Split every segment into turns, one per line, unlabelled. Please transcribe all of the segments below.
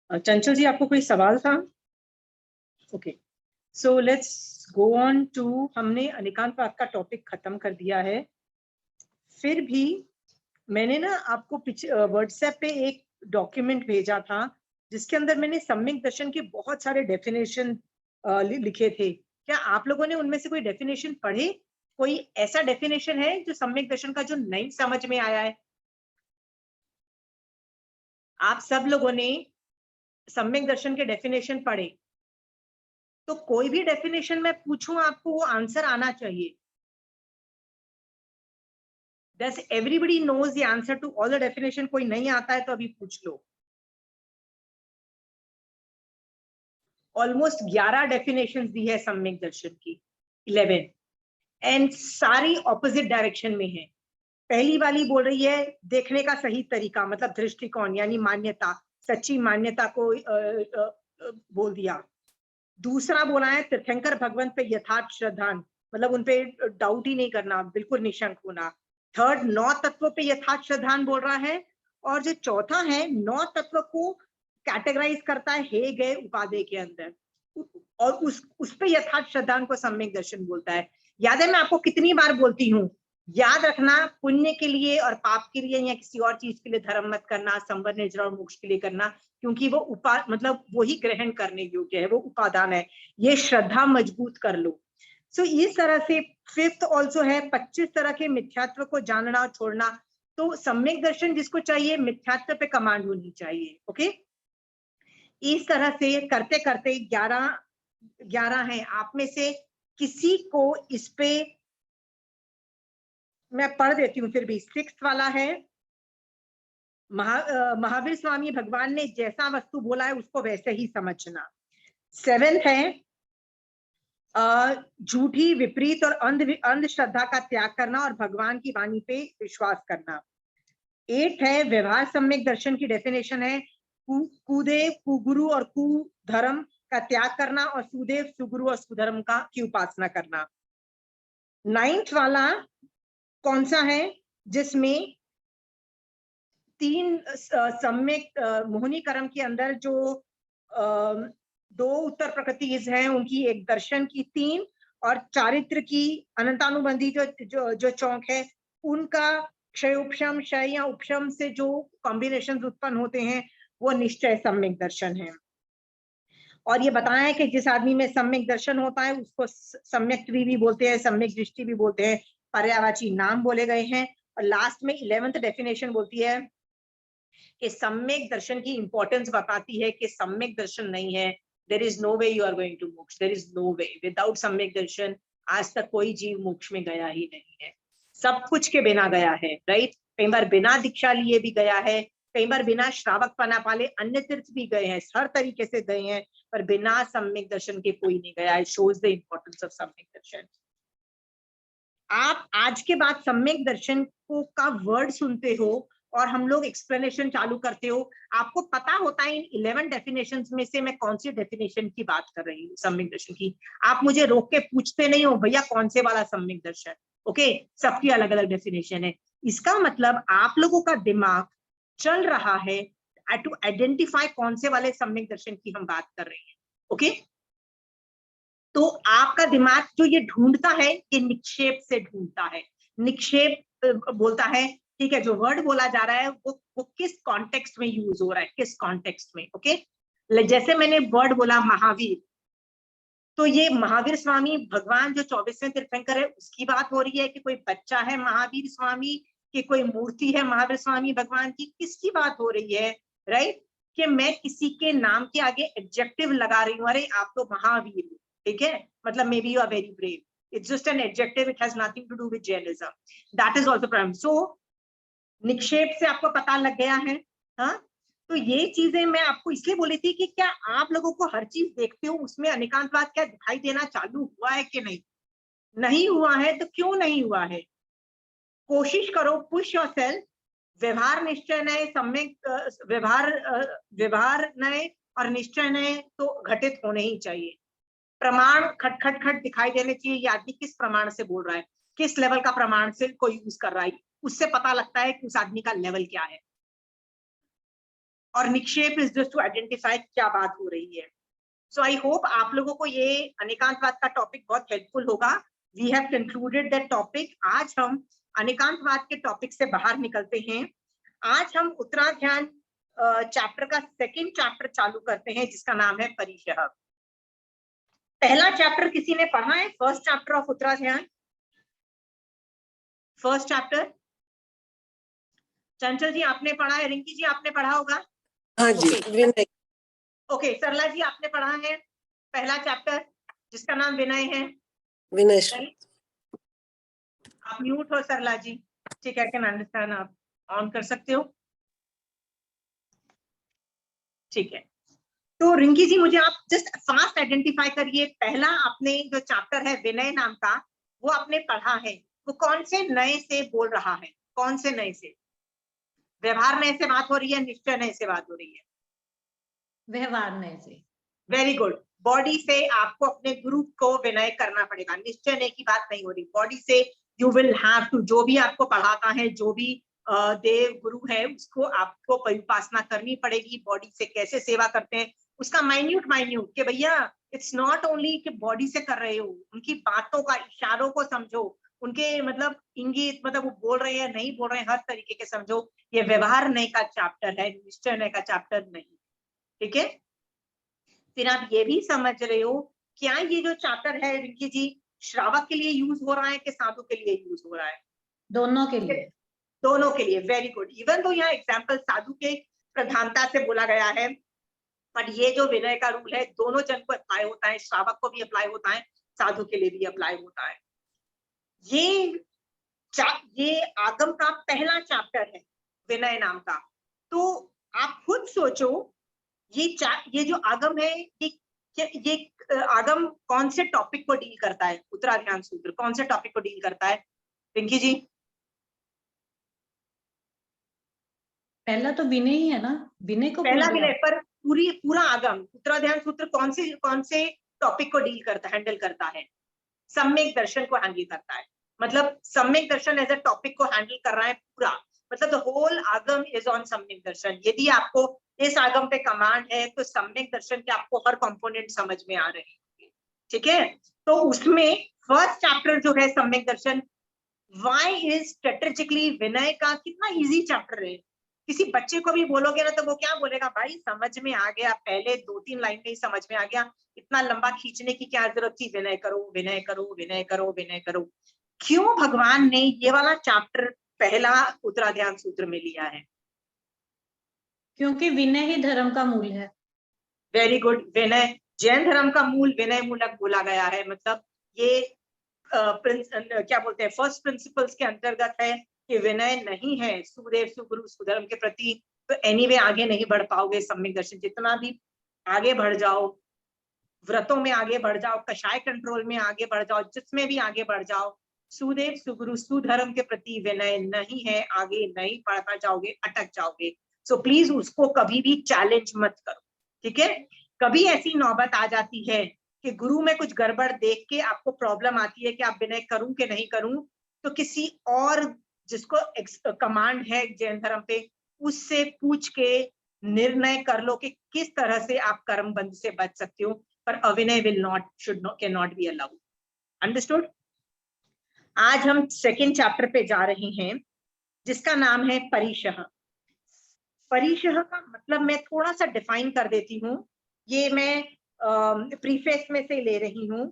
चंचल जी, आपको कोई सवाल था? Okay, so let's go on to. हमने अनेकांतवाद का टॉपिक खत्म कर दिया है। फिर भी मैंने ना आपको व्हाट्सएप पे एक डॉक्यूमेंट भेजा था जिसके अंदर मैंने सम्यक दर्शन के बहुत सारे डेफिनेशन लिखे थे। क्या आप लोगों ने उनमें से कोई डेफिनेशन पढ़े? कोई ऐसा डेफिनेशन है जो सम्यक दर्शन का जो नहीं समझ में आया है? आप सब लोगों ने सम्यक दर्शन के डेफिनेशन पढ़े, तो कोई भी डेफिनेशन मैं पूछूं आपको वो आंसर आना चाहिए। Does everybody knows the answer to all the definition? कोई नहीं आता है तो अभी पूछ लो। ऑलमोस्ट 11 डेफिनेशन दी है सम्यक दर्शन की, 11, एंड सारी ऑपोजिट डायरेक्शन में है। पहली वाली बोल रही है देखने का सही तरीका, मतलब दृष्टिकोण यानी मान्यता, सच्ची मान्यता को बोल दिया। दूसरा बोला है तीर्थंकर भगवंत पे यथार्थ श्रद्धा, मतलब उनपे डाउट ही नहीं करना, बिल्कुल निशंक होना। थर्ड, 9 तत्व पे यथार्थ श्रद्धा बोल रहा है। और जो चौथा है 9 तत्व को कैटेगराइज करता है हे गए उपादेय के अंदर, और उस पे यथार्थ श्रद्धा को सम्यक दर्शन बोलता है। याद है मैं आपको कितनी बार बोलती हूँ, याद रखना, पुण्य के लिए और पाप के लिए या किसी और चीज के लिए धर्म मत करना, संवर निर्जरा और मोक्ष के लिए करना, क्योंकि वो मतलब वही ग्रहण करने योग्य है, वो उपादान है। ये श्रद्धा मजबूत कर लो। सो इस तरह से फिफ्थ ऑल्सो है 25 तरह के मिथ्यात्व को जानना और छोड़ना। तो सम्यक दर्शन जिसको चाहिए, मिथ्यात्व पे कमांड होनी चाहिए। ओके, इस तरह से करते करते 11 हैं। आप में से किसी को इस पे मैं पढ़ देती हूँ फिर भी। 6 वाला है महावीर स्वामी भगवान ने जैसा वस्तु बोला है उसको वैसे ही समझना। 7 है झूठी, विपरीत और अंधश्रद्धा का त्याग करना और भगवान की वाणी पे विश्वास करना। 8 है व्यवहार सम्यक दर्शन की डेफिनेशन है कुदेव, कुगुरु और कुधर्म का त्याग करना और सुदेव, सुगुरु और सुधर्म की उपासना करना। 9th वाला कौन सा है, जिसमें 3 सम्यक मोहिनी कर्म के अंदर जो 2 उत्तर प्रकृति हैं उनकी एक दर्शन की 3 और चारित्र की अनंतानुबंधी जो चौक है उनका क्षय उपशम, क्षय या उपशम से जो कॉम्बिनेशन उत्पन्न होते हैं वो निश्चय सम्यक दर्शन है। और ये बताया है कि जिस आदमी में सम्यक दर्शन होता है उसको सम्यक त्रि भी बोलते हैं, सम्यक दृष्टि भी बोलते हैं, पर्यायवाची नाम बोले गए हैं। और लास्ट में 11th डेफिनेशन बोलती है कि सम्यक दर्शन की इंपॉर्टेंस बताती है कि सम्यक दर्शन नहीं है, there is no way you are going to moksha, there is no way without samyak darshan. आज तक कोई जीव मोक्ष में गया ही नहीं है, सब कुछ के बिना गया है, राइट। कई बार बिना दीक्षा लिए भी गया है, कई बार बिना श्रावक पना पाले अन्य तीर्थ भी गए हैं, हर तरीके से गए हैं, पर बिना सम्यक दर्शन के कोई नहीं गया है। शोज द इंपॉर्टेंस ऑफ सम्यक दर्शन। आप आज के बाद सम्यक दर्शन को का वर्ड सुनते हो और हम लोग एक्सप्लेनेशन चालू करते हो, आपको पता होता है इन 11 डेफिनेशन में से मैं कौन सी डेफिनेशन की बात कर रही हूँ सम्यक दर्शन की। आप मुझे रोक के पूछते नहीं हो भैया कौन से वाला सम्यक दर्शन। ओके, सबकी अलग अलग डेफिनेशन है। इसका मतलब आप लोगों का दिमाग चल रहा है टू आइडेंटिफाई कौन से वाले सम्यक दर्शन की हम बात कर रहे हैं। ओके, तो आपका दिमाग जो ये ढूंढता है ये निक्षेप से ढूंढता है। निक्षेप बोलता है ठीक है, जो वर्ड बोला जा रहा है वो किस कॉन्टेक्स्ट में यूज हो रहा है, किस कॉन्टेक्स्ट में। ओके, जैसे मैंने वर्ड बोला महावीर, तो ये महावीर स्वामी भगवान जो 24वें तीर्थंकर है उसकी बात हो रही है कि कोई बच्चा है महावीर स्वामी, कि कोई मूर्ति है महावीर स्वामी भगवान की, किसकी बात हो रही है, राइट। कि मैं किसी के नाम के आगे एडजेक्टिव लगा रही हूँ, अरे आप तो महावीर हो, ठीक है, मतलब maybe you are very brave, it's just an adjective, it has nothing to do with Jainism, that is also problem. So निक्षेप से आपको पता लग गया है। हाँ, तो ये चीजें मैं आपको इसलिए बोली थी कि क्या आप लोगों को हर चीज देखते हो उसमें अनेकांतवाद क्या दिखाई देना चालू हुआ है कि नहीं? नहीं हुआ है तो क्यों नहीं हुआ है? कोशिश करो, पुश योरसेल्फ। व्यवहार निश्चय नए, सम्यक व्यवहार नए और निश्चय नए तो घटित होने ही चाहिए। प्रमाण खट खट खट दिखाई देने चाहिए, ये आदमी किस प्रमाण से बोल रहा है, किस लेवल का प्रमाण से कोई यूज कर रहा है, उससे पता लगता है कि उस आदमी का लेवल क्या है। और निक्षेप इज जस्ट टू आइडेंटिफाई क्या बात हो रही है। सो आई होप आप लोगों को ये अनेकांतवाद का टॉपिक बहुत हेल्पफुल होगा। We have concluded that topic. आज हम अनेकांतवाद के टॉपिक से बाहर निकलते हैं। आज हम उत्तराध्यान चैप्टर का सेकंड चैप्टर चालू करते हैं, जिसका नाम है परिशः। पहला चैप्टर किसी ने पढ़ा है? First chapter of Uttaradhyayan, first chapter. Chanchal ji आपने पढ़ा है, रिंकी जी आपने पढ़ा होगा?
हाँ जी। विनय।
ओके, सरला जी आपने पढ़ा है पहला चैप्टर जिसका नाम विनय है?
विनय।
आप म्यूट हो सरला जी। ठीक है, कैन अंडरस्टैंड। आप ऑन कर सकते हो? ठीक है, तो रिंकी जी मुझे आप जस्ट फास्ट आइडेंटिफाई करिए, पहला आपने जो चैप्टर है विनय नाम का वो आपने पढ़ा है, वो कौन से नए से बोल रहा है? कौन से नए से? व्यवहार नए से बात हो रही है, निश्चय नए से बात हो रही है?
व्यवहार नए से।
Very good. बॉडी से आपको अपने गुरु को विनय करना पड़ेगा, निश्चय नए की बात नहीं हो रही। बॉडी से यू विल हैव टू, जो भी आपको पढ़ाता है, जो भी देव गुरु है, उसको आपको परिउपासना करनी पड़ेगी। बॉडी से कैसे सेवा करते हैं उसका माइन्यूट कि भैया इट्स नॉट ओनली कि बॉडी से कर रहे हो, उनकी बातों का, इशारों को समझो, उनके मतलब इंगित, मतलब वो बोल रहे हैं नहीं बोल रहे हैं, हर तरीके के समझो। ये व्यवहार नए का चैप्टर है, निश्चय नए का चैप्टर नहीं। ठीक है, फिर आप ये भी समझ रहे हो क्या ये जो चैप्टर है रिंकी जी श्रावक के लिए यूज हो रहा है कि साधु के लिए यूज हो रहा है?
दोनों के लिए।
दोनों के लिए। Very good. इवन तो यहाँ एग्जाम्पल साधु के प्रधानता से बोला गया है, पर ये जो विनय का रूल है दोनों जन को अप्लाई होता है, श्रावक को भी अप्लाई होता है, साधु के लिए भी अप्लाई होता है। ये आगम का पहला चैप्टर है विनय नाम का। तो आप खुद सोचो, ये जो आगम है, ये आगम कौन से टॉपिक को डील करता है? उत्तराध्यान सूत्र कौन से टॉपिक को डील करता है पिंकी जी?
पहला तो विनय ही है ना, विनय को
पहला विनय, पर पूरा आगम उत्तराध्यान सूत्र कौन से टॉपिक को डील करता, हैंडल करता है? सम्यक दर्शन को हैंडल करता है। मतलब सम्यक दर्शन एज अ टॉपिक को हैंडल कर रहा है पूरा, मतलब द होल आगम इज ऑन सम्यक दर्शन। यदि आपको इस आगम पे कमांड है तो सम्यक दर्शन के आपको हर कंपोनेंट समझ में आ रहे हैं। ठीक है, तो उसमें फर्स्ट चैप्टर जो है सम्यक दर्शन, व्हाई इज स्ट्रेटेजिकली विनय का कितना इजी चैप्टर है। किसी बच्चे को भी बोलोगे ना तो वो क्या बोलेगा, भाई समझ में आ गया, पहले 2-3 लाइन में ही समझ में आ गया, इतना लंबा खींचने की क्या जरूरत थी? विनय करो, विनय करो, विनय करो, विनय करो। क्यों भगवान ने ये वाला चैप्टर पहला उत्तराध्यान सूत्र में लिया है?
क्योंकि विनय ही धर्म का मूल है।
Very good. विनय जैन धर्म का मूल विनय मूलक बोला गया है, मतलब ये क्या बोलते हैं, फर्स्ट प्रिंसिपल्स के अंतर्गत है कि विनय नहीं है सुदेव सुगुरु सुधर्म के प्रति, तो एनीवे आगे नहीं बढ़ पाओगे सम्यक दर्शन। जितना भी आगे बढ़ जाओ, व्रतों में आगे बढ़ जाओ, कषाय कंट्रोल में आगे बढ़ जाओ, जिसमें भी आगे बढ़ जाओ, सुदेव सुगुरु सुधर्म के प्रति विनय नहीं है, आगे नहीं बढ़ता जाओगे, अटक जाओगे। सो प्लीज उसको कभी भी चैलेंज मत करो। ठीक है, कभी ऐसी नौबत आ जाती है कि गुरु में कुछ गड़बड़ देख के आपको प्रॉब्लम आती है कि आप विनय करूं कि नहीं करूं, तो किसी और जिसको कमांड है जैन धर्म पे, उससे पूछ के निर्णय कर लो कि किस तरह से आप कर्म बंध से बच सकते हो, पर avinay will not, cannot be allowed. Understood? आज हम सेकेंड चैप्टर पे जा रहे हैं जिसका नाम है परिशः। परिशः का मतलब मैं थोड़ा सा डिफाइन कर देती हूँ, ये मैं प्रीफेस में से ले रही हूँ,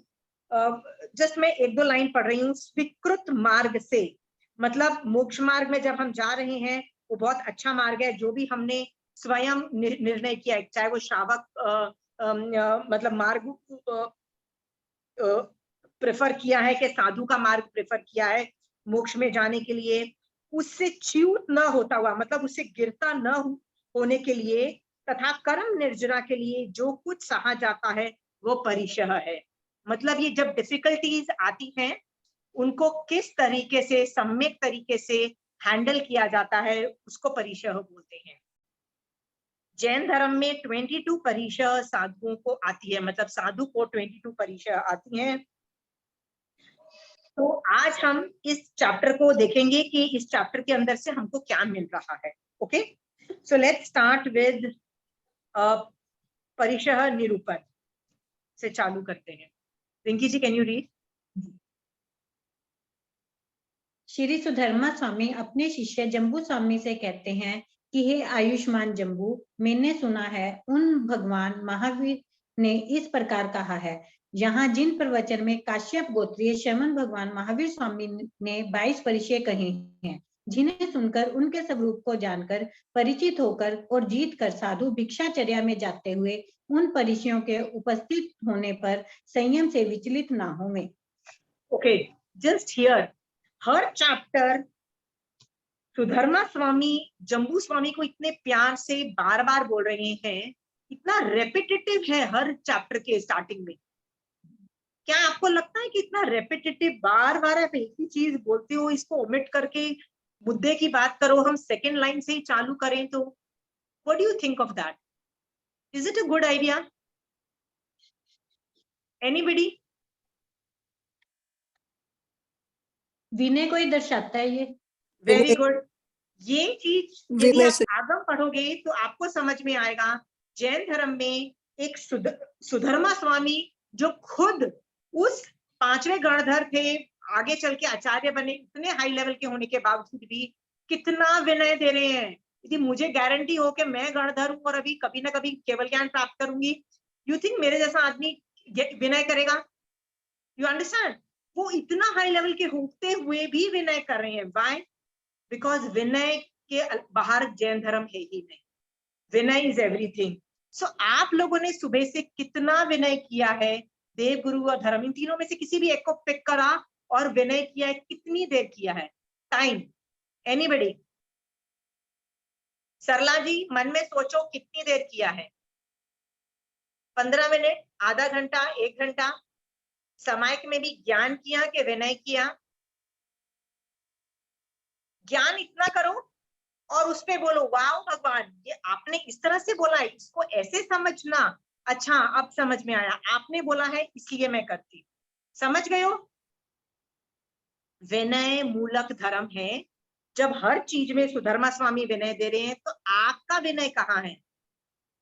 जस्ट मैं 1-2 लाइन पढ़ रही हूँ। स्वीकृत मार्ग से, मतलब मोक्ष मार्ग में जब हम जा रहे हैं वो बहुत अच्छा मार्ग है, जो भी हमने स्वयं निर्णय किया, चाहे वो श्रावक मतलब मार्ग प्रेफर किया है कि साधु का मार्ग प्रेफर किया है मोक्ष में जाने के लिए, उससे च्युत न होता हुआ, मतलब उससे गिरता न होने के लिए तथा कर्म निर्जरा के लिए जो कुछ सहा जाता है वो परिशः है। मतलब ये जब डिफिकल्टीज आती हैं उनको किस तरीके से सम्यक तरीके से हैंडल किया जाता है उसको परिशः बोलते हैं। जैन धर्म में 22 परिशः साधुओं को आती है, मतलब साधु को 22 परिशः आती हैं। तो आज हम इस चैप्टर को देखेंगे कि इस चैप्टर के अंदर से हमको क्या मिल रहा है। Okay, So let's start with परिशः निरूपण से चालू करते हैं. रिंकी जी, can you read?
Shri Sudharma स्वामी अपने शिष्य जम्बू स्वामी से कहते हैं कि हे आयुष्मान जम्बू, मैंने सुना है उन भगवान महावीर ने इस प्रकार कहा है, यहाँ जिन प्रवचन में काश्यप गोत्रीय श्रमण भगवान महावीर स्वामी ने 22 परिचय कहे हैं, जिन्हें सुनकर उनके स्वरूप को जानकर परिचित होकर और जीत कर साधु भिक्षाचर्या में जाते हुए उन परिचयों के उपस्थित होने पर संयम से विचलित ना होवे.
Okay, just here, हर चैप्टर सुधर्मा स्वामी जम्बू स्वामी को इतने प्यार से बार बार बोल रहे हैं, इतना रेपिटेटिव है हर चैप्टर के स्टार्टिंग में. क्या आपको लगता है कि इतना रेपिटेटिव बार बार आप एक ही चीज बोलते हो, इसको ओमिट करके मुद्दे की बात करो, हम सेकेंड लाइन से ही चालू करें तो what do you think of that? Is it a good idea? Anybody?
विनय को ही दर्शाता है ये.
Very good. ये चीज यदि
विनय
आप
से
आगम पढ़ोगे तो आपको समझ में आएगा. जैन धर्म में एक सुधर्मा स्वामी जो खुद उस 5वें गणधर थे, आगे चल के आचार्य बने, इतने हाई लेवल के होने के बावजूद भी कितना विनय दे रहे हैं. यदि मुझे गारंटी हो कि मैं गणधर हूं और अभी कभी ना कभी केवल ज्ञान प्राप्त करूंगी, यू थिंक मेरे जैसा आदमी विनय करेगा? You understand? वो इतना हाई लेवल के होते हुए भी विनय कर रहे हैं. व्हाई? बिकॉज विनय के बाहर जैन धर्म है ही नहीं. विनय इज एवरीथिंग. सो आप लोगों ने सुबह से कितना विनय किया है? देव, गुरु और धर्म, इन तीनों में से किसी भी एक को पिक करा और विनय किया है. कितनी देर किया है? टाइम? एनीबडी? सरला जी, मन में सोचो कितनी देर किया है? 15 मिनट, आधा घंटा, 1 घंटा? सामायिक में भी ज्ञान किया कि विनय किया? ज्ञान इतना करो और उस पे बोलो वाह भगवान, ये आपने इस तरह से बोला है, इसको ऐसे समझना. अच्छा, अब समझ में आया, आपने बोला है इसलिए मैं करती. समझ गए हो? विनय मूलक धर्म है. जब हर चीज में सुधर्मा स्वामी विनय दे रहे हैं तो आपका विनय कहाँ है?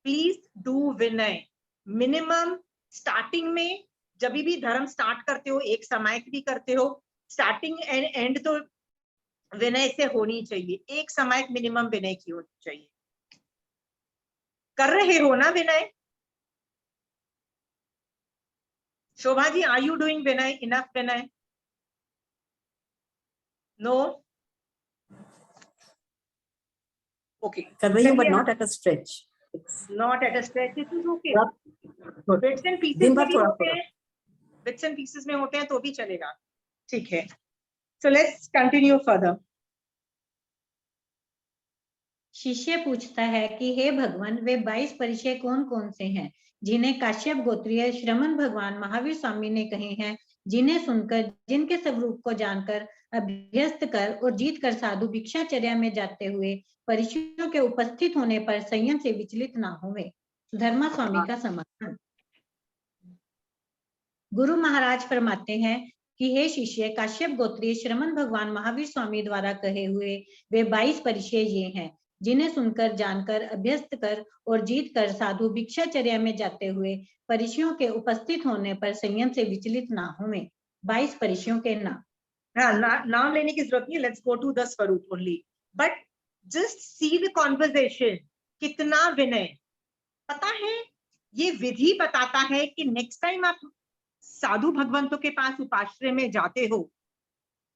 Please do Vinay. Minimum starting में जब भी धर्म स्टार्ट करते हो, एक सामायिक भी करते हो, स्टार्टिंग एंड एंड तो विनय से होनी चाहिए. एक सामायिक मिनिमम विनय की होनी चाहिए. कर रहे हो ना विनय? Shobha ji, are you doing vinay? Enough vinay? No? Okay,
कर रही हूँ, but not at a stretch.
Not at a stretch. It is okay.
थोड़ा-
बिट्स एंड पीसेस
दिन
में
भर
भी
थोड़ा
होते हैं, बिट्स एंड पीसेस में होते हैं तो भी चलेगा. ठीक है. So let's continue further.
शिष्य पूछता है कि हे भगवान, वे 22 परिचय कौन कौन से हैं जिन्हें काश्यप गोत्रीय श्रमण भगवान महावीर स्वामी ने कहे हैं, जिन्हें सुनकर, जिनके स्वरूप को जानकर, अभ्यस्त कर और जीत कर साधु भिक्षाचर्या में जाते हुए परिचयों के उपस्थित होने पर संयम से विचलित ना होवे. सुधर्मा स्वामी का समाधान. गुरु महाराज फरमाते हैं कि हे शिष्य, काश्यप गोत्रीय श्रमण भगवान महावीर स्वामी द्वारा कहे हुए वे 22 परिचय ये हैं, जिन्हें सुनकर, जानकर, अभ्यस्त कर और जीत कर साधु भिक्षाचर्या में जाते हुए परिचयों के उपस्थित होने पर संयम से विचलित ना होवे. 22 परिचयों के नाम.
हाँ, नाम लेने की जरूरत नहीं. लेट्स गो टू द स्वरूप only. But just see the conversation. कितना विनय. पता है, ये विधि बताता है कि नेक्स्ट टाइम आप साधु भगवंतों के पास उपाश्रय में जाते हो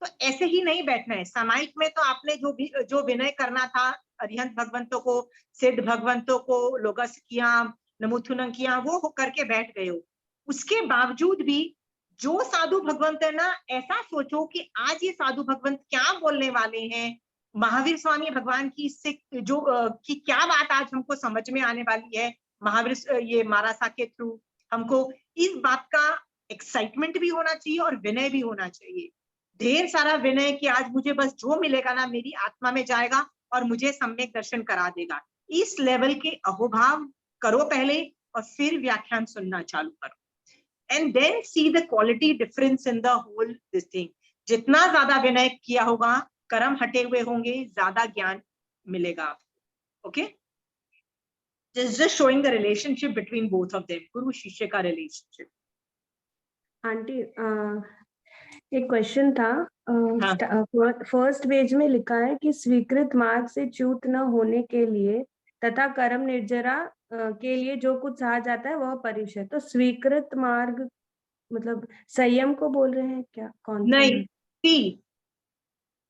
तो ऐसे ही नहीं बैठना है. सामायिक में तो आपने जो विनय करना था, अरिहंत भगवंतों को, सिद्ध भगवंतों को लोगस किया, नमुथुनम किया, वो करके बैठ गए हो. उसके बावजूद भी जो साधु भगवंत है ना, ऐसा सोचो कि आज ये साधु भगवंत क्या बोलने वाले हैं. महावीर स्वामी भगवान की इससे जो की क्या बात आज हमको समझ में आने वाली है, महावीर ये मारासा के थ्रू हमको इस बात का एक्साइटमेंट भी होना चाहिए और विनय भी होना चाहिए. ढेर सारा विनय कि आज मुझे बस जो मिलेगा ना मेरी आत्मा में जाएगा और मुझे सम्यक दर्शन करा देगा. इस लेवल के अहोभाव करो पहले और फिर व्याख्यान सुनना चालू करो. And then see the quality difference in the whole this thing. जितना ज्यादा विनय किया होगा, कर्म हटे हुए होंगे, ज्यादा ज्ञान मिलेगा. Okay, just showing the relationship between both of them, guru shishya ka relationship.
Aunty एक क्वेश्चन था।
हाँ।
फर्स्ट पेज में लिखा है कि स्वीकृत मार्ग से च्युत न होने के लिए तथा कर्म निर्जरा के लिए जो कुछ कहा जाता है वह परिषद। तो स्वीकृत मार्ग मतलब संयम को बोल रहे हैं क्या? कौन सा?
नहीं, see,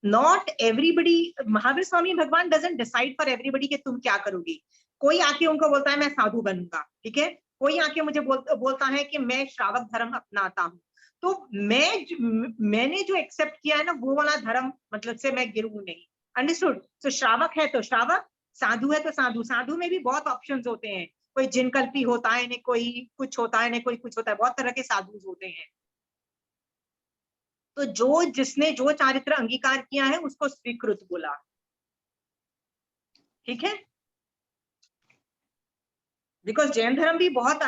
not everybody, Mahavir Swami भगवान doesn't decide for everybody कि तुम क्या करोगे। कोई आके उनको बोलता है मैं साधु बनूंगा, ठीक है, कोई आके मुझे बोलता है कि मैं श्रावक धर्म अपनाता हूँ, तो मैंने जो एक्सेप्ट किया है ना वो वाला धर्म मतलब से मैं गिरूं नहीं। अंडरस्टूड? तो श्रावक है तो श्रावक, साधु है तो साधु। साधु में भी बहुत ऑप्शंस होते हैं, कोई जिनकल्पी होता है, न कोई कुछ होता है, न कोई कुछ होता है, बहुत तरह के साधु होते हैं। तो जो जिसने जो चारित्र अंगीकार किया है उसको स्वीकृत बोला, ठीक है। बिकॉज जैन धर्म भी बहुत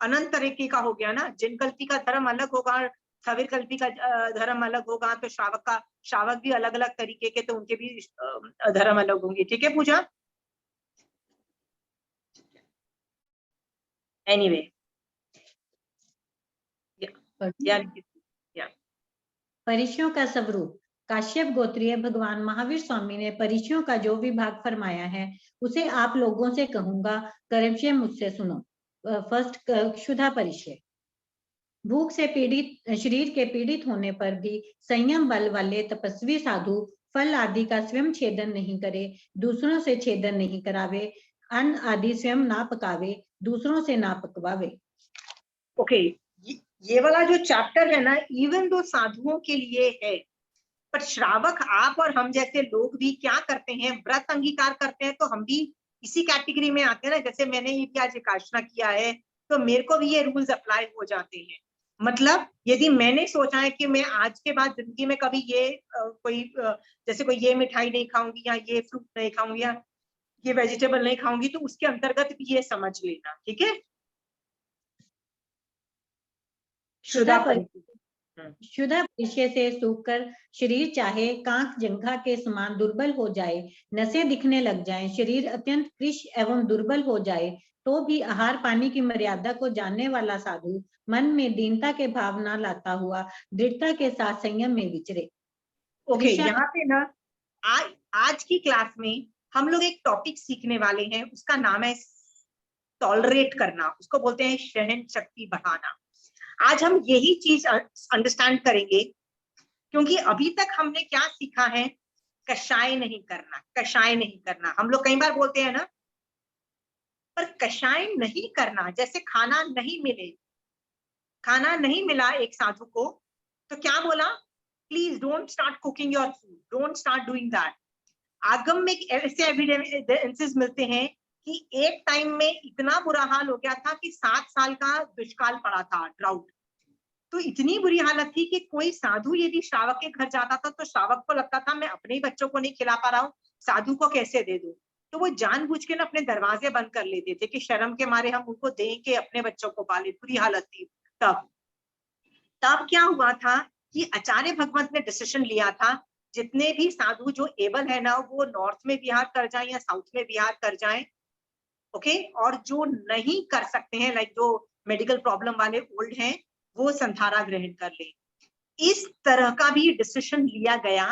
अनंत तरीके का हो गया ना, जिनकल्पी का धर्म अलग होगा, सवीर कल्पी का धर्म अलग होगा, तो श्रावक भी अलग अलग तरीके के, तो उनके भी धर्म अलग होंगे, ठीक है पूजा। एनीवे,
परिचयों का स्वरूप। काश्यप गोत्रीय भगवान महावीर स्वामी ने परिचयों का जो भी भाग फरमाया है उसे आप लोगों से कहूंगा, क्रमशः मुझसे सुनो। फर्स्ट, क्षुधा परिचय। भूख से पीड़ित शरीर के पीड़ित होने पर भी संयम बल वाले तपस्वी साधु फल आदि का स्वयं छेदन नहीं करे, दूसरों से छेदन नहीं करावे, अन्न आदि स्वयं ना पकावे, दूसरों से ना पकवावे।
ओके, ये वाला जो चैप्टर है ना, इवन दो साधुओं के लिए है, पर श्रावक आप और हम जैसे लोग भी क्या करते हैं, व्रत अंगीकार करते हैं, तो हम भी इसी कैटेगरी में आते हैं ना। जैसे मैंने ये क्या जिज्ञासा किया है तो मेरे को भी ये रूल्स अप्लाई हो जाते हैं। मतलब यदि मैंने सोचा है कि मैं आज के बाद जिंदगी में कभी ये जैसे कोई ये मिठाई नहीं खाऊंगी, या ये फ्रूट नहीं खाऊंगी, या ये वेजिटेबल नहीं खाऊंगी, तो उसके अंतर्गत भी ये समझ लेना, ठीक है। शुदा
परिचय से सूखकर शरीर चाहे कांख जंघा के समान दुर्बल हो जाए, नसें दिखने लग जाएं, शरीर अत्यंत कृश एवं दुर्बल हो जाए, तो भी आहार पानी की मर्यादा को जानने वाला साधु मन में दीनता के भाव न लाता हुआ दृढ़ता के साथ संयम में विचरे।
ओके, यहाँ पे ना आज की क्लास में हम लोग एक टॉपिक सीखने वाले हैं, उसका नाम है टॉलरेट करना, उसको बोलते हैं सहन शक्ति बढ़ाना। आज हम यही चीज अंडरस्टैंड करेंगे, क्योंकि अभी तक हमने क्या सीखा है, कषाय नहीं करना, कषाय नहीं करना। हम लोग कई बार बोलते हैं ना, पर कषाय नहीं करना, जैसे खाना नहीं मिला एक साधु को, तो क्या बोला, please don't start cooking your food, don't start doing that. आगम में ऐसे एविडेंसेस मिलते हैं कि एक टाइम में इतना बुरा हाल हो गया था कि 7 साल का दुष्काल पड़ा था, ड्राउट। तो इतनी बुरी हालत थी कि कोई साधु यदि श्रावक के घर जाता था तो श्रावक को लगता था मैं अपने ही बच्चों को नहीं खिला पा रहा हूँ, साधु को कैसे दे दूं। तो वो जानबूझ के ना अपने दरवाजे बंद कर लेते थे कि शर्म के मारे हम उनको दें कि अपने बच्चों को पाले। बुरी हालत थी तब क्या हुआ था कि आचार्य भगवंत ने डिसीजन लिया था, जितने भी साधु जो एबल है ना, वो नॉर्थ में विहार कर जाएं या साउथ में विहार कर जाएं, ओके। और जो नहीं कर सकते हैं, लाइक जो मेडिकल प्रॉब्लम वाले ओल्ड हैं, वो संधारा ग्रहण कर ले। इस तरह का भी डिसीजन लिया गया।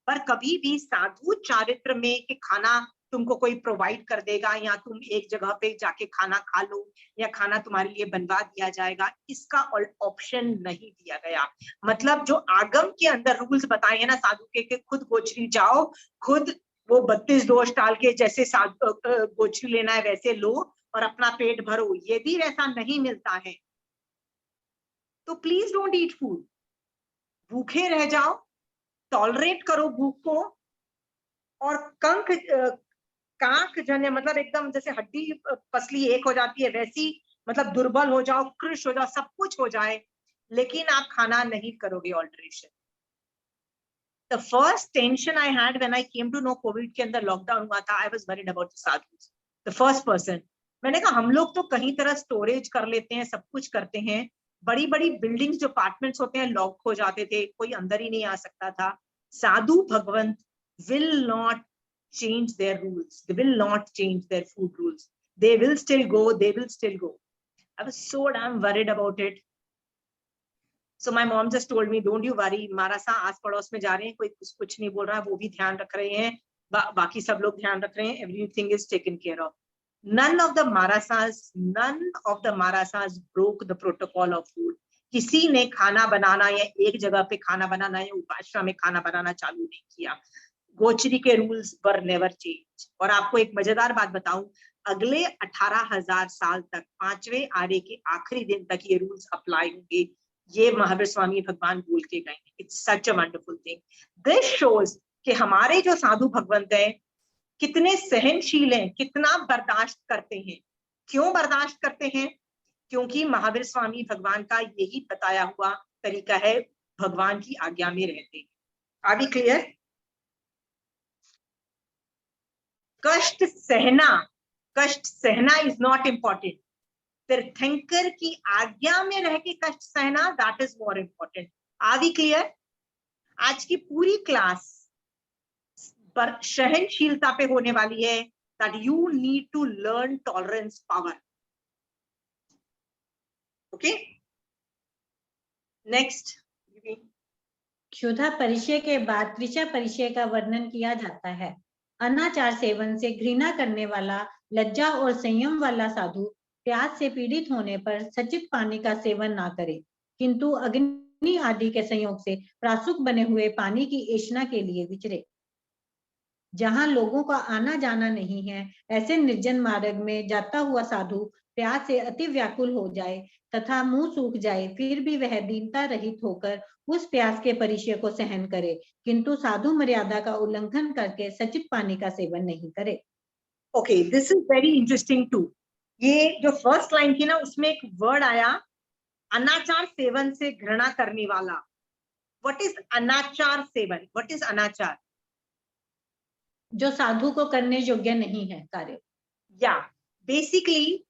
पर कभी भी साधु चारित्र में कि खाना तुमको कोई प्रोवाइड कर देगा, या तुम एक जगह पे जाके खाना खा लो, या खाना तुम्हारे लिए बनवा दिया जाएगा, इसका ऑप्शन नहीं दिया गया। मतलब जो आगम के अंदर रूल्स बताए हैं ना साधु के, खुद गोचरी जाओ, खुद वो 32 दोष टाल के जैसे गोचरी लेना है वैसे लो और अपना पेट भरो, ये भी वैसा नहीं मिलता है। तो प्लीज डोंट ईट फूड, भूखे रह जाओ, टॉलरेट करो भूख को। और कांख जने मतलब एकदम जैसे हड्डी पसली एक हो जाती है वैसी, मतलब दुर्बल हो जाओ, कृश हो जाओ, सब कुछ हो जाए, लेकिन आप खाना नहीं करोगे alteration. The first tension I had when I came to know Covid के अंदर लॉकडाउन हुआ था, I was worried about the sadhus. The first person, मैंने कहा हम लोग तो कहीं तरह स्टोरेज कर लेते हैं, सब कुछ करते हैं, बड़ी बड़ी बिल्डिंग्स जो अपार्टमेंट्स होते हैं लॉक हो जाते थे, कोई अंदर ही नहीं आ सकता था। साधु भगवंत will not change their rules. They will not change their food rules. They will still go. They will still go. I was so damn worried about it. So my mom just told me, don't you worry. मारासा आस पड़ोस में जा रहे हैं, कोई कुछ नहीं बोल रहा, वो भी ध्यान रख रहे हैं, बाकी सब लोग ध्यान रख रहे हैं. Everything is taken care of. None of the Marasas broke the protocol of food. किसी ने खाना बनाना या एक जगह पे खाना बनाना या उपाश्रम में खाना बनाना चालू नहीं किया. गोचरी के रूल्स वर नेवर चेंज. और आपको एक मजेदार बात बताऊं, अगले 18,000 साल तक, 5वें आर्य के आखिरी दिन तक ये रूल्स अप्लाई होंगे. ये महावीर स्वामी भगवान बोल के गए. It's such a wonderful thing. This shows कि हमारे जो साधु भगवंत हैं कितने सहनशील हैं, कितना बर्दाश्त करते हैं. क्यों बर्दाश्त करते हैं? क्योंकि महावीर स्वामी भगवान का यही बताया हुआ तरीका है, भगवान की आज्ञा में रहते हैं. Are we clear? कष्ट सहना इज नॉट इम्पोर्टेंट. तीर्थंकर की आज्ञा में रह के कष्ट सहना, that is more important. Are we clear? आज की पूरी क्लास पर सहनशीलता पे होने वाली है. That you need to learn tolerance power. Okay, next.
क्षुधा परिचय के बाद त्रिषा परिचय का वर्णन किया जाता है. अनाचार सेवन से घृणा करने वाला, लज्जा और संयम वाला साधु प्यास से पीड़ित होने पर सचित पानी का सेवन ना करे, किंतु अग्नि आदि के संयोग से प्रासुक बने हुए पानी की ऐष्णा के लिए विचरे. जहां लोगों का आना जाना नहीं है, ऐसे निर्जन मार्ग में जाता हुआ साधु प्यास से अति व्याकुल हो जाए तथा मुंह सूख जाए, फिर भी वह दीनता रहित होकर उस प्यास के परिचय को सहन करे, किंतु साधु मर्यादा का उल्लंघन करके सचित पानी का सेवन नहीं करे.
Okay, this is very interesting too. ये जो फर्स्ट लाइन थी ना, उसमें एक वर्ड आया, अनाचार सेवन से घृणा करने वाला. What is anachar sevan? What is anachar?
जो साधु को करने योग्य नहीं है कार्य.
या बेसिकली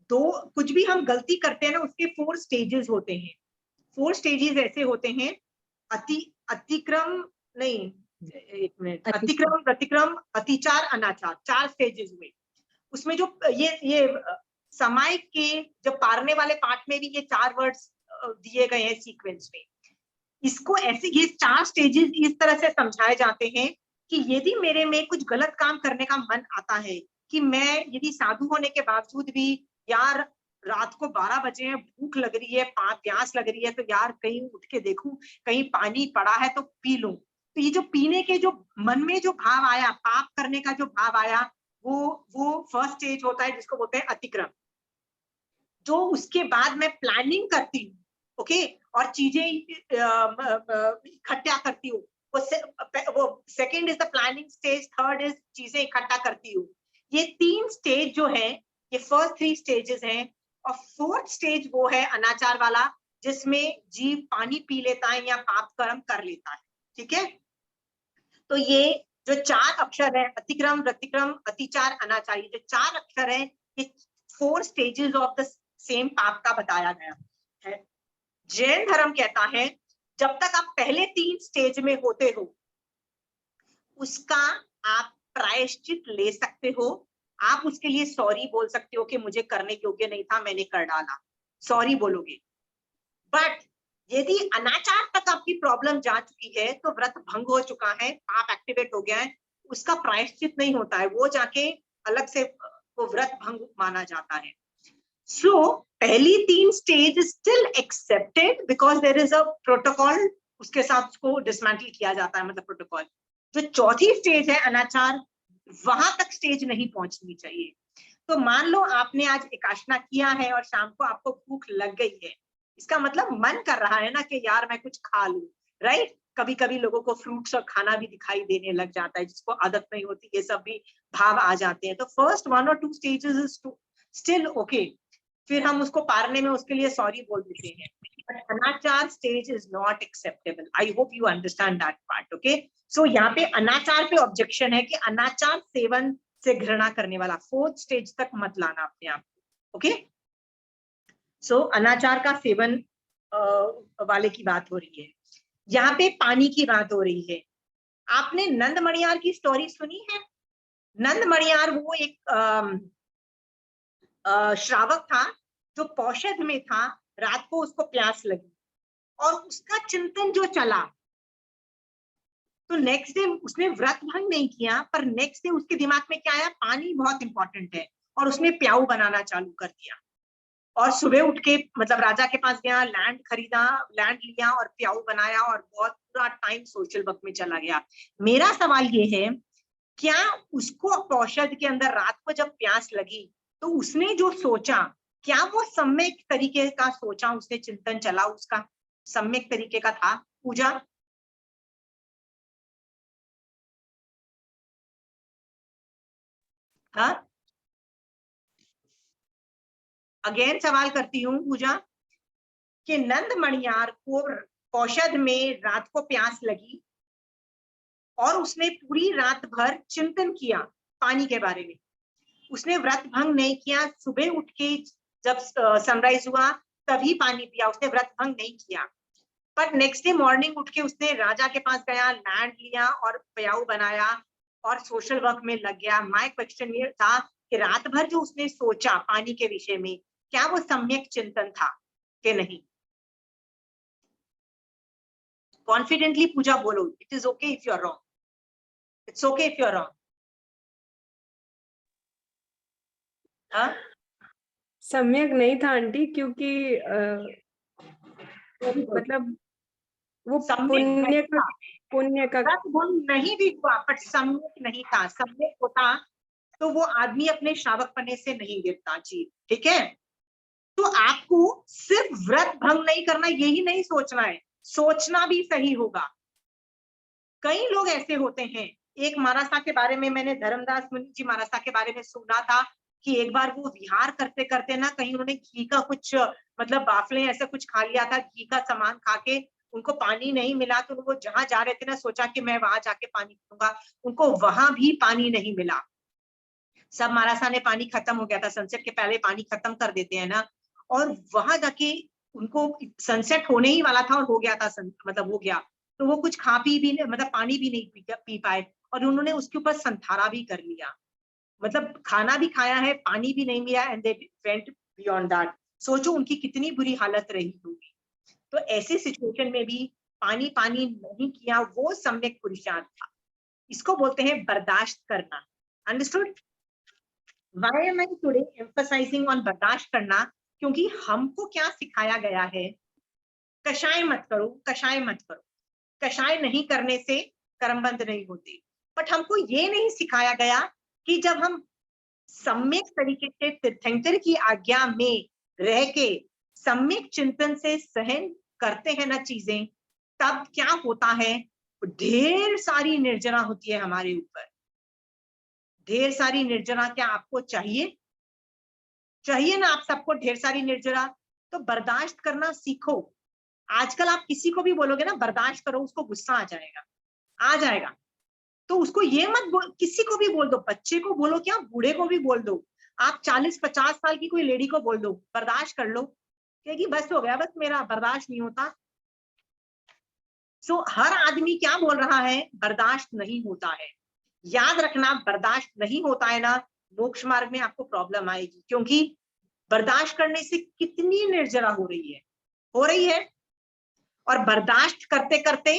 दो कुछ भी हम गलती करते हैं ना, उसके 4 स्टेजेस होते हैं. 4 स्टेजेस ऐसे होते हैं. अतिक्रम नहीं, एक मिनट, अतिक्रम, प्रतिक्रम, अतिचार, अनाचार. 4 स्टेजेस हुए. उसमें जो ये समय के जब पारने वाले पार्ट में भी ये 4 वर्ड्स दिए गए हैं सीक्वेंस में. इसको ऐसे ये 4 स्टेजेस इस तरह से समझाए जाते हैं कि यदि मेरे में कुछ गलत काम करने का मन आता है, कि मैं यदि साधु होने के बावजूद भी, यार रात को 12 बजे हैं, भूख लग रही है, प्यास लग रही है, तो यार कहीं उठ के देखूं कहीं पानी पड़ा है तो पी लूं. तो ये जो पीने के जो मन में जो भाव आया, पाप करने का जो भाव आया, वो फर्स्ट स्टेज होता है, जिसको बोलते हैं अतिक्रम. जो उसके बाद मैं प्लानिंग करती हूँ, ओके, और चीजें इकट्ठा करती हूँ, वो second is the planning stage, third is चीजें इकट्ठा करती हूँ. ये 3 स्टेज जो है, ये फर्स्ट 3 स्टेजेस हैं. और 4th स्टेज वो है अनाचार वाला, जिसमें जीव पानी पी लेता है या पाप कर्म कर लेता है. ठीक है, तो ये जो 4 अक्षर है, अतिक्रम, प्रतिक्रम, अतिचार, अनाचार, ये जो 4 अक्षर है, ये 4 स्टेजेस ऑफ द सेम पाप का बताया गया है. जैन धर्म कहता है जब तक आप पहले 3 स्टेज में होते हो, उसका आप प्रायश्चित ले सकते हो. आप उसके लिए सॉरी बोल सकते हो कि मुझे करने योग्य नहीं था, मैंने कर डाला, सॉरी बोलोगे. बट यदि अनाचार तक आपकी प्रॉब्लम जा चुकी है, तो व्रत भंग हो चुका है, पाप एक्टिवेट हो गया है, उसका प्रायश्चित नहीं होता है, वो जाके अलग से वो व्रत भंग माना जाता है. सो पहली 3 stage still accepted because there is a protocol, उसके साथ उसको डिसमेंटल किया जाता है, मतलब प्रोटोकॉल. जो चौथी स्टेज है अनाचार, वहां तक स्टेज नहीं पहुंचनी चाहिए. तो मान लो आपने आज एकाशना किया है और शाम को आपको भूख लग गई है, इसका मतलब मन कर रहा है ना कि यार मैं कुछ खा लूं, राइट. कभी कभी लोगों को फ्रूट्स और खाना भी दिखाई देने लग जाता है, जिसको आदत नहीं होती, ये सब भी भाव आ जाते हैं. तो फर्स्ट 1 और 2 स्टेजेस इज स्टिल ओके, फिर हम उसको पारने में उसके लिए सॉरी बोल देते हैं. But anachar stage is not acceptable. I hope you understand that part. Okay, so यहाँ पे अनाचार पे ऑब्जेक्शन है कि अनाचार सेवन से घृणा करने वाला, 4th स्टेज तक मत लाना अपने आप को. ओके, सो अनाचार का सेवन वाले की बात हो रही है. यहाँ पे पानी की बात हो रही है. आपने नंद मणियार की स्टोरी सुनी है? नंद मणियार वो एक श्रावक था जो पौषध में था, रात को उसको प्यास लगी और उसका चिंतन जो चला, तो नेक्स्ट डे उसने व्रत भंग नहीं किया, पर नेक्स्ट डे उसके दिमाग में क्या आया, पानी बहुत इंपॉर्टेंट है, और उसने प्याऊ बनाना चालू कर दिया। और सुबह उठ के मतलब राजा के पास गया, लैंड खरीदा, लैंड लिया और प्याऊ बनाया, और बहुत पूरा टाइम सोशल वर्क में चला गया। मेरा सवाल ये है, क्या उसको पौषध के अंदर रात को जब प्यास लगी तो उसने जो सोचा, क्या वो सम्यक तरीके का सोचा, उसने चिंतन चला, उसका सम्यक तरीके का था? पूजा, हाँ, अगेन सवाल करती हूँ पूजा, कि नंद मणियार को पौषध में रात को प्यास लगी और उसने पूरी रात भर चिंतन किया पानी के बारे में, उसने व्रत भंग नहीं किया, सुबह उठ के जब सनराइज हुआ तभी पानी पिया, उसने व्रत भंग नहीं किया। पर नेक्स्ट डे मॉर्निंग उठ के उसने राजा के पास गया, लैंड लिया और प्याऊ बनाया और सोशल वर्क में लग गया। माय क्वेश्चन ये था कि रात भर जो उसने सोचा पानी के विषय में, क्या वो सम्यक चिंतन था कि नहीं? कॉन्फिडेंटली पूजा बोलो, it is okay if you are wrong, it's okay if you are wrong. हाँ,
सम्यक नहीं था आंटी, क्योंकि मतलब वो
सम्यक नहीं था,
पुण्य का
व्रत भंग नहीं भी हुआ, बट सम्यक नहीं था। सम्यक होता तो वो आदमी अपने श्रावक पने से नहीं गिरता जी, ठीक है? तो आपको सिर्फ व्रत भंग नहीं करना, यही नहीं सोचना है, सोचना भी सही होगा। कई लोग ऐसे होते हैं, एक महाराजा के बारे में मैंने धर्मदास मुनि जी महाराजा के बारे में सुना था कि एक बार वो विहार करते करते ना कहीं उन्होंने घी का कुछ मतलब बाफले ऐसा कुछ खा लिया था, घी का सामान खा के उनको पानी नहीं मिला, तो वो जहां जा रहे थे ना सोचा कि मैं वहां जाके पानी पीऊंगा, उनको वहां भी पानी नहीं मिला। सब महाराजा ने पानी खत्म हो गया था, सनसेट के पहले पानी खत्म कर देते हैं ना, और वहां जाके उनको सनसेट होने ही वाला था और हो गया था, मतलब हो गया, तो वो कुछ खा पी भी मतलब पानी भी नहीं पी पाए, और उन्होंने उसके ऊपर संथारा भी कर लिया, मतलब खाना भी खाया है, पानी भी नहीं मिला, and they went beyond that. सोचो उनकी कितनी बुरी हालत रही होगी। तो ऐसी सिचुएशन में भी पानी पानी नहीं किया, वो सम्यक पुरुषार्थ था। इसको बोलते हैं बर्दाश्त करना। Understood? Why am I today emphasizing on बर्दाश्त करना? क्योंकि हमको क्या सिखाया गया है, कषाय मत करो, कषाय मत करो। कषाय नहीं करने से कर्मबंध नहीं होते, बट हमको ये नहीं सिखाया गया कि जब हम सम्यक तरीके से तीर्थंकर की आज्ञा में रह के सम्यक चिंतन से सहन करते हैं ना चीजें, तब क्या होता है, ढेर सारी निर्जना होती है हमारे ऊपर। ढेर सारी निर्जना क्या आपको चाहिए? चाहिए ना आप सबको ढेर सारी निर्जरा? तो बर्दाश्त करना सीखो। आजकल आप किसी को भी बोलोगे ना बर्दाश्त करो, उसको गुस्सा आ जाएगा, आ जाएगा। तो उसको ये मत बोल, किसी को भी बोल दो, बच्चे को बोलो क्या, बूढ़े को भी बोल दो, आप 40-50 साल की कोई लेडी को बोल दो बर्दाश्त कर लो, कहेगी बस हो गया, बस मेरा बर्दाश्त नहीं होता। सो हर आदमी क्या बोल रहा है, बर्दाश्त नहीं होता है। याद रखना, बर्दाश्त नहीं होता है ना, मोक्ष मार्ग में आपको प्रॉब्लम आएगी, क्योंकि बर्दाश्त करने से कितनी निर्जरा हो रही है, हो रही है। और बर्दाश्त करते करते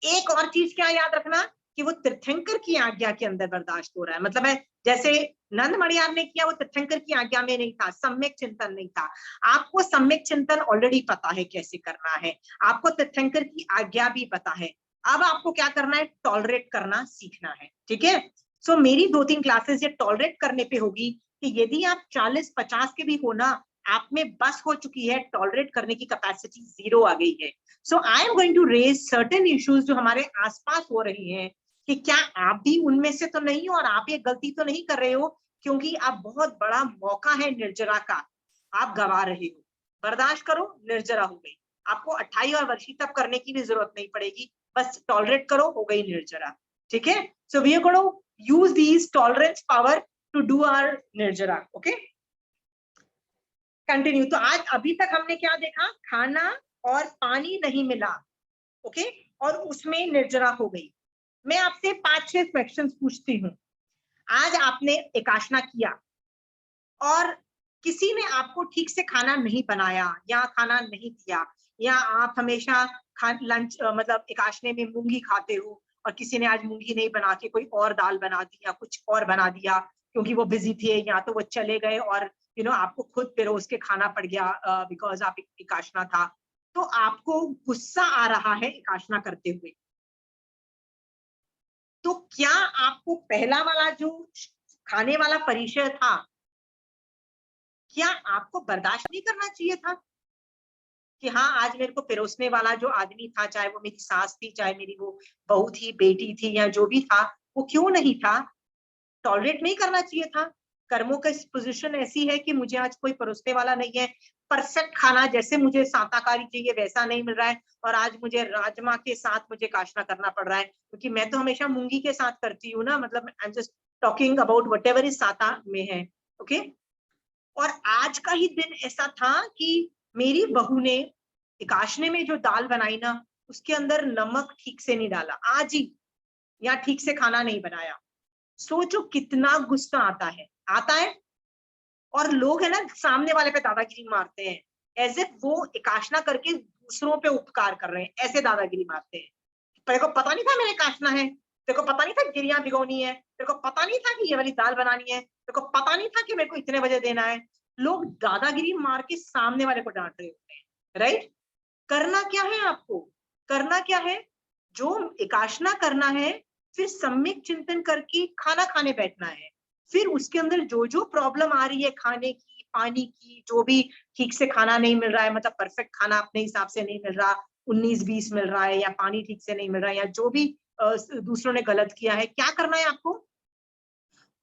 एक और चीज क्या याद रखना, कि वो तीर्थंकर की आज्ञा के अंदर बर्दाश्त हो रहा है, मतलब है जैसे नंद मणियार ने किया, वो तीर्थंकर की आज्ञा में नहीं था, सम्यक चिंतन नहीं था। आपको सम्यक चिंतन ऑलरेडी पता है कैसे करना है, आपको तीर्थंकर की आज्ञा भी पता है। अब आपको क्या करना है, टॉलरेट करना सीखना है, ठीक है? सो मेरी 2-3 क्लासेस ये टॉलरेट करने पे होगी, कि यदि आप 40-50 के भी हो ना, आप में बस हो चुकी है, टॉलरेट करने की कैपेसिटी 0 आ गई है। So I am going to raise certain issues जो हमारे आसपास हो रही हैं, कि क्या आप भी उनमें से तो नहीं हो, और आप ये गलती तो नहीं कर रहे हो, क्योंकि आप बहुत बड़ा मौका है निर्जरा का, आप गवा रहे हो। बर्दाश्त करो, निर्जरा हो गई, आपको 28 और वर्षी तक करने की भी जरूरत नहीं पड़ेगी, बस टॉलरेट करो, हो गई निर्जरा, ठीक है? So we are going to use these tolerance power to do our nirjara, okay? Continue. तो आज अभी तक हमने क्या देखा, खाना और पानी नहीं मिला, ओके, और उसमें निर्जरा हो गई। मैं आपसे 5-6 क्वेश्चंस पूछती हूँ। आज आपने एकाशना किया और किसी ने आपको ठीक से खाना नहीं बनाया या खाना नहीं दिया, या आप हमेशा लंच मतलब एकाशने में मूंगी खाते हो और किसी ने आज मूंगी नहीं बना के कोई और दाल बना दी या कुछ और बना दिया क्योंकि वो बिजी थे या तो वो चले गए और आपको खुद पिरोस के खाना पड़ गया बिकॉज आप एकाशना था, तो आपको गुस्सा आ रहा है एकाशना करते हुए। तो क्या आपको पहला वाला जो खाने वाला परिचय था, क्या आपको बर्दाश्त नहीं करना चाहिए था कि हाँ आज मेरे को पिरोसने वाला जो आदमी था, चाहे वो मेरी सास थी, चाहे मेरी वो बहू थी, बेटी थी, या जो भी था, वो क्यों नहीं था, टॉलरेट नहीं करना चाहिए था? कर्मों का पोजीशन ऐसी है कि मुझे आज कोई परोसने वाला नहीं है, परफेक्ट खाना जैसे मुझे शाकाहारी चाहिए वैसा नहीं मिल रहा है, और आज मुझे राजमा के साथ मुझे काशना करना पड़ रहा है, क्योंकि मैं तो हमेशा मूंगी के साथ करती हूँ ना, मतलब आई am just talking about whatever is साता में है, ओके। और आज का ही दिन ऐसा था कि मेरी बहू ने एकाशने में जो दाल बनाई ना, उसके अंदर नमक ठीक से नहीं डाला आज ही, या ठीक से खाना नहीं बनाया। सोचो कितना गुस्सा आता है। और लोग है ना सामने वाले पे दादागिरी मारते हैं, एज इफ वो एकाशना करके दूसरों पे उपकार कर रहे हैं, ऐसे दादागिरी मारते हैं। तेरे को पता नहीं था मेरे एकाशना है, तेरे को पता नहीं था गिरियां भिगोनी है, तेरे को पता नहीं था कि ये वाली दाल बनानी है, तेरे को पता नहीं था कि मेरे को इतने बजे देना है। लोग दादागिरी मार के सामने वाले को डांट रहे होते हैं, राइट। करना क्या है आपको, करना क्या है, जो एकाशना करना है, फिर सम्यक चिंतन करके खाना खाने बैठना है। फिर उसके अंदर जो जो प्रॉब्लम आ रही है, खाने की, पानी की, जो भी ठीक से खाना नहीं मिल रहा है, मतलब परफेक्ट खाना अपने हिसाब से नहीं मिल रहा, 19-20 मिल रहा है, या पानी ठीक से नहीं मिल रहा है, या जो भी दूसरों ने गलत किया है, क्या करना है आपको,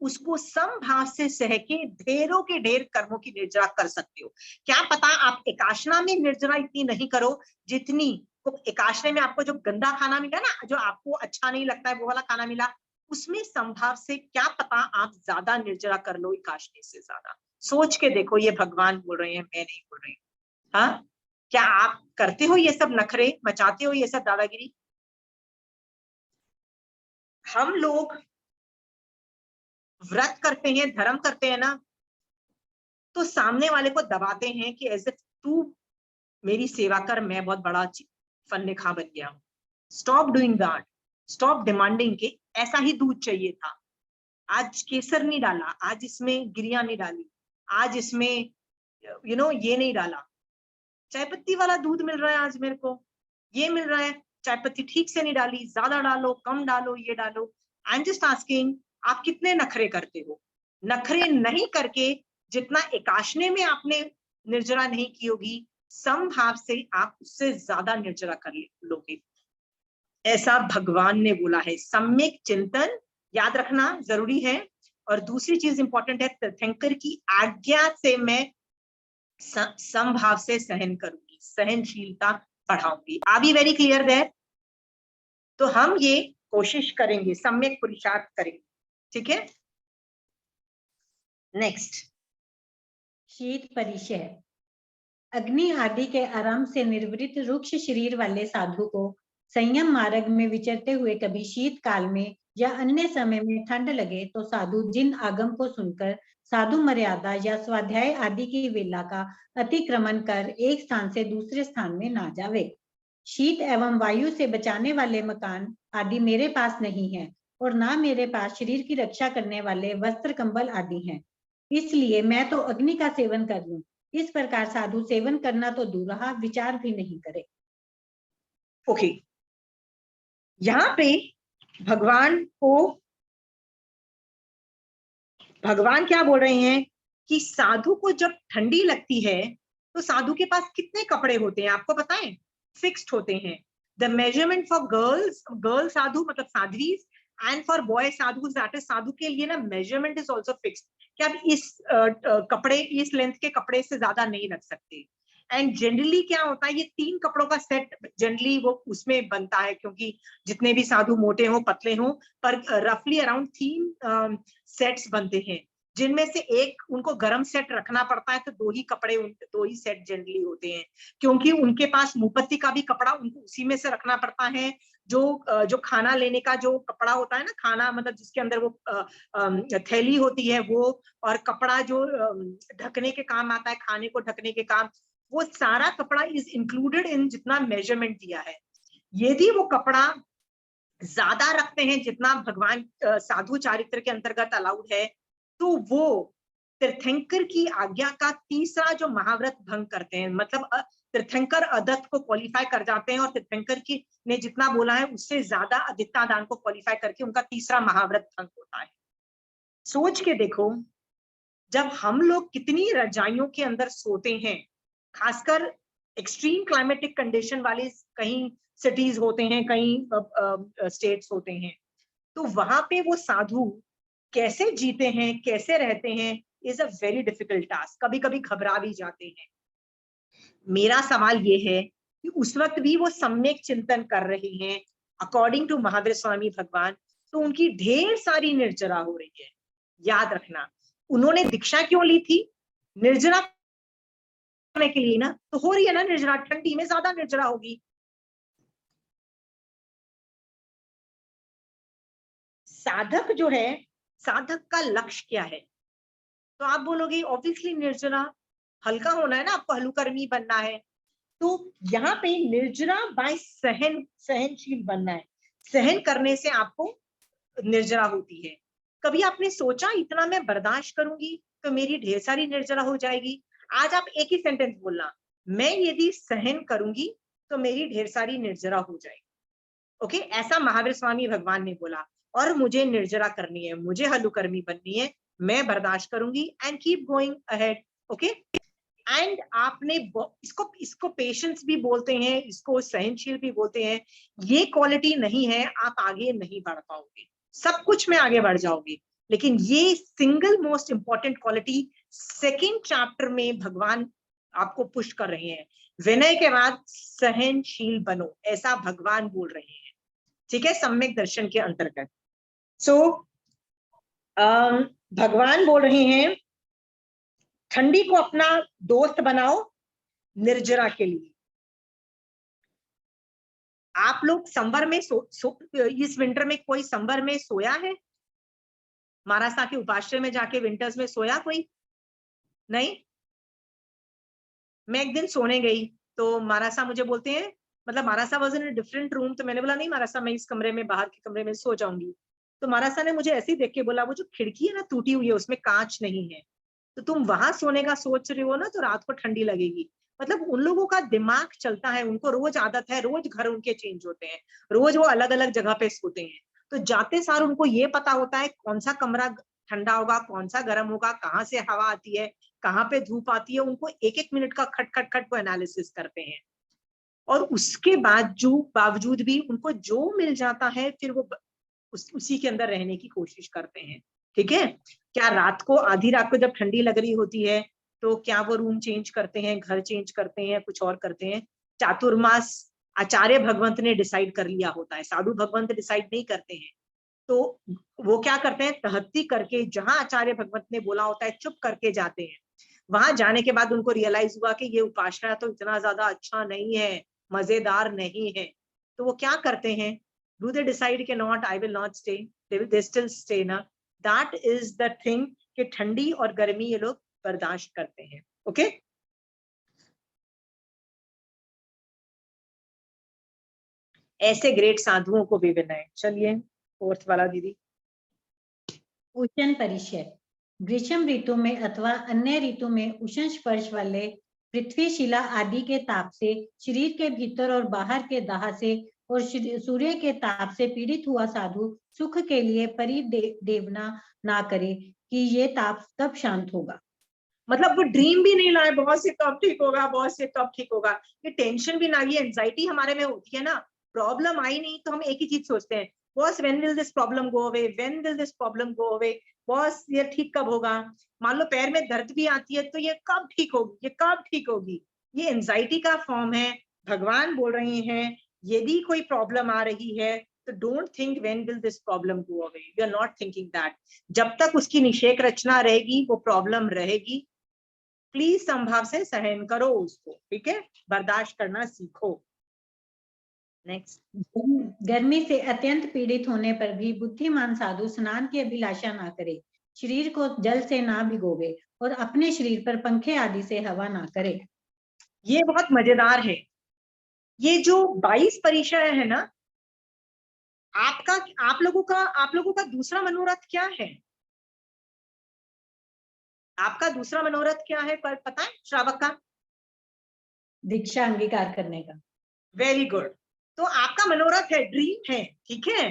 उसको समभाव से सह के ढेरों के ढेर कर्मों की निर्जरा कर सकते हो। क्या पता आप एकाशना में निर्जरा इतनी नहीं करो जितनी तो एकाशने में आपको जो गंदा खाना मिला ना, जो आपको अच्छा नहीं लगता है वो वाला खाना मिला, उसमें संभाव से क्या पता आप ज्यादा निर्जरा कर लो एकाशने से ज्यादा। सोच के देखो, ये भगवान बोल रहे हैं, मैं नहीं बोल रही। हाँ, क्या आप करते हो ये सब नखरे, मचाते हो ये सब दादागिरी? हम लोग व्रत करते हैं, धर्म करते हैं ना, तो सामने वाले को दबाते हैं कि एज इफ तू मेरी सेवा कर, मैं बहुत बड़ा फन्ने खा बन गया हूं। Stop doing that, stop demanding के ऐसा ही दूध चाहिए था, आज केसर नहीं डाला, आज इसमें गिरिया नहीं डाली, आज इसमें ये नहीं डाला, चाय पत्ती वाला दूध मिल रहा है आज मेरे को, ये मिल रहा है, चाय पत्ती ठीक से नहीं डाली, ज्यादा डालो, कम डालो, ये डालो। आई एम जस्ट आस्किंग, आप कितने नखरे करते हो? नखरे नहीं करके जितना एकाशने में आपने निर्जरा नहीं की होगी, समभाव से आप उससे ज्यादा निर्जरा कर लोगे, ऐसा भगवान ने बोला है। सम्यक चिंतन याद रखना जरूरी है। और दूसरी चीज इंपॉर्टेंट है, तीर्थंकर की आज्ञा से मैं समभाव से सहन करूंगी, सहनशीलता बढ़ाऊंगी। Are we very clear there? तो हम ये कोशिश करेंगे, सम्यक पुरुषार्थ करेंगे, ठीक है। नेक्स्ट,
शीत परिचय। अग्नि आदि के आराम से निर्वृत रुक्ष शरीर वाले साधु को संयम मार्ग में विचरते हुए कभी शीत काल में या अन्य समय में ठंड लगे तो साधु जिन आगम को सुनकर साधु मर्यादा या स्वाध्याय आदि की वेला का अतिक्रमण कर एक स्थान से दूसरे स्थान में ना जावे। शीत एवं वायु से बचाने वाले मकान आदि मेरे पास नहीं है, और ना मेरे पास शरीर की रक्षा करने वाले वस्त्र कंबल आदि हैं, इसलिए मैं तो अग्नि का सेवन कर लूं। इस प्रकार साधु सेवन करना तो दूर रहा, विचार भी नहीं करे।
ओके, यहाँ पे भगवान क्या बोल रहे हैं कि साधु को जब ठंडी लगती है तो साधु के पास कितने कपड़े होते हैं आपको पता है? फिक्स्ड होते हैं। The measurement for girl sadhu मतलब sadhvis, and for boy sadhu, that is sadhu के लिए ना मेजरमेंट इज ऑल्सो फिक्स्ड, कि आप इस कपड़े, इस लेंथ के कपड़े से ज्यादा नहीं रख सकते। एंड जनरली क्या होता है, ये 3 कपड़ों का सेट जनरली वो उसमें बनता है, क्योंकि जितने भी साधु मोटे हो पतले हो, पर रफली अराउंड 3 सेट्स बनते हैं, जिनमें से एक उनको गर्म सेट रखना पड़ता है, तो 2 ही कपड़े, 2 ही सेट जनरली होते हैं, क्योंकि उनके पास मुपत्ति का भी कपड़ा उनको उसी में से रखना पड़ता है, जो खाना लेने का जो कपड़ा होता है ना, खाना मतलब जिसके अंदर वो थैली होती है वो, और कपड़ा जो ढकने के काम आता है, खाने को ढकने के काम, वो सारा कपड़ा इज इंक्लूडेड इन जितना मेजरमेंट दिया है। यदि वो कपड़ा ज्यादा रखते हैं जितना भगवान साधु चारित्र के अंतर्गत अलाउड है, तो वो तीर्थंकर की आज्ञा का तीसरा जो महाव्रत भंग करते हैं, मतलब तीर्थंकर अदत्त को क्वालिफाई कर जाते हैं, और तीर्थंकर की ने जितना बोला है उससे ज्यादा अदित्ता दान को क्वालिफाई करके उनका तीसरा महाव्रत भंग होता है। सोच के देखो, जब हम लोग कितनी रजाइयों के अंदर सोते हैं, खासकर एक्सट्रीम क्लाइमेटिक कंडीशन वाले कहीं सिटीज होते हैं, कहीं स्टेट्स होते हैं, तो वहां पे वो साधु कैसे जीते हैं, कैसे रहते हैं, is a very difficult task. कभी कभी घबरा भी जाते हैं। मेरा सवाल ये है कि उस वक्त भी वो सम्यक चिंतन कर रहे हैं अकॉर्डिंग टू महावीर स्वामी भगवान, तो उनकी ढेर सारी निर्जरा हो रही है। याद रखना, उन्होंने दीक्षा क्यों ली थी? निर्जरा करने के लिए ना, तो हो रही है ना निर्जरा, ठंडी में ज्यादा निर्जरा होगी। साधक जो है, साधक का लक्ष्य क्या है? तो आप बोलोगे ऑब्वियसली निर्जरा, हल्का होना है ना, आपको हलुकर्मी बनना है। तो यहाँ पे निर्जरा बाय सहनशील बनना है। सहन करने से आपको निर्जरा होती है। कभी आपने सोचा इतना मैं बर्दाश्त करूंगी तो मेरी ढेर सारी निर्जरा हो जाएगी? आज आप एक ही सेंटेंस बोलना, मैं यदि सहन करूंगी तो मेरी ढेर सारी निर्जरा हो जाएगी। ओके, ऐसा महावीर स्वामी भगवान ने बोला। और मुझे निर्जरा करनी है, मुझे हलुकर्मी बननी है, मैं बर्दाश्त करूंगी and keep going ahead. Okay, and आपने इसको पेशेंस भी बोलते हैं, इसको सहनशील भी बोलते हैं। ये क्वालिटी नहीं है, आप आगे नहीं बढ़ पाओगे। सब कुछ में आगे बढ़ जाओगे, लेकिन ये single most important quality second chapter में भगवान आपको पुश कर रहे हैं। विनय के बाद सहनशील बनो, ऐसा भगवान बोल रहे हैं। ठीक है, सम्यक दर्शन के अंतर्गत। सो भगवान बोल रहे हैं ठंडी को अपना दोस्त बनाओ निर्जरा के लिए। आप लोग संबर में इस विंटर में कोई संबर में सोया है? महाराष्ट्र के उपाश्रय में जाके विंटर्स में सोया कोई? नहीं। मैं एक दिन सोने गई तो महाराष्ट्र मुझे बोलते हैं, मतलब Maharashtra was in a different room, तो मैंने बोला नहीं महाराष्ट्र, मैं इस कमरे में, बाहर के कमरे में सो जाऊंगी। तो महाराष्ट्र ने मुझे ऐसे ही देख के बोला, वो जो खिड़की है ना टूटी हुई है, उसमें कांच नहीं है, तो तुम वहां सोने का सोच रहे हो ना, तो रात को ठंडी लगेगी। मतलब उन लोगों का दिमाग चलता है, उनको रोज आदत है, रोज घर उनके चेंज होते हैं, रोज वो अलग अलग जगह पे सोते हैं। तो जाते सार उनको ये पता होता है कौन सा कमरा ठंडा होगा, कौन सा गर्म होगा, कहाँ से हवा आती है, कहाँ पे धूप आती है। उनको एक एक मिनट का खट खट खट को एनालिसिस करते हैं, और उसके बावजूद भी उनको जो मिल जाता है फिर वो उसी के अंदर रहने की कोशिश करते हैं। ठीक है, क्या रात को, आधी रात को जब ठंडी लग रही होती है, तो क्या वो रूम चेंज करते हैं, घर चेंज करते हैं, कुछ और करते हैं? चातुर्मास आचार्य भगवंत ने डिसाइड कर लिया होता है, साधु भगवंत डिसाइड नहीं करते हैं। तो वो क्या करते हैं, तहत्ती करके, जहां आचार्य भगवंत ने बोला होता है चुप करके जाते हैं। वहां जाने के बाद उनको रियलाइज हुआ कि ये उपासना तो इतना ज्यादा अच्छा नहीं है, मजेदार नहीं है, तो वो क्या करते हैं? Do they decide कि not, I will not stay? They still stay ना? That is the thing कि ठंडी और गर्मी ये लोग बर्दाश्त करते हैं। ओके, ऐसे ग्रेट साधुओं को भी विनय। चलिए फोर्थ वाला दीदी।
उष्ण परिचय। ग्रीष्म ऋतु में अथवा अन्य ऋतु में उष्ण स्पर्श वाले पृथ्वी, शिला आदि के ताप से, शरीर के भीतर और बाहर के दाह से और सूर्य के ताप से पीड़ित हुआ साधु सुख के लिए परिदेवना ना करे कि ये ताप तब शांत होगा।
मतलब वो ड्रीम भी नहीं लाए बहुत से कब ठीक होगा, बहुत से कब ठीक होगा, ये टेंशन भी ना, ये एंजाइटी हमारे में होती है ना। प्रॉब्लम आई नहीं तो हम एक ही चीज सोचते हैं, boss when will this problem go away, when will this problem go away, boss ये ठीक कब होगा। मान लो पैर में दर्द भी आती है तो ये कब ठीक होगी, ये कब ठीक होगी, ये एंजाइटी का फॉर्म है। भगवान बोल रहे हैं यदि कोई प्रॉब्लम आ रही है तो don't think when will this problem go away, you are not thinking that. जब तक उसकी निषेक रचना रहेगी वो प्रॉब्लम रहेगी। प्लीज संभाव से सहन करो उसको, ठीक है, बर्दाश्त करना सीखो। नेक्स्ट।
गर्मी से अत्यंत पीड़ित होने पर भी बुद्धिमान साधु स्नान की अभिलाषा ना करे, शरीर को जल से ना भिगोवे और अपने शरीर पर पंखे आदि से हवा ना करे।
ये बहुत मजेदार है। ये जो 22 परिचय है ना, आप लोगों का दूसरा मनोरथ क्या है? आपका दूसरा मनोरथ क्या है पर पता है श्रावक का?
दीक्षा अंगीकार करने का।
Very good. तो आपका मनोरथ है, ड्रीम है, ठीक है।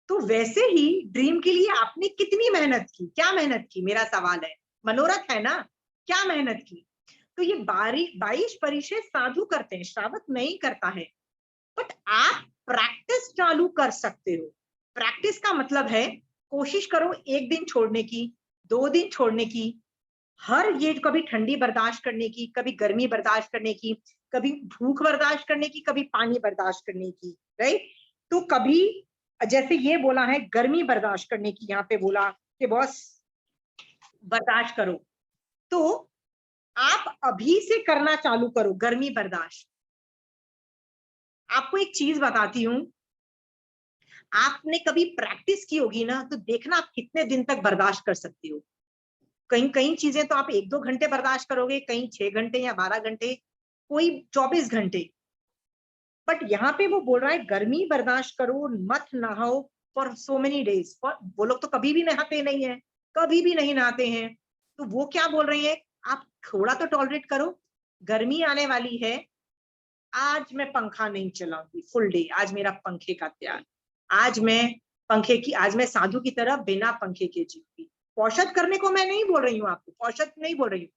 तो वैसे ही ड्रीम के लिए आपने कितनी मेहनत की, क्या मेहनत की, मेरा सवाल है। मनोरथ है ना, क्या मेहनत की? तो ये 22 परिचय साधु करते हैं, श्रावक नहीं करता है। बट आप प्रैक्टिस चालू कर सकते हो। प्रैक्टिस का मतलब है कोशिश करो 1 दिन छोड़ने की, 2 दिन छोड़ने की, ये कभी ठंडी बर्दाश्त करने की, कभी गर्मी बर्दाश्त करने की, कभी भूख बर्दाश्त करने की, कभी पानी बर्दाश्त करने की, राइट। तो कभी जैसे ये बोला है गर्मी बर्दाश्त करने की, यहाँ पे बोला कि बॉस बर्दाश्त करो, तो आप अभी से करना चालू करो गर्मी बर्दाश्त। आपको एक चीज बताती हूँ, आपने कभी प्रैक्टिस की होगी ना, तो देखना आप कितने दिन तक बर्दाश्त कर सकती हो। कई चीजें तो आप 1-2 घंटे बर्दाश्त करोगे, कहीं 6 घंटे या 12 घंटे, कोई 24 घंटे। बट यहाँ पे वो बोल रहा है गर्मी बर्दाश्त करो, मत नहाओ फॉर सो मेनी डेज। वो लोग तो कभी भी नहाते नहीं है, कभी भी नहीं नहाते हैं। तो वो क्या बोल रहे हैं, आप थोड़ा तो टॉलरेट करो, गर्मी आने वाली है, आज मैं पंखा नहीं चलाऊंगी फुल डे, आज मेरा पंखे का त्याग, आज मैं साधु की तरह बिना पंखे के जीऊंगी। औषध करने को मैं नहीं बोल रही हूँ आपको, औषध नहीं बोल रही हूँ,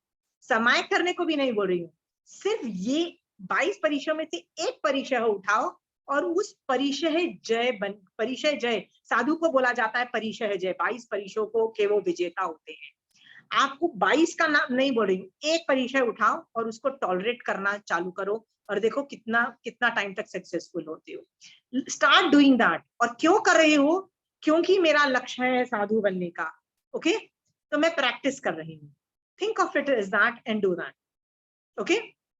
समय करने को भी नहीं बोल रही हूँ। सिर्फ ये 22 परिचय में से एक परिचय उठाओ और उस परिचय जय साधु को बोला जाता है, परिचय जय। 22 परिचयों को के वो विजेता होते हैं। आपको 22 का नाम नहीं बोल रही हूँ, एक परिचय उठाओ और उसको टॉलरेट करना चालू करो और देखो कितना टाइम तक सक्सेसफुल होते हो। Start doing that. और क्यों कर रही हो? क्योंकि मेरा लक्ष्य है साधु बनने का। ओके, तो मैं प्रैक्टिस कर रही हूँ। Think of it is that and do that. Okay,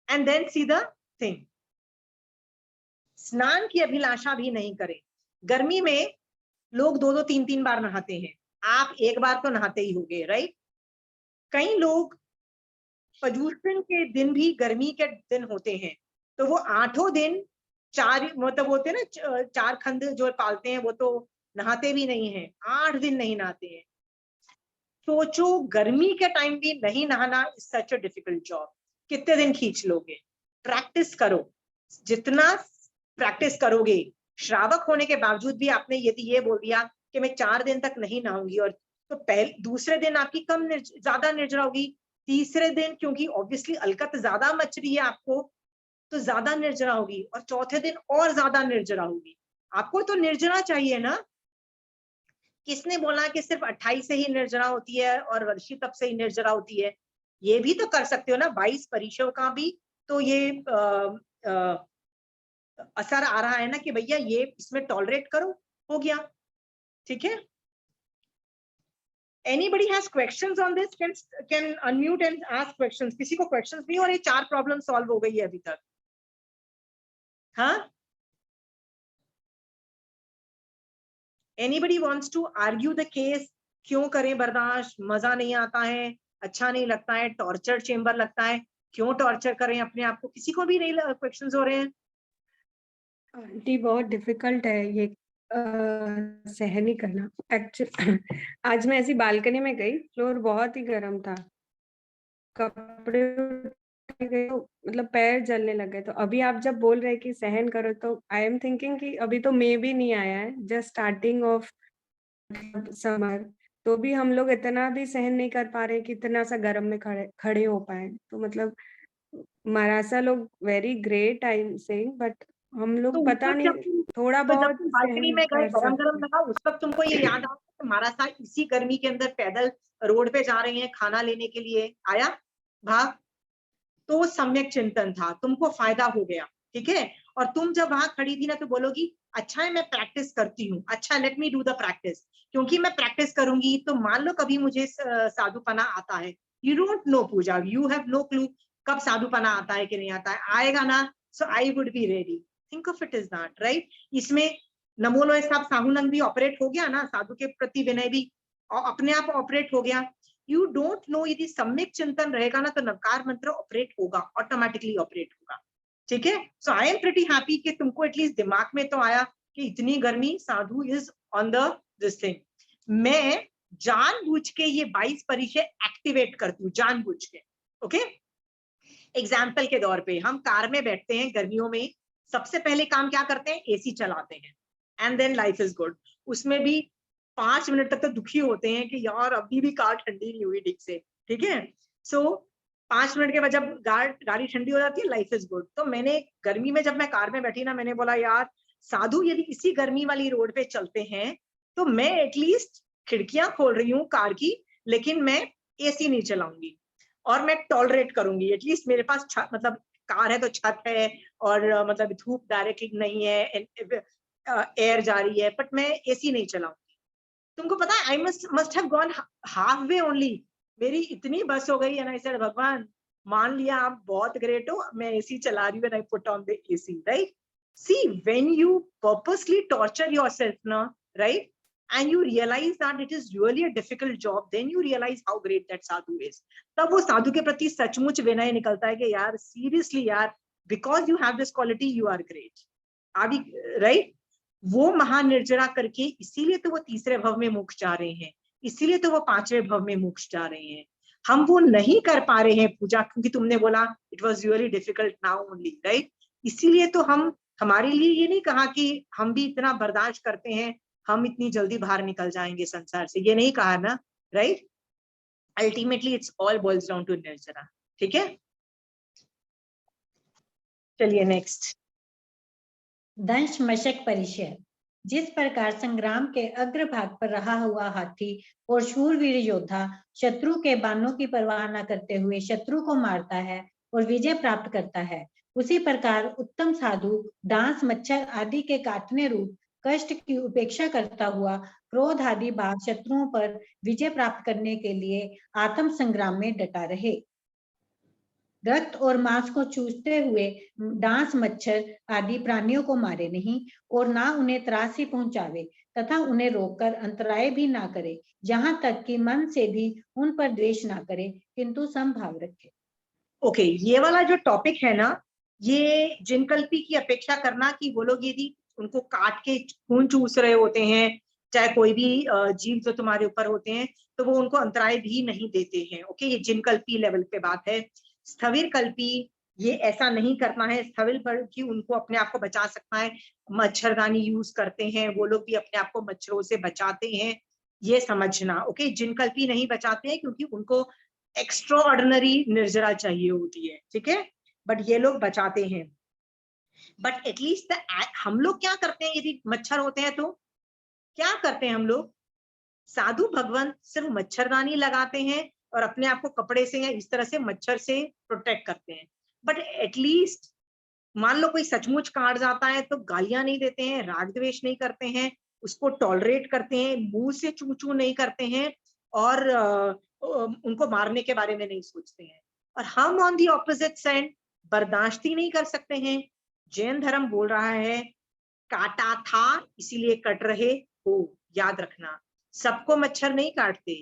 and then see the thing. स्नान की अभिलाषा भी नहीं करें। गर्मी में लोग 2-2, 3-3 बार नहाते हैं, आप एक बार तो नहाते ही होंगे, राइट। कई लोग प्रदूषण के दिन भी गर्मी के दिन होते हैं, तो वो 8 दिन मतलब होते हैं ना, 4 खंड जो पालते हैं वो तो नहाते भी नहीं है, 8 दिन नहीं नहाते हैं। सोचो गर्मी के टाइम भी नहीं नहाना is such a difficult job. कितने दिन खींच लोगे? प्रैक्टिस करो, जितना प्रैक्टिस करोगे। श्रावक होने के बावजूद भी आपने यदि ये बोल दिया कि मैं 4 दिन तक नहीं नहाऊंगी, और तो दूसरे दिन आपकी ज्यादा निर्जरा होगी, तीसरे दिन क्योंकि ऑब्वियसली अलकत ज्यादा मच रही है आपको, तो ज्यादा निर्जरा होगी, और चौथे दिन और ज्यादा निर्जरा होगी। आपको तो निर्जरा चाहिए ना। किसने बोला कि सिर्फ 28 से ही निर्जरा होती है और वर्षी तप से ही निर्जरा होती है? ये भी तो कर सकते हो ना। 22 परिचयों का भी तो ये असर आ रहा है ना कि भैया ये इसमें टॉलरेट करो, हो गया, ठीक है। Anybody has questions on this can unmute and ask questions. किसी को questions नहीं? और ये 4 प्रॉब्लम सॉल्व हो गई है अभी तक। हाँ, anybody wants to argue the case? क्यों करें बर्दाश्त? मजा नहीं आता है, अच्छा नहीं लगता है, टॉर्चर चेम्बर लगता है, क्यों टॉर्चर करें अपने आप को? किसी को भी नहीं क्वेश्चंस हो रहे हैं?
आंटी बहुत डिफिकल्ट है ये सहन ही करना। एक्चुअली आज मैं ऐसी बालकनी में गई, फ्लोर बहुत ही गर्म था, कपड़े उठाए गए तो मतलब पैर जलने लगे। तो अभी आप जब बोल रहे हैं कि सहन करो, तो आई एम थिंकिंग कि अभी तो मई भी नहीं आया है, जस्ट स्टार्टिंग ऑफ समर, तो भी हम लोग इतना भी सहन नहीं कर पा रहे कि इतना सा गर्म में खड़े हो पाए। तो मतलब मराठा लोग very great I am saying, but हम
तो
लोग
उस
पता
वक्त
नहीं थोड़ा बहुत
तुम बालकनी
सहन
में गए,
कर
गरम
सकते
गरम
हैं।
लगा, उस वक्त तुमको ये याद आया कि हमारा साथ इसी गर्मी के अंदर पैदल रोड पे जा रहे हैं खाना लेने के लिए, आया भाग? तो सम्यक चिंतन था, तुमको फायदा हो गया, ठीक है। और तुम जब वहां खड़ी थी ना, तो बोलोगी अच्छा है मैं प्रैक्टिस करती हूँ, अच्छा let me do the practice, क्योंकि मैं प्रैक्टिस करूंगी तो मान लो कभी मुझे साधुपना आता है। You don't know Puja, you have no clue कब साधुपना आता है कि नहीं आता है, आएगा ना, so I would be ready. Think of it is that, right. इसमें नमो लोय साहब साहूनंग भी ऑपरेट हो गया ना, साधु के प्रति विनय भी अपने आप ऑपरेट हो गया। यू डोंट नो, यदि सम्यक चिंतन रहेगा ना तो नवकार मंत्र ऑपरेट होगा, ऑटोमेटिकली ऑपरेट होगा, ठीक है। So I am pretty happy कि तुमको एटलीस्ट दिमाग में तो आया कि इतनी गर्मी, sadhu is on the this thing. मैं जानबूझ के ये 22 परिचय एक्टिवेट करती हूँ, जानबूझ के, ओके। एग्जाम्पल के तौर पे हम कार में बैठते हैं गर्मियों में, सबसे पहले काम क्या करते हैं, एसी चलाते हैं, and then life is good. उसमें भी 5 मिनट तक तो दुखी होते हैं कि यार अभी भी कार ठंडी नहीं हुई ठीक से, ठीक है। सो 5 मिनट के बाद जब गाड़ी ठंडी हो जाती है, लाइफ इज गुड। तो मैंने गर्मी में जब मैं कार में बैठी ना, मैंने बोला यार साधु यदि इसी गर्मी वाली रोड पे चलते हैं तो मैं एटलीस्ट खिड़कियां खोल रही हूँ कार की, लेकिन मैं एसी नहीं चलाऊंगी और मैं टॉलरेट करूंगी। एटलीस्ट मेरे पास छत, मतलब कार है तो छत है और मतलब धूप डायरेक्टली नहीं है, एयर जा रही है, बट मैं एसी नहीं चलाऊंगी। तुमको पता है I must have gone half way only. मेरी इतनी बस हो गई है ना, इसे भगवान मान लिया आप बहुत ग्रेट हो, मैं एसी चला रही हूँ, I put on the AC, right. See, when you purposely torture yourself, na, right, and you realize that it is really a difficult job, then you realize how great that sadhu is. तब वो साधु के प्रति सचमुच विनय निकलता है कि यार seriously यार, because you have this quality, you are great. अभी right? वो महानिर्जरा करके इसीलिए तो वो तीसरे भव में मोक्ष जा रहे हैं, इसीलिए तो वो 5वें भव में मोक्ष जा रहे हैं। हम वो नहीं कर पा रहे हैं पूजा, क्योंकि तुमने बोला it was really difficult now only, right? इसीलिए तो हम, हमारे लिए ये नहीं कहा कि हम भी इतना बर्दाश्त करते हैं, हम इतनी जल्दी बाहर निकल जाएंगे संसार से, ये नहीं कहा ना, right. Ultimately it's all boils down to nirjara, ठीक है। चलिए नेक्स्ट।
दंश मशक परिचय। जिस प्रकार संग्राम के अग्रभाग पर रहा हुआ हाथी और शूरवीर योद्धा शत्रु के बाणों की परवाह न करते हुए शत्रु को मारता है और विजय प्राप्त करता है, उसी प्रकार उत्तम साधु डांस, मच्छर आदि के काटने रूप कष्ट की उपेक्षा करता हुआ क्रोध आदि भाव शत्रुओं पर विजय प्राप्त करने के लिए आत्म संग्राम में डटा रहे। रक्त और मांस को चूसते हुए डांस, मच्छर आदि प्राणियों को मारे नहीं और ना उन्हें त्रास ही पहुंचावे तथा उन्हें रोककर अंतराय भी ना करे, यहाँ तक कि मन से भी उन पर द्वेष ना करे, किंतु समभाव रखे।
ओके, ये वाला जो टॉपिक है ना, ये जिनकल्पी की अपेक्षा करना कि वो लोग यदि उनको काट के खून चूस रहे होते हैं, चाहे कोई भी जीव जो तुम्हारे ऊपर होते हैं, तो वो उनको अंतराय भी नहीं देते हैं। ओके, ये जिनकल्पी लेवल पे बात है। स्थविर कल्पी ये ऐसा नहीं करना है, स्थविर पर कि उनको अपने आप को बचा सकता है, मच्छरदानी यूज करते हैं, वो लोग भी अपने आप को मच्छरों से बचाते हैं, ये समझना। ओके, जिनकल्पी नहीं बचाते हैं क्योंकि उनको एक्स्ट्रा ऑर्डिनरी निर्जरा चाहिए होती है, ठीक है, बट ये लोग बचाते हैं। बट एटलीस्ट हम लोग क्या करते हैं, यदि मच्छर होते हैं तो क्या करते हैं हम लोग, साधु भगवान सिर्फ मच्छरदानी लगाते हैं और अपने आप को कपड़े से या इस तरह से मच्छर से प्रोटेक्ट करते हैं। बट एटलीस्ट मान लो कोई सचमुच काट जाता है तो गालियां नहीं देते हैं, राग द्वेष नहीं करते हैं, उसको टॉलरेट करते हैं, मुंह से चू चू नहीं करते हैं और उनको मारने के बारे में नहीं सोचते हैं। और हम ऑन दी ऑपोजिट साइड बर्दाश्त ही नहीं कर सकते हैं। जैन धर्म बोल रहा है काटा था इसीलिए कट रहे हो, याद रखना, सबको मच्छर नहीं काटते,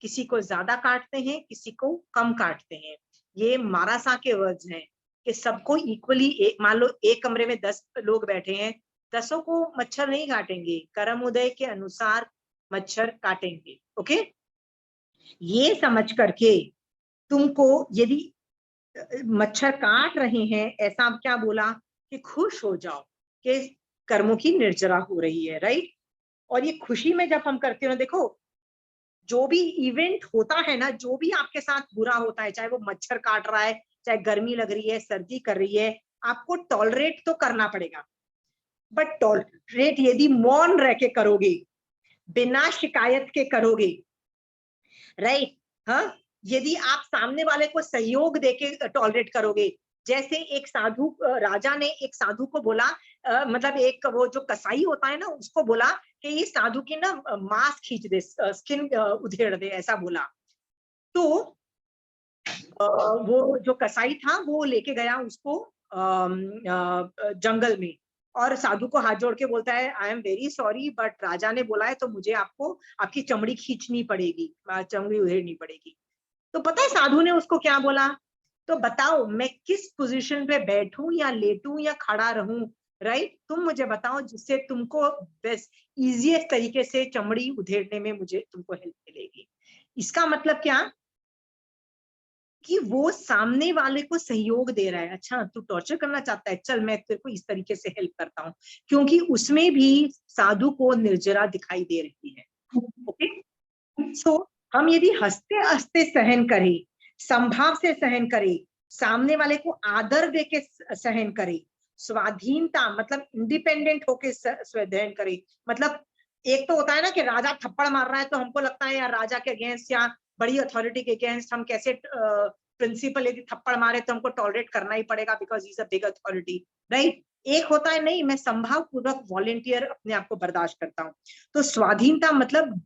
किसी को ज्यादा काटते हैं, किसी को कम काटते हैं। ये मारासा के वर्ड्स हैं कि सबको इक्वली, मान लो एक कमरे में 10 लोग बैठे हैं, 10 को मच्छर नहीं काटेंगे, कर्म उदय के अनुसार मच्छर काटेंगे। ओके, ये समझ करके तुमको यदि मच्छर काट रहे हैं, ऐसा आप क्या बोला कि खुश हो जाओ कि कर्मों की निर्जरा हो रही है, राइट। और ये खुशी में जब हम करते हो, देखो जो भी इवेंट होता है ना, जो भी आपके साथ बुरा होता है, चाहे वो मच्छर काट रहा है, चाहे गर्मी लग रही है, सर्दी कर रही है, आपको टॉलरेट तो करना पड़ेगा। बट टॉलरेट यदि मौन रह के करोगे, बिना शिकायत के करोगे, राइट, हाँ, यदि आप सामने वाले को सहयोग देके टॉलरेट करोगे, जैसे एक साधु राजा ने एक साधु को बोला, मतलब एक वो जो कसाई होता है ना, उसको बोला कि ये साधु की ना मांस खींच दे, स्किन उधेड़ दे, ऐसा बोला। तो वो जो कसाई था वो लेके गया उसको जंगल में, और साधु को हाथ जोड़ के बोलता है I am very sorry but राजा ने बोला है तो मुझे आपको आपकी चमड़ी खींचनी पड़ेगी, चमड़ी उधेड़नी पड़ेगी। तो पता है साधु ने उसको क्या बोला, तो बताओ मैं किस पोजीशन पे बैठूं या लेटूं या खड़ा रहूं, राइट, तुम मुझे बताओ जिससे तुमको बेस्ट इजीएस्ट तरीके से चमड़ी उधेड़ने में मुझे तुमको हेल्प मिलेगी। इसका मतलब क्या कि वो सामने वाले को सहयोग दे रहा है, अच्छा तू टॉर्चर करना चाहता है, चल मैं तेरे को इस तरीके से हेल्प करता हूँ, क्योंकि उसमें भी साधु को निर्जरा दिखाई दे रही है। ओके, सो हम यदि हंसते हंसते सहन करें, संभाव से सहन करें, सामने वाले को आदर देके सहन करें, स्वाधीनता मतलब इंडिपेंडेंट होके सहन करें, मतलब एक तो होता है ना कि राजा थप्पड़ मार रहा है तो हमको लगता है यार राजा के अगेंस्ट या बड़ी अथॉरिटी के अगेंस्ट हम कैसे प्रिंसिपल यदि थप्पड़ मारे तो हमको टॉलरेट करना ही पड़ेगा because he is a big authority, right. एक होता है नहीं, मैं संभाव पूर्वक वॉलेंटियर अपने आप को बर्दाश्त करता हूँ। तो स्वाधीनता मतलब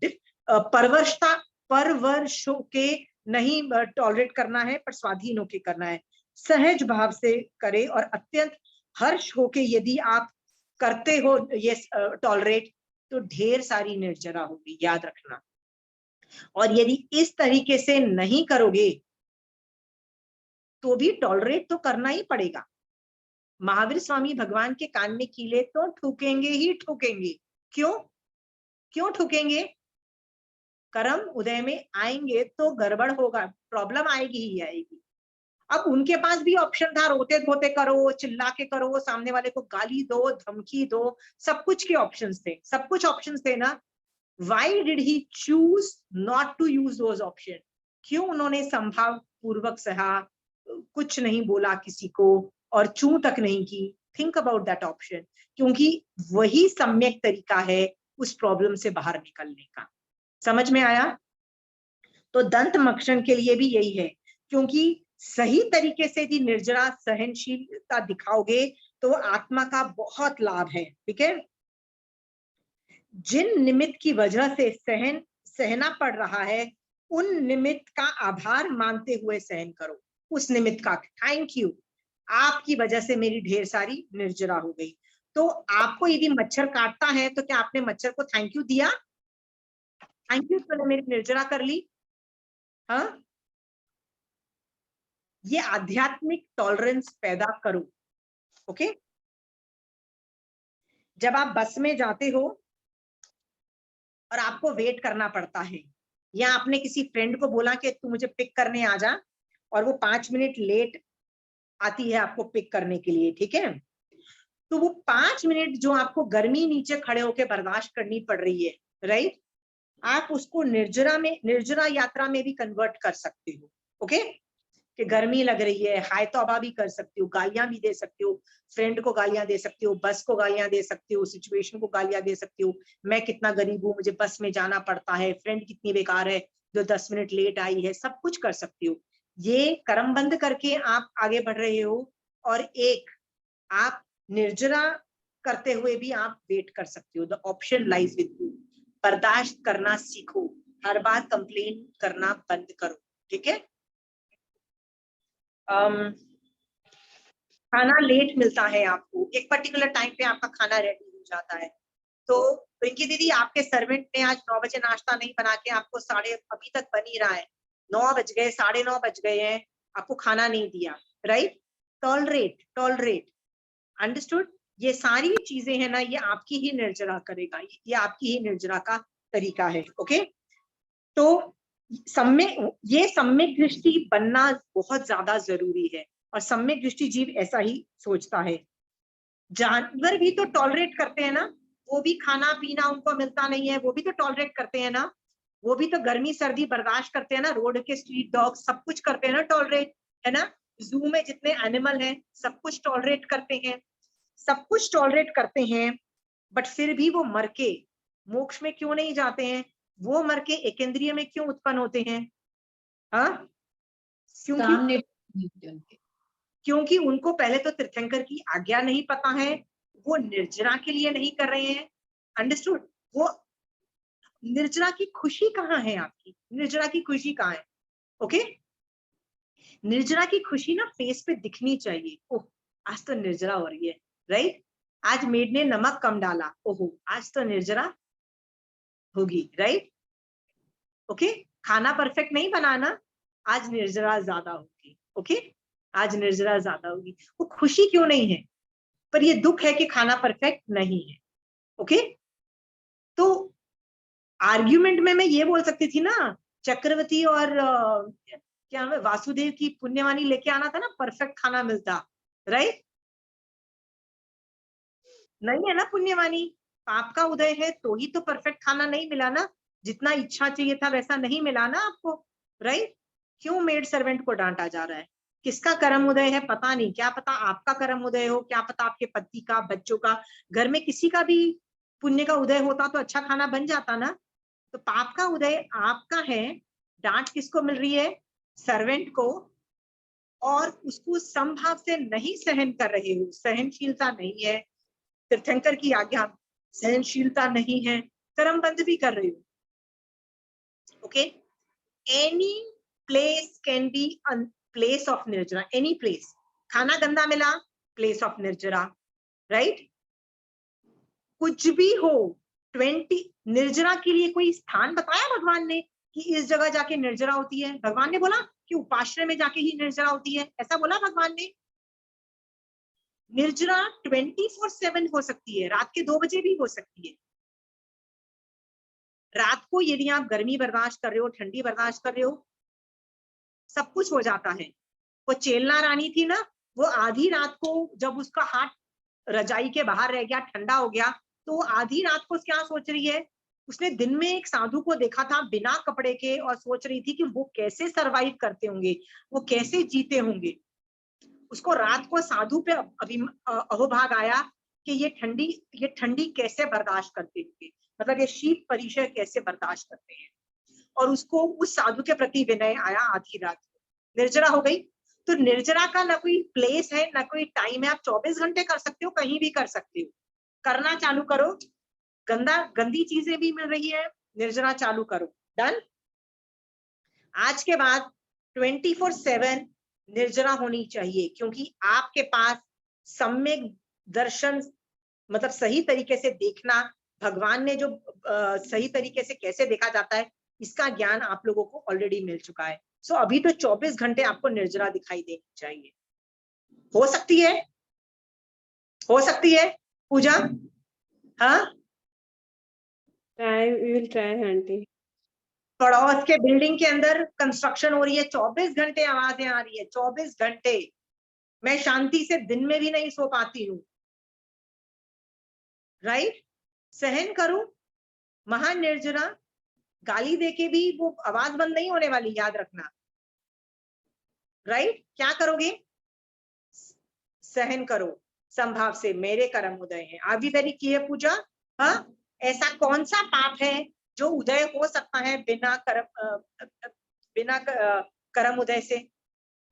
परवशता परवश के नहीं टॉलरेट करना है पर स्वाधीन होके करना है, सहज भाव से करे और अत्यंत हर्ष होके यदि आप करते हो ये टॉलरेट तो ढेर सारी निर्जरा होगी, याद रखना। और यदि इस तरीके से नहीं करोगे तो भी टॉलरेट तो करना ही पड़ेगा। महावीर स्वामी भगवान के कान में कीले तो ठुकेंगे ही ठुकेंगे। क्यों क्यों ठुकेंगे? कर्म उदय में आएंगे तो गड़बड़ होगा, प्रॉब्लम आएगी ही आएगी। अब उनके पास भी ऑप्शन था, रोते धोते करो, चिल्ला के करो, सामने वाले को गाली दो, धमकी दो, सब कुछ के ऑप्शंस थे, सब कुछ ऑप्शंस थे ना। Why did he choose not to use those options? क्यों उन्होंने संभाव पूर्वक सहा, कुछ नहीं बोला किसी को और चू तक नहीं की? थिंक अबाउट दैट ऑप्शन, क्योंकि वही सम्यक तरीका है उस प्रॉब्लम से बाहर निकलने का। समझ में आया? तो दंत मक्षण के लिए भी यही है, क्योंकि सही तरीके से यदि निर्जरा सहनशीलता दिखाओगे तो आत्मा का बहुत लाभ है। ठीक है, जिन निमित्त की वजह से सहना पड़ रहा है उन निमित्त का आभार मानते हुए सहन करो, उस निमित्त का थैंक यू, आपकी वजह से मेरी ढेर सारी निर्जरा हो गई। तो आपको यदि मच्छर काटता है तो क्या आपने मच्छर को थैंक यू दिया? थैंक यू तूने मेरी निर्जरा कर ली। हाँ, ये आध्यात्मिक टॉलरेंस पैदा करो। ओके, जब आप बस में जाते हो और आपको वेट करना पड़ता है, या आपने किसी फ्रेंड को बोला कि तू मुझे पिक करने आ जा और वो 5 मिनट लेट आती है आपको पिक करने के लिए, ठीक है, तो वो 5 मिनट जो आपको गर्मी नीचे खड़े होकर बर्दाश्त करनी पड़ रही है, राइट, आप उसको निर्जरा यात्रा में भी कन्वर्ट कर सकते हो। ओके, कि गर्मी लग रही है, हाय तौबा भी कर सकते हो, गालियां भी दे सकते हो, फ्रेंड को गालियां दे सकते हो, बस को गालियां दे सकते हो, सिचुएशन को गालियां दे सकते हो, मैं कितना गरीब हूँ, मुझे बस में जाना पड़ता है, फ्रेंड कितनी बेकार है जो 10 मिनट लेट आई है, सब कुछ कर सकते हो। ये कर्म बंद करके आप आगे बढ़ रहे हो और एक आप निर्जरा करते हुए भी आप वेट कर सकते हो। The option lies with you. बर्दाश्त करना सीखो, हर बार कंप्लेन करना बंद करो। ठीक है, खाना लेट मिलता है आपको, एक पर्टिकुलर टाइम पे आपका खाना रेडी हो जाता है, तो पिंकी दीदी आपके सर्वेंट ने आज 9 बजे नाश्ता नहीं बना के आपको अभी तक बन ही रहा है, 9 बज गए, 9:30 बज गए हैं, आपको खाना नहीं दिया, राइट, टॉलरेट, अंडरस्टूड। ये सारी चीजें है ना, ये आपकी ही निर्जरा करेगा, ये आपकी ही निर्जरा का तरीका है। ओके, तो ये सम्यक दृष्टि बनना बहुत ज्यादा जरूरी है और सम्यक दृष्टि जीव ऐसा ही सोचता है। जानवर भी तो टॉलरेट करते हैं ना, वो भी खाना पीना उनको मिलता नहीं है, वो भी तो टॉलरेट करते हैं ना, वो भी तो गर्मी सर्दी बर्दाश्त करते हैं ना, रोड के स्ट्रीट डॉग सब कुछ करते हैं ना टॉलरेट, है ना, जू में जितने एनिमल हैं सब कुछ टॉलरेट करते हैं, सब कुछ टॉलरेट करते हैं, बट फिर भी वो मर के मोक्ष में क्यों नहीं जाते हैं? वो मर के एकेंद्रिय में क्यों उत्पन्न होते हैं? हाँ, क्योंकि उनको पहले तो तीर्थंकर की आज्ञा नहीं पता है, वो निर्जरा के लिए नहीं कर रहे हैं। अंडरस्टूड? वो निर्जरा की खुशी कहाँ है आपकी? निर्जरा की खुशी कहाँ है? ओके, निर्जरा की खुशी ना फेस पे दिखनी चाहिए, ओह आज तो निर्जरा हो रही है, राइट, आज मेड ने नमक कम डाला, ओहो आज तो निर्जरा होगी, राइट? ओके, खाना परफेक्ट नहीं बनाना, आज निर्जरा ज्यादा होगी। ओके, आज निर्जरा ज्यादा होगी। वो खुशी क्यों नहीं है, पर ये दुख है कि खाना परफेक्ट नहीं है। ओके, तो आर्ग्यूमेंट में मैं ये बोल सकती थी ना, चक्रवर्ती और क्या नाम है, वासुदेव की पुण्यवानी लेके आना था ना, परफेक्ट खाना मिलता, राइट? नहीं है ना पुण्यवानी, पाप का उदय है तो ही तो परफेक्ट खाना नहीं मिला ना, जितना इच्छा चाहिए था वैसा नहीं मिला ना आपको, राइट? क्यों मेड सर्वेंट को डांटा जा रहा है? किसका कर्म उदय है पता नहीं, क्या पता आपका कर्म उदय हो, क्या पता आपके पति का, बच्चों का, घर में किसी का भी पुण्य का उदय होता तो अच्छा खाना बन जाता ना। तो पाप का उदय आपका है, डांट किसको मिल रही है? सर्वेंट को, और उसको समभाव से नहीं सहन कर रहे हो, सहनशीलता नहीं है, तीर्थंकर की आज्ञा सहनशीलता नहीं है, कर्म बंद भी कर रहे हो। Okay, any place can be place of nirjara, any place. खाना गंदा मिला, प्लेस ऑफ निर्जरा, राइट? कुछ भी हो, 20 निर्जरा के लिए कोई स्थान बताया भगवान ने कि इस जगह जाके निर्जरा होती है? भगवान ने बोला कि उपाश्रय में जाके ही निर्जरा होती है, ऐसा बोला भगवान ने? निर्जरा 24/7 हो सकती है, रात के 2 बजे भी हो सकती है। रात को यदि आप गर्मी बर्दाश्त कर रहे हो, ठंडी बर्दाश्त कर रहे हो, सब कुछ हो जाता है। वो चेलना रानी थी ना, वो आधी रात को जब उसका हाथ रजाई के बाहर रह गया, ठंडा हो गया, तो वो आधी रात को क्या सोच रही है? उसने दिन में एक साधु को देखा था बिना कपड़े के, और सोच रही थी कि वो कैसे सरवाइव करते होंगे, वो कैसे जीते होंगे। उसको रात को साधु पे अहोभाग आया कि ये ठंडी कैसे बर्दाश्त करते होंगे, मतलब ये शीत परिचय कैसे बर्दाश्त करते हैं। और उसको उस साधु के प्रति विनय आया, आधी रात निर्जरा हो गई। तो निर्जरा का ना कोई प्लेस है ना कोई टाइम है, आप 24 घंटे कर सकते हो, कहीं भी कर सकते हो, करना चालू करो। गंदी चीजें भी मिल रही है, निर्जरा चालू करो, डन। आज के बाद 24/7 निर्जरा होनी चाहिए, क्योंकि आपके पास सम्यक दर्शन, मतलब सही तरीके से देखना, भगवान ने जो सही तरीके से कैसे देखा जाता है, इसका ज्ञान आप लोगों को ऑलरेडी मिल चुका है। सो अभी तो 24 घंटे आपको निर्जरा दिखाई देनी चाहिए। हो सकती है, हो सकती है पूजा? हाँ,
we will try आंटी।
पड़ोस के बिल्डिंग के अंदर कंस्ट्रक्शन हो रही है, 24 घंटे आवाजें आ रही है, 24 घंटे। मैं शांति से दिन में भी नहीं सो पाती हूँ, राइट? सहन करूं, महान निर्जरा, गाली देके भी वो आवाज बंद नहीं होने वाली, याद रखना, राइट? क्या करोगे? सहन करो, संभाव से मेरे कर्म उदय हैं। आर बी वेरी क्लियर पूजा? हाँ, ऐसा कौन सा पाप है जो उदय हो सकता है बिना कर्म उदय से?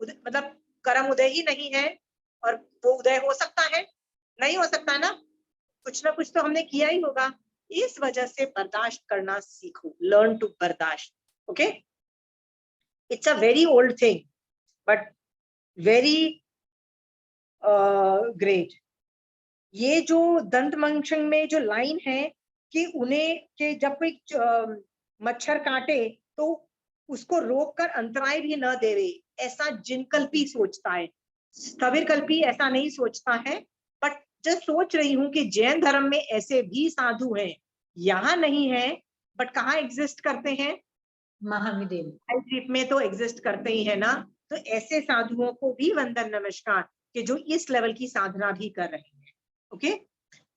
मतलब कर्म उदय ही नहीं है और वो उदय हो सकता है? नहीं हो सकता ना, कुछ ना कुछ तो हमने किया ही होगा। इस वजह से बर्दाश्त करना सीखो, लर्न टू बर्दाश्त। Okay, it's a very old thing but very great. ये जो दंत मंचन में जो लाइन है कि उन्हें कि जब कोई मच्छर काटे तो उसको रोककर अंतराय भी न देवे, ऐसा जिनकल्पी सोचता है, स्थविर कल्पी ऐसा नहीं सोचता है। बट जब सोच रही हूँ कि जैन धर्म में ऐसे भी साधु हैं, यहाँ नहीं है बट कहाँ एग्जिस्ट करते हैं? महाविद्यालय में तो एग्जिस्ट करते ही है ना। तो ऐसे साधुओं को भी वंदन नमस्कार कि जो इस लेवल की साधना भी कर रहे हैं। ओके,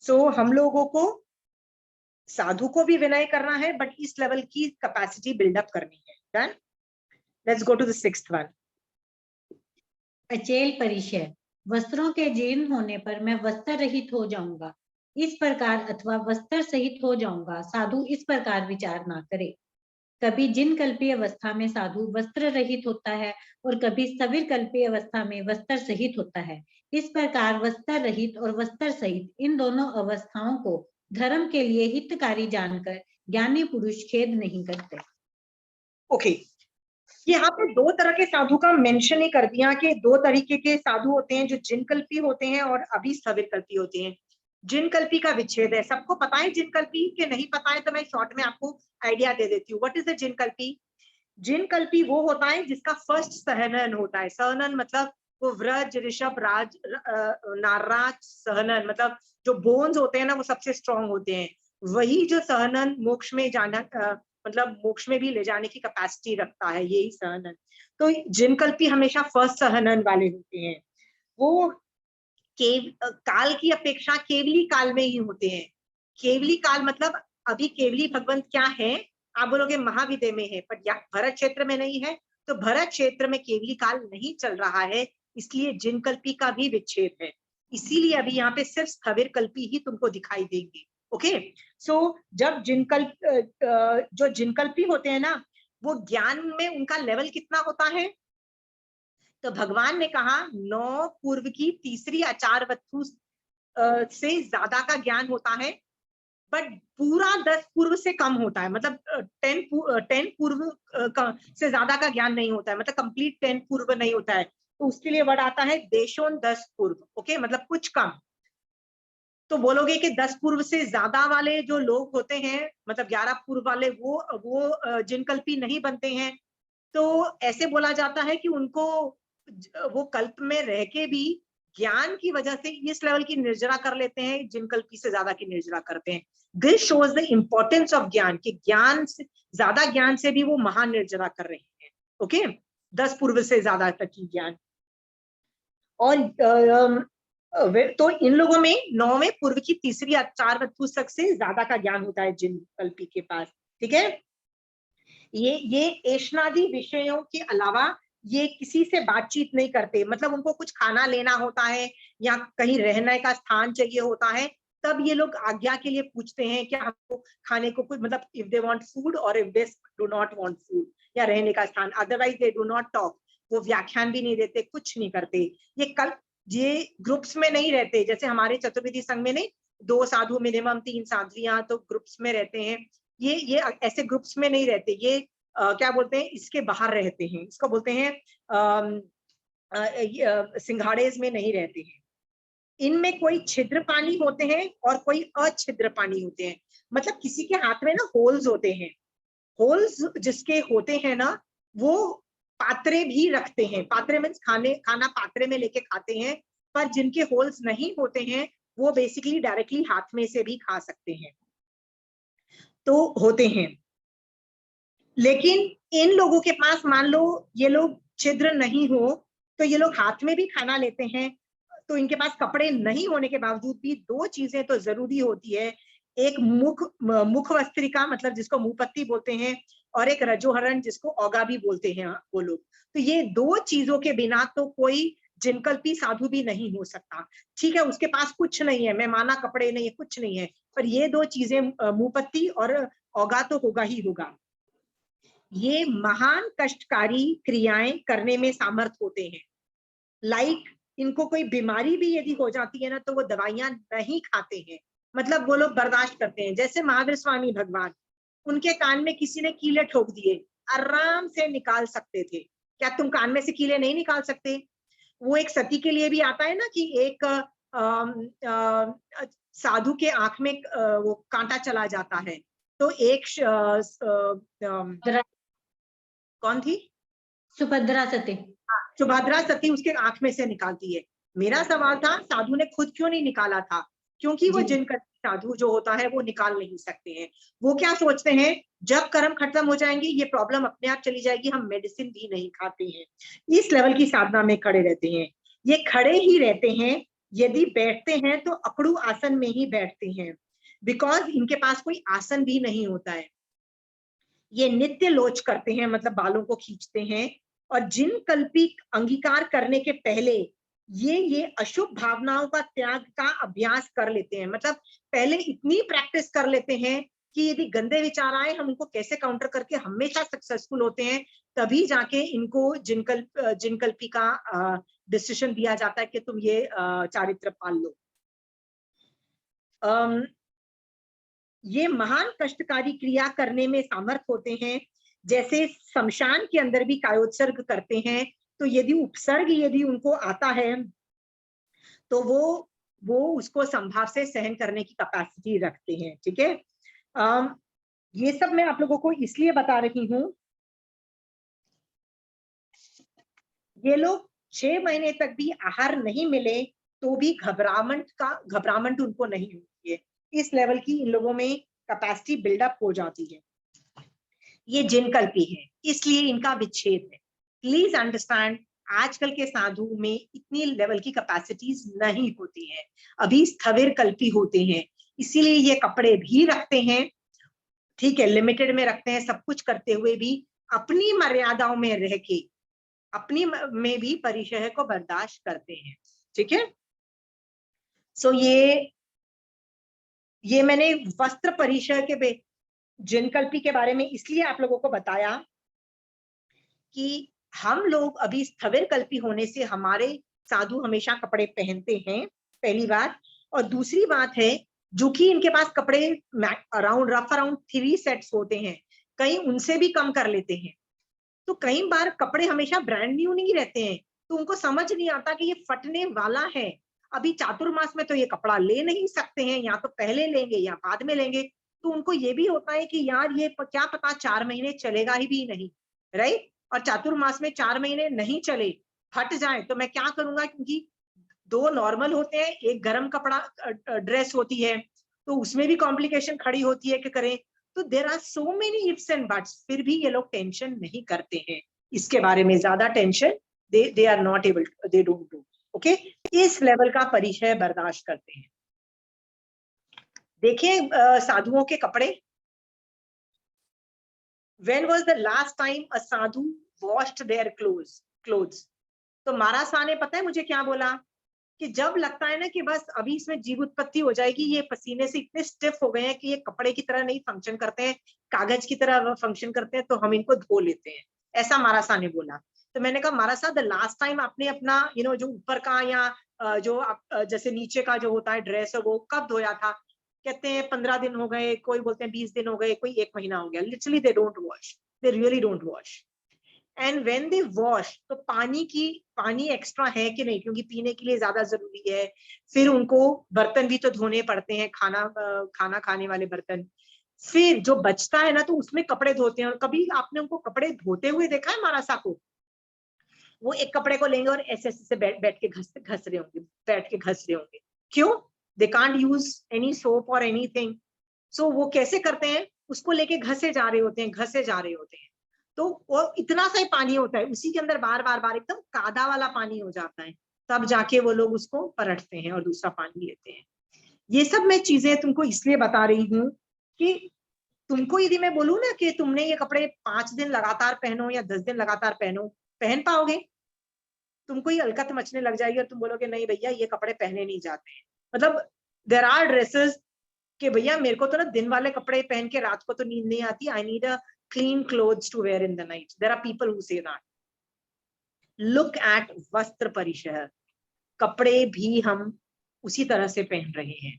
सो हम लोगों को साधु को भी विनय करना है बट इस लेवल की कैपेसिटी बिल्डअप करनी है। Done, let's go to the 6th one.
अचेल परिचय, वस्त्रों के जीर्ण होने पर मैं वस्त्र रहित हो जाऊंगा, इस प्रकार अथवा वस्त्र सहित हो जाऊंगा, साधु इस प्रकार विचार ना करे। कभी जिन कल्पीय अवस्था में साधु वस्त्र रहित होता है और कभी स्थविर कल्पीय अवस्था में वस्त्र सहित होता है। इस प्रकार वस्त्र रहित और वस्त्र सहित इन दोनों अवस्थाओं को धर्म के लिए हितकारी जानकर ज्ञानी पुरुष खेद नहीं करते।
ओके, यहाँ पे 2 तरह के साधु का मेंशन ही कर दिया कि 2 तरीके के साधु होते हैं, जो जिनकल्पी होते हैं और अभी स्थविर कल्पी होते हैं। जिन कल्पी का विच्छेद है। सबको पता है जिन कल्पी, के नहीं पता है तो मैं शॉर्ट में आपको आइडिया दे देती हूँ। व्हाट इज द जिन कल्पी? जिन कल्पी वो होता है जिसका फर्स्ट सहनन होता है। सहनन मतलब वो व्रज, ऋषभ, राज, नाराज, सहनन मतलब जो बोन्स होते हैं ना वो सबसे स्ट्रॉन्ग होते हैं। वही जो सहनन मोक्ष में जाना मतलब मोक्ष में भी ले जाने की कैपेसिटी रखता है, यही सहनन। तो जिन कल्पी हमेशा फर्स्ट सहनन वाले होते हैं। वो काल की अपेक्षा केवली काल में ही होते हैं। केवली काल मतलब अभी केवली भगवंत क्या है, आप बोलोगे महाविद्य में है, पर भरत क्षेत्र में नहीं है, तो भरत क्षेत्र में केवली काल नहीं चल रहा है, इसलिए जिन कल्पी का भी विच्छेद है। इसीलिए अभी यहाँ पे सिर्फ स्थविर कल्पी ही तुमको दिखाई देंगे। ओके, सो जब जो जिनकल्पी होते हैं ना, वो ज्ञान में उनका लेवल कितना होता है? तो भगवान ने कहा 9 पूर्व की तीसरी आचार वस्तु से ज्यादा का ज्ञान होता है, बट पूरा 10 पूर्व से कम होता है। मतलब 10 पूर्व से ज्यादा का ज्ञान नहीं होता है, मतलब कंप्लीट 10 पूर्व नहीं होता है। तो उसके लिए वर्ड आता है देशों 10 पूर्व। ओके, मतलब कुछ कम। तो बोलोगे कि 10 पूर्व से ज्यादा वाले जो लोग होते हैं, मतलब 11 पूर्व वाले, वो जिनकल्पी नहीं बनते हैं। तो ऐसे बोला जाता है कि उनको वो कल्प में रह के भी ज्ञान की वजह से इस लेवल की निर्जरा कर लेते हैं, जिन कल्पी से ज्यादा की निर्जरा करते हैं। This shows the importance of ज्ञान, कि ज्ञान से ज्यादा ज्ञान से भी वो महान निर्जरा कर रहे हैं। ओके, 10 पूर्व से ज्यादा तक की ज्ञान। और तो इन लोगों में 9वें पूर्व की तीसरी आचार वस्तु तक से ज्यादा का ज्ञान होता है जिन कल्पी के पास। ठीक है, ये ऐशनादि विषयों के अलावा ये किसी से बातचीत नहीं करते। मतलब उनको कुछ खाना लेना होता है या कहीं रहने का स्थान चाहिए होता है, तब ये लोग आज्ञा के लिए पूछते हैं कि हमको खाने को कुछ, मतलब इफ दे वांट फूड और if they do not want food, या रहने का स्थान। Otherwise they do not talk. वो व्याख्यान भी नहीं देते, कुछ नहीं करते। ये ग्रुप्स में नहीं रहते, जैसे हमारे चतुर्वेदी संघ में नहीं, 2 साधु मिनिमम, 3 साध्वियां, तो ग्रुप्स में रहते हैं। ये ऐसे ग्रुप्स में नहीं रहते। ये क्या बोलते हैं, इसके बाहर रहते हैं। इसको बोलते हैं सिंघाड़ेज में नहीं रहते हैं। इनमें कोई छिद्र पानी होते हैं और कोई अछिद्र पानी होते हैं। मतलब किसी के हाथ में ना होल्स होते हैं। होल्स जिसके होते हैं ना, वो पात्रे भी रखते हैं। पात्रे मीन्स खाना पात्रे में लेके खाते हैं। पर जिनके होल्स नहीं होते हैं, वो बेसिकली डायरेक्टली हाथ में से भी खा सकते हैं, तो होते हैं। लेकिन इन लोगों के पास, मान लो ये लोग छिद्र नहीं हो, तो ये लोग हाथ में भी खाना लेते हैं। तो इनके पास कपड़े नहीं होने के बावजूद भी 2 चीजें तो जरूरी होती है। एक मुख वस्त्रिका, मतलब जिसको मुंहपत्ती बोलते हैं, और एक रजोहरण जिसको औगा भी बोलते हैं वो लोग। तो ये 2 चीजों के बिना तो कोई जिनकल्पी साधु भी नहीं हो सकता। ठीक है, उसके पास कुछ नहीं है, मैं माना कपड़े नहीं है, कुछ नहीं है, पर ये 2 चीजें, मुंहपत्ती और औगा तो होगा ही होगा। ये महान कष्टकारी क्रियाएं करने में सामर्थ होते हैं। लाइक इनको कोई बीमारी भी यदि हो जाती है ना, तो वो दवाइयां नहीं खाते हैं। मतलब वो लोग बर्दाश्त करते हैं। जैसे महावीर स्वामी भगवान, उनके कान में किसी ने कीले ठोक दिए, आराम से निकाल सकते थे। क्या तुम कान में से कीले नहीं निकाल सकते? वो एक सती के लिए भी आता है ना, कि एक साधु के आंख में वो कांटा चला जाता है, तो एक कौन थी?
सुभद्रा सती।
सुभद्रा सती उसके आंख में से निकालती है। मेरा सवाल था, साधु ने खुद क्यों नहीं निकाला था? क्योंकि वो जिनकल्पी साधु जो होता है वो निकाल नहीं सकते हैं। वो क्या सोचते हैं, जब कर्म खत्म हो जाएंगे ये प्रॉब्लम अपने आप चली जाएगी, हम मेडिसिन भी नहीं खाते हैं। इस लेवल की साधना में खड़े रहते हैं। ये खड़े ही रहते हैं, यदि बैठते हैं तो अकड़ू आसन में ही बैठते हैं, बिकॉज इनके पास कोई आसन भी नहीं होता है। ये नित्य लोच करते हैं, मतलब बालों को खींचते हैं। और जिन कल्पी अंगीकार करने के पहले ये अशुभ भावनाओं का त्याग का अभ्यास कर लेते हैं। मतलब पहले इतनी प्रैक्टिस कर लेते हैं कि यदि गंदे विचार आए, हम उनको कैसे काउंटर करके हमेशा सक्सेसफुल होते हैं। तभी जाके इनको जिनकल्पी का डिसीजन दिया जाता है कि तुम ये चारित्र पाल लो। ये महान कष्टकारी क्रिया करने में सामर्थ होते हैं। जैसे शमशान के अंदर भी कायोत्सर्ग करते हैं, तो यदि उपसर्ग यदि उनको आता है, तो वो वो उसको संभाव से सहन करने की कैपेसिटी रखते हैं। ठीक है, ये सब मैं आप लोगों को इसलिए बता रही हूं, ये लोग 6 महीने तक भी आहार नहीं मिले तो भी घबराहट उनको नहीं होती है। इस लेवल की इन लोगों में कैपेसिटी बिल्डअप हो जाती है। ये जिनकल्पी है, इसलिए इनका विच्छेद है। प्लीज अंडरस्टैंड, आजकल के साधु में इतनी लेवल की कैपेसिटीज नहीं होती है, अभी स्थविर कल्पी होते हैं, इसीलिए ये कपड़े भी रखते हैं। ठीक है, लिमिटेड में रखते हैं, सब कुछ करते हुए भी अपनी मर्यादाओं में रह के अपनी में भी परिचय को बर्दाश्त करते हैं। ठीक है, सो ये मैंने वस्त्र परिचय के जिनकल्पी के बारे में इसलिए आप लोगों को बताया कि हम लोग अभी स्थविर कल्पी होने से हमारे साधु हमेशा कपड़े पहनते हैं, पहली बात। और दूसरी बात है, जो कि इनके पास कपड़े रफ अराउंड 3 सेट्स होते हैं, कई उनसे भी कम कर लेते हैं। तो कई बार कपड़े हमेशा ब्रांड न्यू नहीं रहते हैं, तो उनको समझ नहीं आता कि ये फटने वाला है। अभी चातुर्मास में तो ये कपड़ा ले नहीं सकते हैं, या तो पहले लेंगे या बाद में लेंगे। तो उनको ये भी होता है कि यार ये क्या पता 4 महीने चलेगा ही भी नहीं, राइट। और चातुर्मास में 4 महीने नहीं चले, फट जाए तो मैं क्या करूंगा, क्योंकि 2 नॉर्मल होते हैं, एक गर्म कपड़ा ड्रेस होती है, तो उसमें भी कॉम्प्लिकेशन खड़ी होती है कि करें। तो there are so many ifs and buts, फिर भी ये लोग टेंशन नहीं करते हैं इसके बारे में, ज्यादा tension they are not able, they don't do. Okay, इस लेवल का परिचय बर्दाश्त करते हैं। देखिए साधुओं के कपड़े, when was the last time a sadhu washed their clothes? तो महाराज ने पता है मुझे क्या बोला, कि जब लगता है ना कि बस अभी इसमें जीव उत्पत्ति हो जाएगी, ये पसीने से इतने स्टिफ हो गए हैं कि ये कपड़े की तरह नहीं फंक्शन करते हैं, कागज की तरह फंक्शन करते हैं, तो हम इनको धो लेते हैं, ऐसा महाराज ने बोला। तो मैंने कहा महाराज साहब, द लास्ट टाइम आपने अपना जो ऊपर का या जो जैसे नीचे का जो होता है ड्रेस है, वो कब धोया था? कहते हैं 15 दिन हो गए, कोई बोलते हैं 20 दिन हो गए, कोई 1 महीना हो गया। Literally they don't wash, they really don't wash. And when they wash, तो पानी एक्स्ट्रा है कि नहीं, क्योंकि पीने के लिए ज्यादा जरूरी है। फिर उनको बर्तन भी तो धोने पड़ते हैं, खाना खाने वाले बर्तन। फिर जो बचता है ना, तो उसमें कपड़े धोते हैं। और कभी आपने उनको कपड़े धोते हुए देखा है महाराजा को? वो एक कपड़े को लेंगे और ऐसे ऐसे बैठ के घस रहे होंगे, बैठ के घस रहे होंगे। क्यों? They can't use any soap और एनीथिंग। सो वो कैसे करते हैं? उसको लेके घसे जा रहे होते हैं। तो वो इतना सा ही पानी होता है, उसी के अंदर बार बार एकदम कादा वाला पानी हो जाता है, तब जाके वो लोग उसको परटते हैं और दूसरा पानी लेते हैं। ये सब मैं चीजें तुमको इसलिए बता रही हूँ कि तुमको यदि मैं बोलूँ ना कि तुमने ये कपड़े 5 दिन लगातार पहनो या 10 दिन लगातार पहनो, पहन पाओगे? तुमको ये अलकत मचने लग जाएगी और तुम बोलोगे नहीं भैया ये कपड़े पहने नहीं जाते हैं। मतलब देयर आर ड्रेसेस कि भैया मेरे को तो ना दिन वाले कपड़े पहन के रात को तो नींद नहीं आती, I need a clean clothes to wear in the night. There are people who say that. Look at वस्त्र परिचय, कपड़े भी हम उसी तरह से पहन रहे हैं,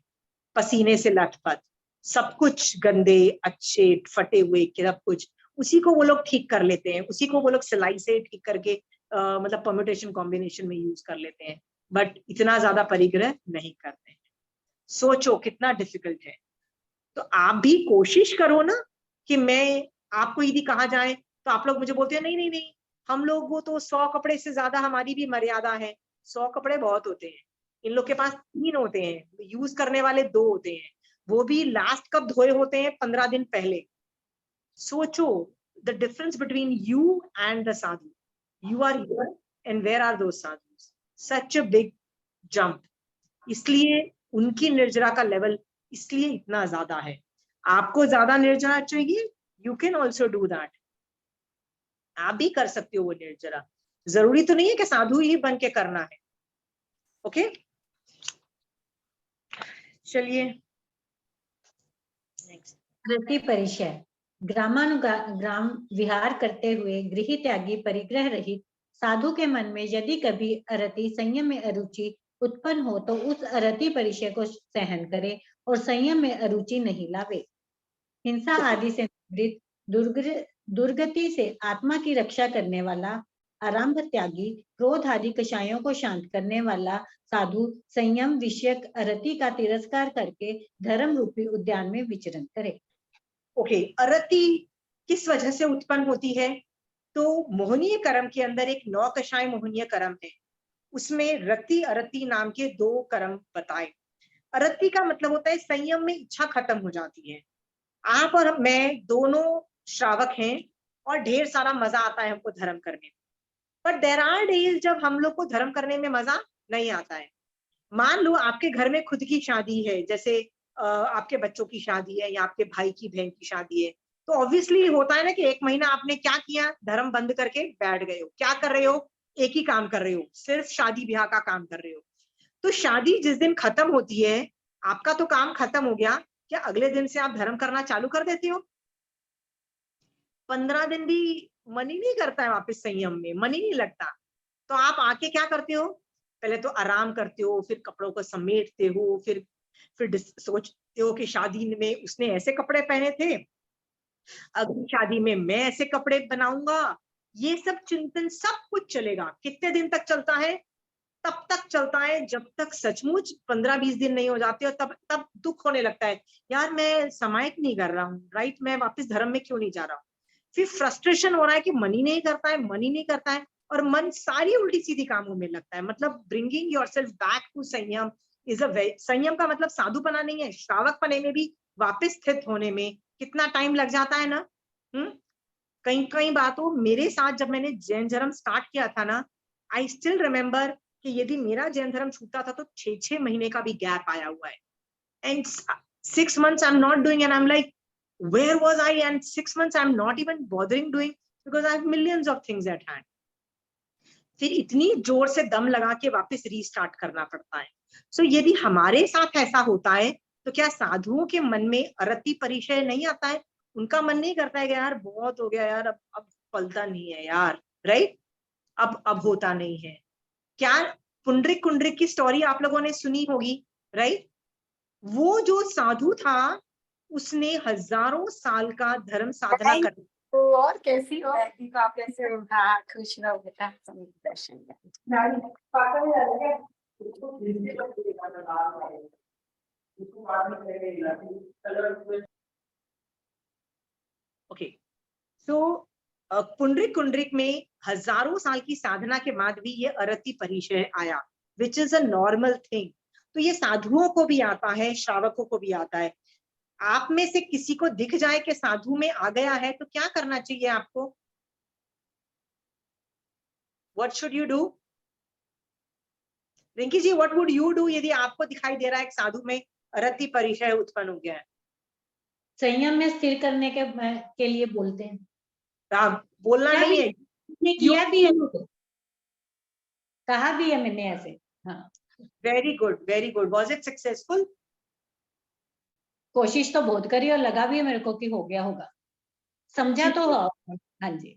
पसीने से लथपथ, सब कुछ गंदे, अच्छे, फटे हुए, सब कुछ उसी को वो लोग ठीक कर लेते हैं, उसी को वो लोग सिलाई से ठीक करके मतलब परम्यूटेशन कॉम्बिनेशन में यूज कर लेते हैं, बट इतना ज्यादा परिग्रह नहीं करते हैं। सोचो कितना डिफिकल्ट है। तो आप भी कोशिश करो ना, कि मैं आपको यदि कहा जाए तो आप लोग मुझे बोलते हैं नहीं, हम लोग वो तो 100 कपड़े से ज्यादा हमारी भी मर्यादा है। 100 कपड़े बहुत होते हैं, इन लोग के पास 3 होते हैं, यूज करने वाले 2 होते हैं, वो भी लास्ट कब धोए होते हैं? 15 दिन पहले। सोचो the difference between you and the sadhu. You are here and where are those sadhus? Such a big jump. इसलिए उनकी निर्जरा का लेवल इसलिए इतना ज्यादा है। आपको ज्यादा निर्जरा चाहिए, you can also do that, आप भी कर सकते हो वो निर्जरा। जरूरी तो नहीं है कि साधु ही बन के करना है। ओके, चलिए नेक्स्ट।
रति परिचय। ग्राम विहार करते हुए गृह त्यागी परिग्रह रहित साधु के मन में यदि कभी अरति संयम में अरुचि उत्पन्न हो तो उस अरति परिचय को सहन करे और संयम में अरुचि नहीं लावे। हिंसा आदि से निवृत्त दुर्गति से आत्मा की रक्षा करने वाला आरंभ त्यागी, क्रोध आदि कषायों को शांत करने वाला साधु संयम विषयक अरति का तिरस्कार करके धर्म रूपी उद्यान में विचरण करे।
ओके, अरति किस वजह से उत्पन्न होती है? तो मोहनीय कर्म के अंदर एक 9 कषाय मोहनीय कर्म है, उसमें रति अरति नाम के 2 कर्म बताए। अरति का मतलब होता है संयम में इच्छा खत्म हो जाती है। आप और मैं दोनों श्रावक हैं और ढेर सारा मजा आता है हमको धर्म करने में, बट देयर आर डेज जब हम लोग को धर्म करने में मजा नहीं आता है। मान लो आपके घर में खुद की शादी है, जैसे आपके बच्चों की शादी है या आपके भाई की बहन की शादी है, तो ऑब्वियसली होता है ना कि 1 महीना आपने क्या किया, धर्म बंद करके बैठ गए हो। क्या कर रहे हो? एक ही काम कर रहे हो, सिर्फ शादी ब्याह का काम कर रहे हो। तो शादी जिस दिन खत्म होती है, आपका तो काम खत्म हो गया, क्या अगले दिन से आप धर्म करना चालू कर देते हो? 15 दिन भी मन ही नहीं करता है वापस संयम में, मन ही नहीं लगता। तो आप आके क्या करते हो? पहले तो आराम करते हो, फिर कपड़ों को समेटते हो, फिर सोचते हो कि शादी में उसने ऐसे कपड़े पहने थे, अगली शादी में मैं ऐसे कपड़े बनाऊंगा। ये सब चिंतन सब कुछ चलेगा। कितने दिन तक चलता है? तब तक चलता है जब तक सचमुच 15-20 दिन नहीं हो जाते, और तब दुख होने लगता है, यार मैं समायिक नहीं कर रहा हूँ, राइट, मैं वापस धर्म में क्यों नहीं जा रहा हूँ। फिर फ्रस्ट्रेशन हो रहा है कि मन ही नहीं करता है, मन ही नहीं करता है, और मन सारी उल्टी सीधी कामों में लगता है। मतलब ब्रिंगिंग योरसेल्फ बैक टू संयम इज अ संयम का मतलब साधुपना नहीं है, श्रावक पने में भी वापस स्थित होने में कितना टाइम लग जाता है ना। कई बातों मेरे साथ जब मैंने जैन धर्म स्टार्ट किया था ना, आई स्टिल रिमेम्बर कि यदि मेरा जैन धर्म छूटा था तो 6 महीने का भी गैप आया हुआ है, and 6 months I'm not doing, and I'm like, where was I? And 6 months I'm not even bothering doing because I have millions of things at hand. फिर इतनी जोर से दम लगा के वापस रीस्टार्ट करना पड़ता है। सो यदि हमारे साथ ऐसा होता है तो क्या साधुओं के मन में अरति परिचय नहीं आता है? उनका मन नहीं करता है कि यार बहुत हो गया यार, अब पलता नहीं है यार, राइट, अब होता नहीं है। क्या पुंडरिक कुंडरिक की स्टोरी आप लोगों ने सुनी होगी, राइट? वो जो साधु था उसने हजारों साल का धर्म साधना कर,
तो और कैसी हो? आप कैसे हो? हाँ, खुश रहो बेटा, दर्शन
ओके। सो पुंडरिक कुंडरिक में हजारों साल की साधना के बाद भी ये अरति परिचय आया, which is a normal thing. तो ये साधुओं को भी आता है, श्रावकों को भी आता है। आप में से किसी को दिख जाए कि साधु में आ गया है तो क्या करना चाहिए आपको? What should you do? Rinki ji, what would you do यदि आपको दिखाई दे रहा है कि साधु में अरति परिचय उत्पन्न हो गया है?
संयम में स्थिर करने के लिए बोलते हैं।
बोलना नहीं है,
किया भी है, कहा भी है मैंने ऐसे। हाँ,
very good, very good. Was it successful?
कोशिश तो बहुत करी और लगा भी है मेरे को कि हो गया होगा, समझा तो हो। हाँ जी,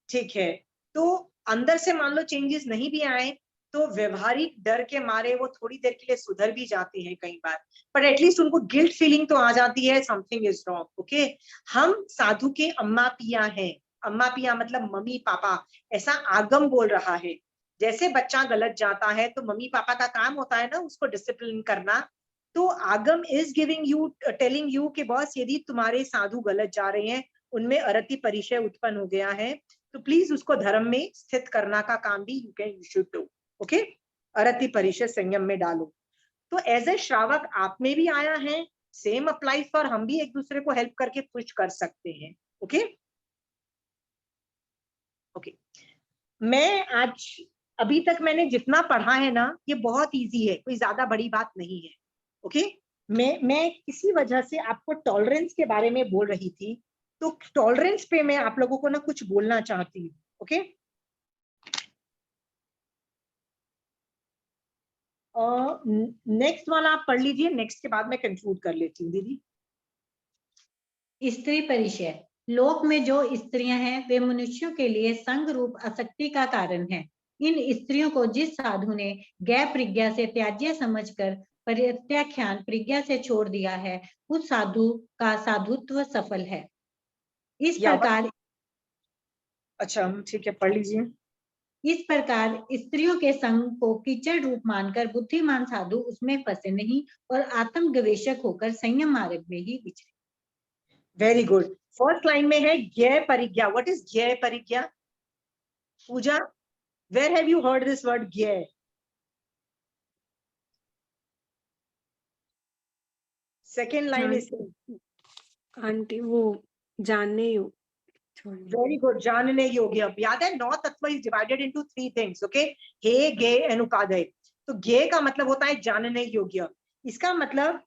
ठीक है। तो अंदर से मान लो चेंजेस नहीं भी आए तो व्यवहारिक डर के मारे वो थोड़ी देर के लिए सुधर भी जाते हैं कई बार, पर एटलीस्ट उनको गिल्ट फीलिंग तो आ जाती है, समथिंग इज रॉन्ग। ओके, हम साधु के अम्मा पिया हैं। अम्मा पिया मतलब मम्मी पापा, ऐसा आगम बोल रहा है। जैसे बच्चा गलत जाता है तो मम्मी पापा का काम होता है ना उसको डिसिप्लिन करना, तो आगम is giving you, telling you कि बॉस यदि तुम्हारे साधु गलत जा रहे हैं, उनमें अरति परिचय उत्पन्न हो गया है, तो प्लीज उसको धर्म में स्थित करना का काम भी यू शुड डू। ओके, अरति परिचय संयम में डालो। तो एज ए श्रावक आप में भी आया है, सेम अप्लाई फॉर, हम भी एक दूसरे को हेल्प करके पुश कर सकते हैं। ओके ओके, मैं आज अभी तक मैंने जितना पढ़ा है ना, ये बहुत इजी है, कोई ज्यादा बड़ी बात नहीं है। ओके, मैं किसी वजह से आपको टॉलरेंस के बारे में बोल रही थी, तो टॉलरेंस पे मैं आप लोगों को ना कुछ बोलना चाहती हूँ। ओके, नेक्स्ट वाला आप पढ़ लीजिए, नेक्स्ट के बाद मैं कंक्लूड कर लेती हूँ दीदी।
स्त्री परिचय। लोक में जो स्त्रियां हैं वे मनुष्यों के लिए संग रूप आसक्ति का कारण है। इन स्त्रियों को जिस साधु ने गै प्रज्ञा से त्याज्य समझकर प्रत्याख्यान प्रज्ञा से छोड़ दिया है, उस साधु का साधुत्व सफल है। इस प्रकार,
अच्छा ठीक है, पढ़ लीजिए।
इस प्रकार स्त्रियों के संग को कीचड़ रूप मानकर बुद्धिमान साधु उसमें फंसे नहीं और आत्म गवेषक होकर संयम मार्ग में ही विचरे।
Very good. फर्स्ट लाइन में है ज्ञेय परिज्ञा। What is gyeya parigya? Puja, where have you heard this word gyeya? Second line is
aunty वो जानने योग।
वेरी गुड, जानने योग्य। अब याद है 9 तत्व is divided into 3 things, okay? हे, गे एंड उपादेय। तो गे का मतलब होता है जानने योग्य। इसका मतलब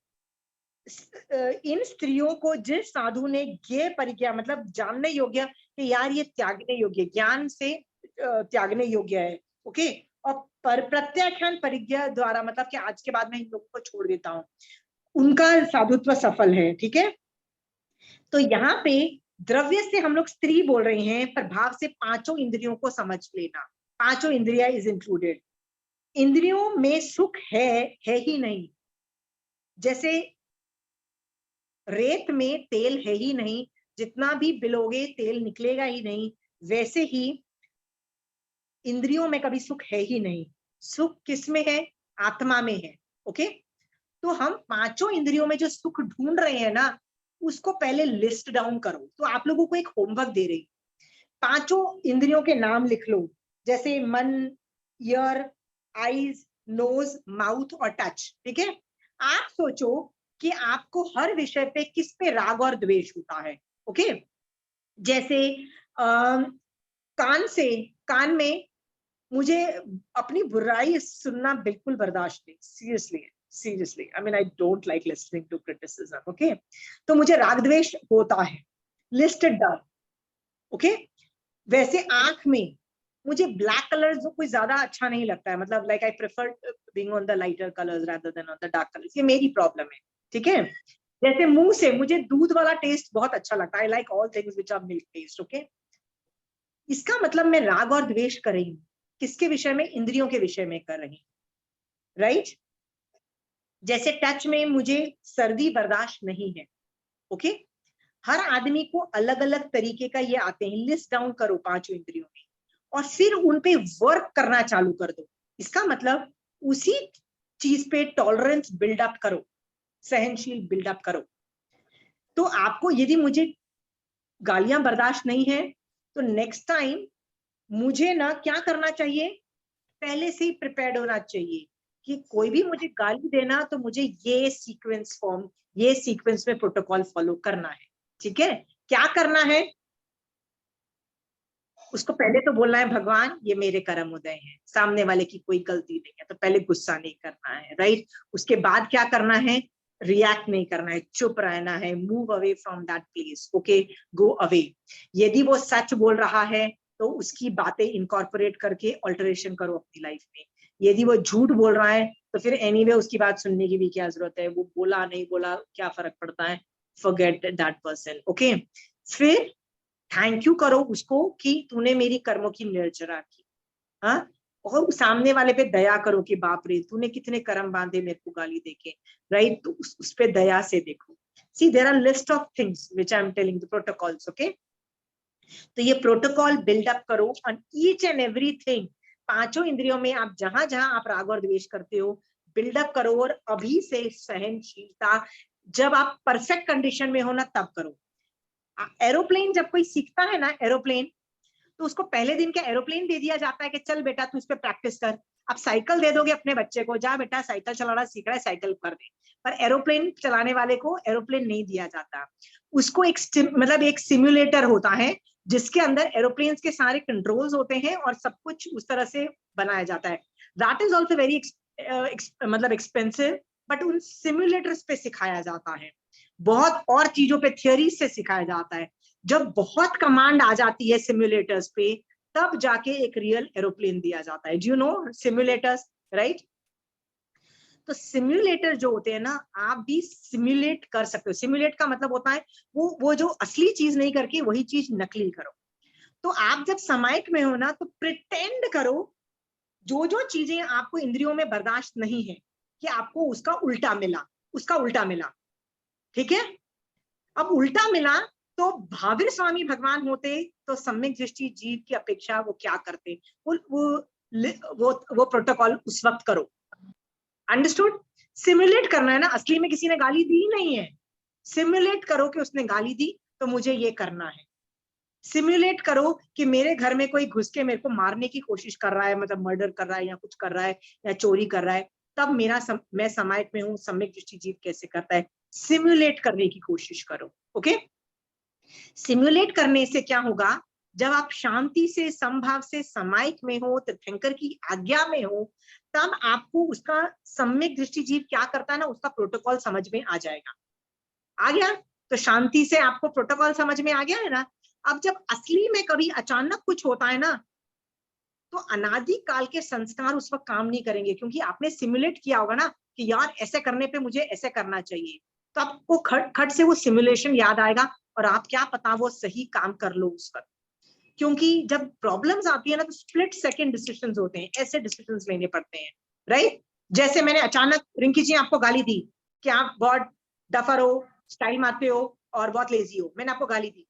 इन स्त्रियों को जिस साधु ने ज्ञेय परिज्ञा मतलब जानने योग्य कि यार ये त्यागने योग्य, ज्ञान से त्यागने योग्य है, ओके? और प्रत्याख्यान परिज्ञा द्वारा मतलब कि आज के बाद मैं इन लोगों को छोड़ देता हूँ, उनका साधुत्व सफल है, ठीक है? तो यहाँ पे द्रव्य से हम लोग स्त्री बोल रहे हैं, पर भाव से पांचों इंद्रियों को समझ लेना। पांचों इंद्रिया इज इंक्लूडेड। इंद्रियों में सुख है ही नहीं। जैसे रेत में तेल है ही नहीं, जितना भी बिलोगे तेल निकलेगा ही नहीं, वैसे ही इंद्रियों में कभी सुख है ही नहीं। सुख किसमें है? आत्मा में है, ओके? तो हम पांचों इंद्रियों में जो सुख ढूंढ रहे हैं ना, उसको पहले लिस्ट डाउन करो। तो आप लोगों को एक होमवर्क दे रही, पांचों इंद्रियों के नाम लिख लो, जैसे मन, ईयर, आईज, नोज, माउथ और टच, ठीक है? आप सोचो कि आपको हर विषय पे किस पे राग और द्वेष होता है, ओके? जैसे कान में मुझे अपनी बुराई सुनना बिल्कुल बर्दाश्त नहीं, seriously I mean I don't like listening to criticism, okay? तो मुझे राग द्वेष होता है, लिस्टेड डाउन, ओके? वैसे आंख में मुझे ब्लैक कलर जो कोई ज्यादा अच्छा नहीं लगता है, मतलब like I prefer being on the lighter colours rather than on the dark colours, ये मेरी प्रॉब्लम है, ठीक है? जैसे मुंह से मुझे दूध वाला टेस्ट बहुत अच्छा लगता है, I like all things which are milk taste, okay? इसका मतलब मैं राग और द्वेष कर रही हूँ, किसके विषय में? इंद्रियों के विषय में कर रही हूँ, राइट? जैसे टच में मुझे सर्दी बर्दाश्त नहीं है, ओके? हर आदमी को अलग अलग तरीके का ये आते हैं। लिस्ट डाउन करो पांचों इंद्रियों में और फिर उन पे वर्क करना चालू कर दो। इसका मतलब उसी चीज पे टॉलरेंस बिल्डअप करो, सहनशील बिल्डअप करो। तो आपको यदि मुझे गालियां बर्दाश्त नहीं है तो नेक्स्ट टाइम मुझे ना क्या करना चाहिए? पहले से ही प्रिपेयर्ड होना चाहिए कि कोई भी मुझे गाली देना तो मुझे ये सीक्वेंस में प्रोटोकॉल फॉलो करना है, ठीक है? क्या करना है? उसको पहले तो बोलना है भगवान ये मेरे कर्म उदय हैं, सामने वाले की कोई गलती नहीं है, तो पहले गुस्सा नहीं करना है, राइट? उसके बाद क्या करना है? रिएक्ट नहीं करना है, चुप रहना है, move away from that place, okay? Go away. यदि वो सच बोल रहा है तो उसकी बातें इनकॉर्पोरेट करके ऑल्टरेशन करो अपनी लाइफ में। यदि वो झूठ बोल रहा है तो फिर एनीवे उसकी बात सुनने की भी क्या जरूरत है? वो बोला नहीं बोला क्या फर्क पड़ता है? Forget that person, okay? फिर थैंक यू करो उसको कि तूने मेरी कर्मों की निर्जरा की, हाँ? और सामने वाले पे दया करो कि बाप रे तूने कितने कर्म बांधे मेरे को गाली देके, राइट? तो उस पे दया से देखो। See there are list of things which I am telling, the protocols, okay? तो ये प्रोटोकॉल बिल्डअप करो ऑन ईच एंड एवरीथिंग। पांचों इंद्रियों में आप जहां जहां आप राग और द्वेष करते हो बिल्डअप करो, और अभी से सहनशीलता, जब आप परफेक्ट कंडीशन में हो ना तब करो। एरोप्लेन जब कोई सीखता है ना एरोप्लेन, तो उसको पहले दिन का एरोप्लेन दे दिया जाता है कि चल बेटा तू इस पे प्रैक्टिस कर। आप साइकिल दे दोगे अपने बच्चे को, जा बेटा साइकिल चलाना सीख रहा है साइकिल कर दे, पर एरोप्लेन चलाने वाले को एरोप्लेन नहीं दिया जाता। उसको एक मतलब एक सिमुलेटर होता है जिसके अंदर एरोप्लेन के सारे कंट्रोल्स होते हैं और सब कुछ उस तरह से बनाया जाता है। दैट इज ऑल्सो वेरी मतलब एक्सपेंसिव, बट उन सिमुलेटर्स पे सिखाया जाता है। बहुत और चीजों पे थियोरी से सिखाया जाता है। जब बहुत कमांड आ जाती है सिमुलेटर्स पे तब जाके एक रियल एरोप्लेन दिया जाता है। Do you know simulators, right? तो सिमुलेटर जो होते हैं ना, आप भी सिमुलेट कर सकते हो। सिमुलेट का मतलब होता है वो जो असली चीज नहीं करके वही चीज नकली करो। तो आप जब समाइक में हो ना तो प्रिटेंड करो जो जो चीजें आपको इंद्रियों में बर्दाश्त नहीं है कि आपको उसका उल्टा मिला, ठीक है? अब उल्टा मिला तो महावीर स्वामी भगवान होते तो सम्यक दृष्टि जीव की अपेक्षा वो क्या करते, वो प्रोटोकॉल उस वक्त करो। अंडरस्टूड? सिमुलेट करना है ना, असली में किसी ने गाली दी नहीं है, सिमुलेट करो कि उसने गाली दी तो मुझे ये करना है। सिमुलेट करो कि मेरे घर में कोई घुस के मेरे को मारने की कोशिश कर रहा है, मतलब मर्डर कर रहा है या कुछ कर रहा है या चोरी कर रहा है, तब मैं समाज में हूँ, सम्यक दृष्टि जीव कैसे करता है, सिमुलेट करने की कोशिश करो। ओके, सिमुलेट करने से क्या होगा, जब आप शांति से समभाव से समायिक में हो, तीर्थंकर की आज्ञा में हो, तब आपको उसका सम्यक दृष्टि जीव क्या करता है ना, उसका प्रोटोकॉल समझ में आ जाएगा। आ गया? तो शांति से आपको प्रोटोकॉल समझ में आ गया है ना। अब जब असली में कभी अचानक कुछ होता है ना, तो अनादि काल के संस्कार उस वक्त काम नहीं करेंगे, क्योंकि आपने सिमुलेट किया होगा ना कि यार ऐसे करने पे मुझे ऐसे करना चाहिए, तो आपको खट से वो सिमुलेशन याद आएगा और आप क्या पता वो सही काम कर लो उस वक्त। क्योंकि जब प्रॉब्लम्स आती है ना, तो स्प्लिट सेकंड डिसीजंस होते हैं, ऐसे डिसीजंस लेने पड़ते हैं, राइट? जैसे मैंने अचानक रिंकी जी आपको गाली दी कि आप बहुत डफर हो, स्टाइल मारते हो और बहुत लेजी हो, मैंने आपको गाली दी,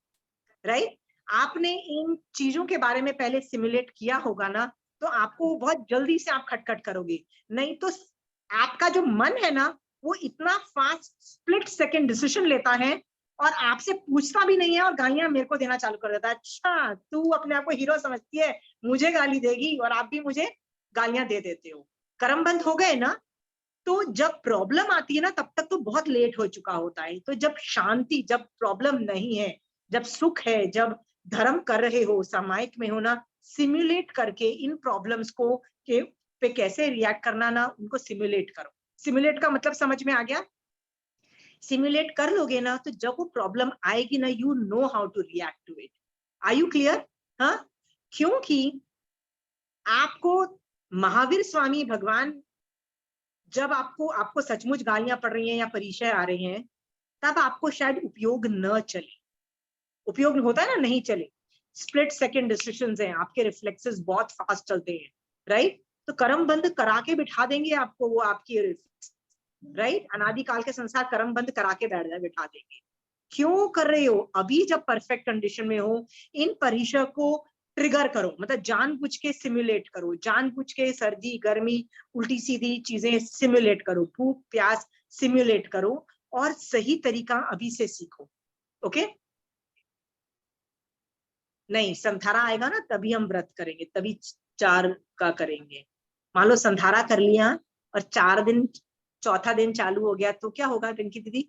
राइट? आपने इन चीजों के बारे में पहले सिमुलेट किया होगा ना, तो आपको बहुत जल्दी से आप खटखट करोगे। नहीं तो आपका जो मन है ना, वो इतना फास्ट स्प्लिट सेकंड डिसीजन लेता है और आपसे पूछता भी नहीं है और गालियां मेरे को देना चालू कर देता है। अच्छा, तू अपने आप को हीरो समझती है, मुझे गाली देगी और आप भी मुझे गालियां दे देते हो। कर्मबंध हो गए ना, तो जब प्रॉब्लम आती है ना, तब तक तो बहुत लेट हो चुका होता है। तो जब शांति, जब प्रॉब्लम नहीं है, जब सुख है, जब धर्म कर रहे हो, सामायिक में हो ना, सिमुलेट करके इन प्रॉब्लम्स को पे कैसे रिएक्ट करना ना, उनको सिमुलेट करो। सिमुलेट का मतलब समझ में आ गया? सिमुलेट कर लोगे ना, तो जब वो प्रॉब्लम आएगी ना, you know how to react to it. Are you clear? हाँ, क्योंकि आपको महावीर स्वामी भगवान जब आपको सचमुच गालियां पड़ रही हैं या परिचय आ रहे हैं, तब आपको शायद उपयोग न चले, उपयोग होता है ना, नहीं चले, स्प्लिट सेकंड डिसीजंस हैं, आपके रिफ्लेक्सेस बहुत फास्ट चलते हैं, राइट? तो कर्म बंद करा के बिठा देंगे आपको, वो आपकी राइट, अनादिकाल के संसार कर्म बंद करा के बिठा देंगे। क्यों कर रहे हो? अभी जब परफेक्ट कंडीशन में हो, इन परिचय को ट्रिगर करो, मतलब जानबूझ के सिमुलेट करो, जानबूझ के सर्दी गर्मी उल्टी सीधी चीजें सिमुलेट करो, भूख प्यास सिमुलेट करो, और सही तरीका अभी से सीखो। ओके? नहीं, संधारा आएगा ना तभी हम व्रत करेंगे, तभी 4 का करेंगे। मान लो संधारा कर लिया और 4 दिन, चौथा दिन चालू हो गया, तो क्या होगा रिंकी दीदी?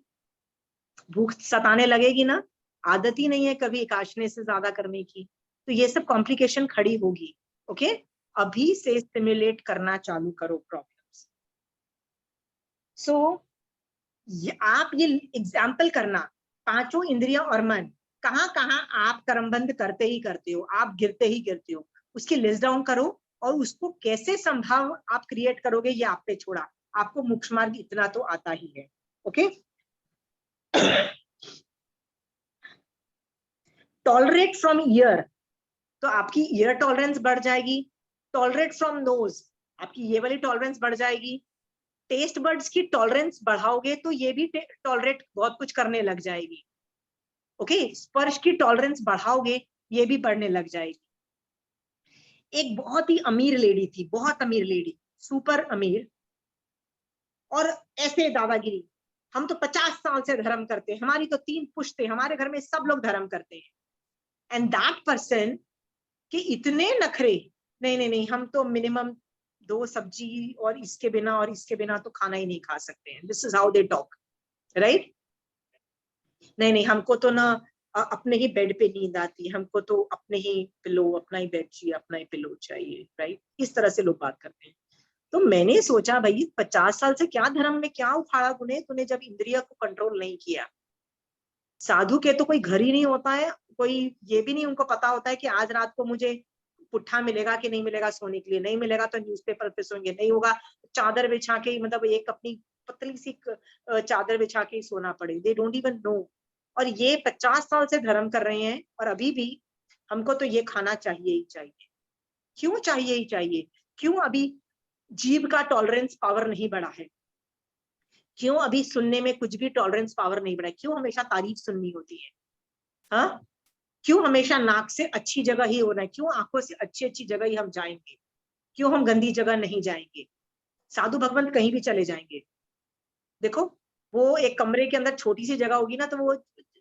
भूख सताने लगेगी ना, आदत ही नहीं है कभी एकादशी से ज्यादा करने की, तो ये सब कॉम्प्लिकेशन खड़ी होगी। ओके, अभी से सिमुलेट करना चालू करो प्रॉब्लम्स। सो आप ये एग्जाम्पल करना, पांचों इंद्रियां और मन, कहाँ कहाँ आप कर्मबंध करते ही करते हो, आप गिरते ही गिरते हो, उसकी लिस्ट डाउन करो और उसको कैसे संभाव आप क्रिएट करोगे ये आप पे छोड़ा, आपको मोक्ष मार्ग इतना तो आता ही है। ओके, टॉलरेट फ्रॉम ईयर, तो आपकी ईयर टॉलरेंस बढ़ जाएगी। टॉलरेट फ्रॉम नोज, आपकी ये वाली टॉलरेंस बढ़ जाएगी। टेस्ट बर्ड्स की टॉलरेंस बढ़ाओगे तो ये भी टॉलरेट बहुत कुछ करने लग जाएगी। ओके, स्पर्श की टॉलरेंस बढ़ाओगे, ये भी बढ़ने लग जाएगी। एक बहुत ही अमीर लेडी थी, बहुत अमीर लेडी, सुपर अमीर, और ऐसे दादागिरी, हम तो 50 साल से धर्म करते हैं, हमारी तो 3 पुश्ते, हमारे घर में सब लोग धर्म करते हैं। एंड दैट पर्सन कि इतने नखरे, नहीं नहीं नहीं, हम तो मिनिमम 2 सब्जी और इसके बिना तो खाना ही नहीं खा सकते हैं। This is how they talk, right? नहीं नहीं, हमको तो ना अपने ही बेड पे नींद आती है, हमको तो अपने ही पिलो, अपना ही बेड चाहिए, अपना ही पिलो चाहिए, राइट? इस तरह से लोग बात करते हैं। तो मैंने सोचा भाई 50 साल से क्या धर्म में क्या उखाड़ा तूने जब इंद्रिय को कंट्रोल नहीं किया। साधु के तो कोई घर ही नहीं होता है, कोई ये भी नहीं उनको पता होता है कि आज रात को मुझे पुट्ठा मिलेगा कि नहीं मिलेगा सोने के लिए, नहीं मिलेगा तो न्यूज़पेपर पे सोएंगे, नहीं होगा चादर बिछा के, मतलब एक अपनी पतली सी चादर बिछा के सोना पड़े, दे डोंट इवन नो। और ये 50 साल से धर्म कर रहे हैं और अभी भी हमको तो ये खाना चाहिए ही चाहिए। क्यों चाहिए ही चाहिए? क्यों अभी जीभ का टॉलरेंस पावर नहीं बढ़ा है? क्यों अभी सुनने में कुछ भी टॉलरेंस पावर नहीं बढ़ा है? क्यों हमेशा तारीफ सुननी होती है? हाँ, क्यों हमेशा नाक से अच्छी जगह ही होना है, क्यों आंखों से अच्छी अच्छी जगह ही हम जाएंगे, क्यों हम गंदी जगह नहीं जाएंगे। साधु भगवंत कहीं भी चले जाएंगे, देखो वो एक कमरे के अंदर छोटी सी जगह होगी ना, तो वो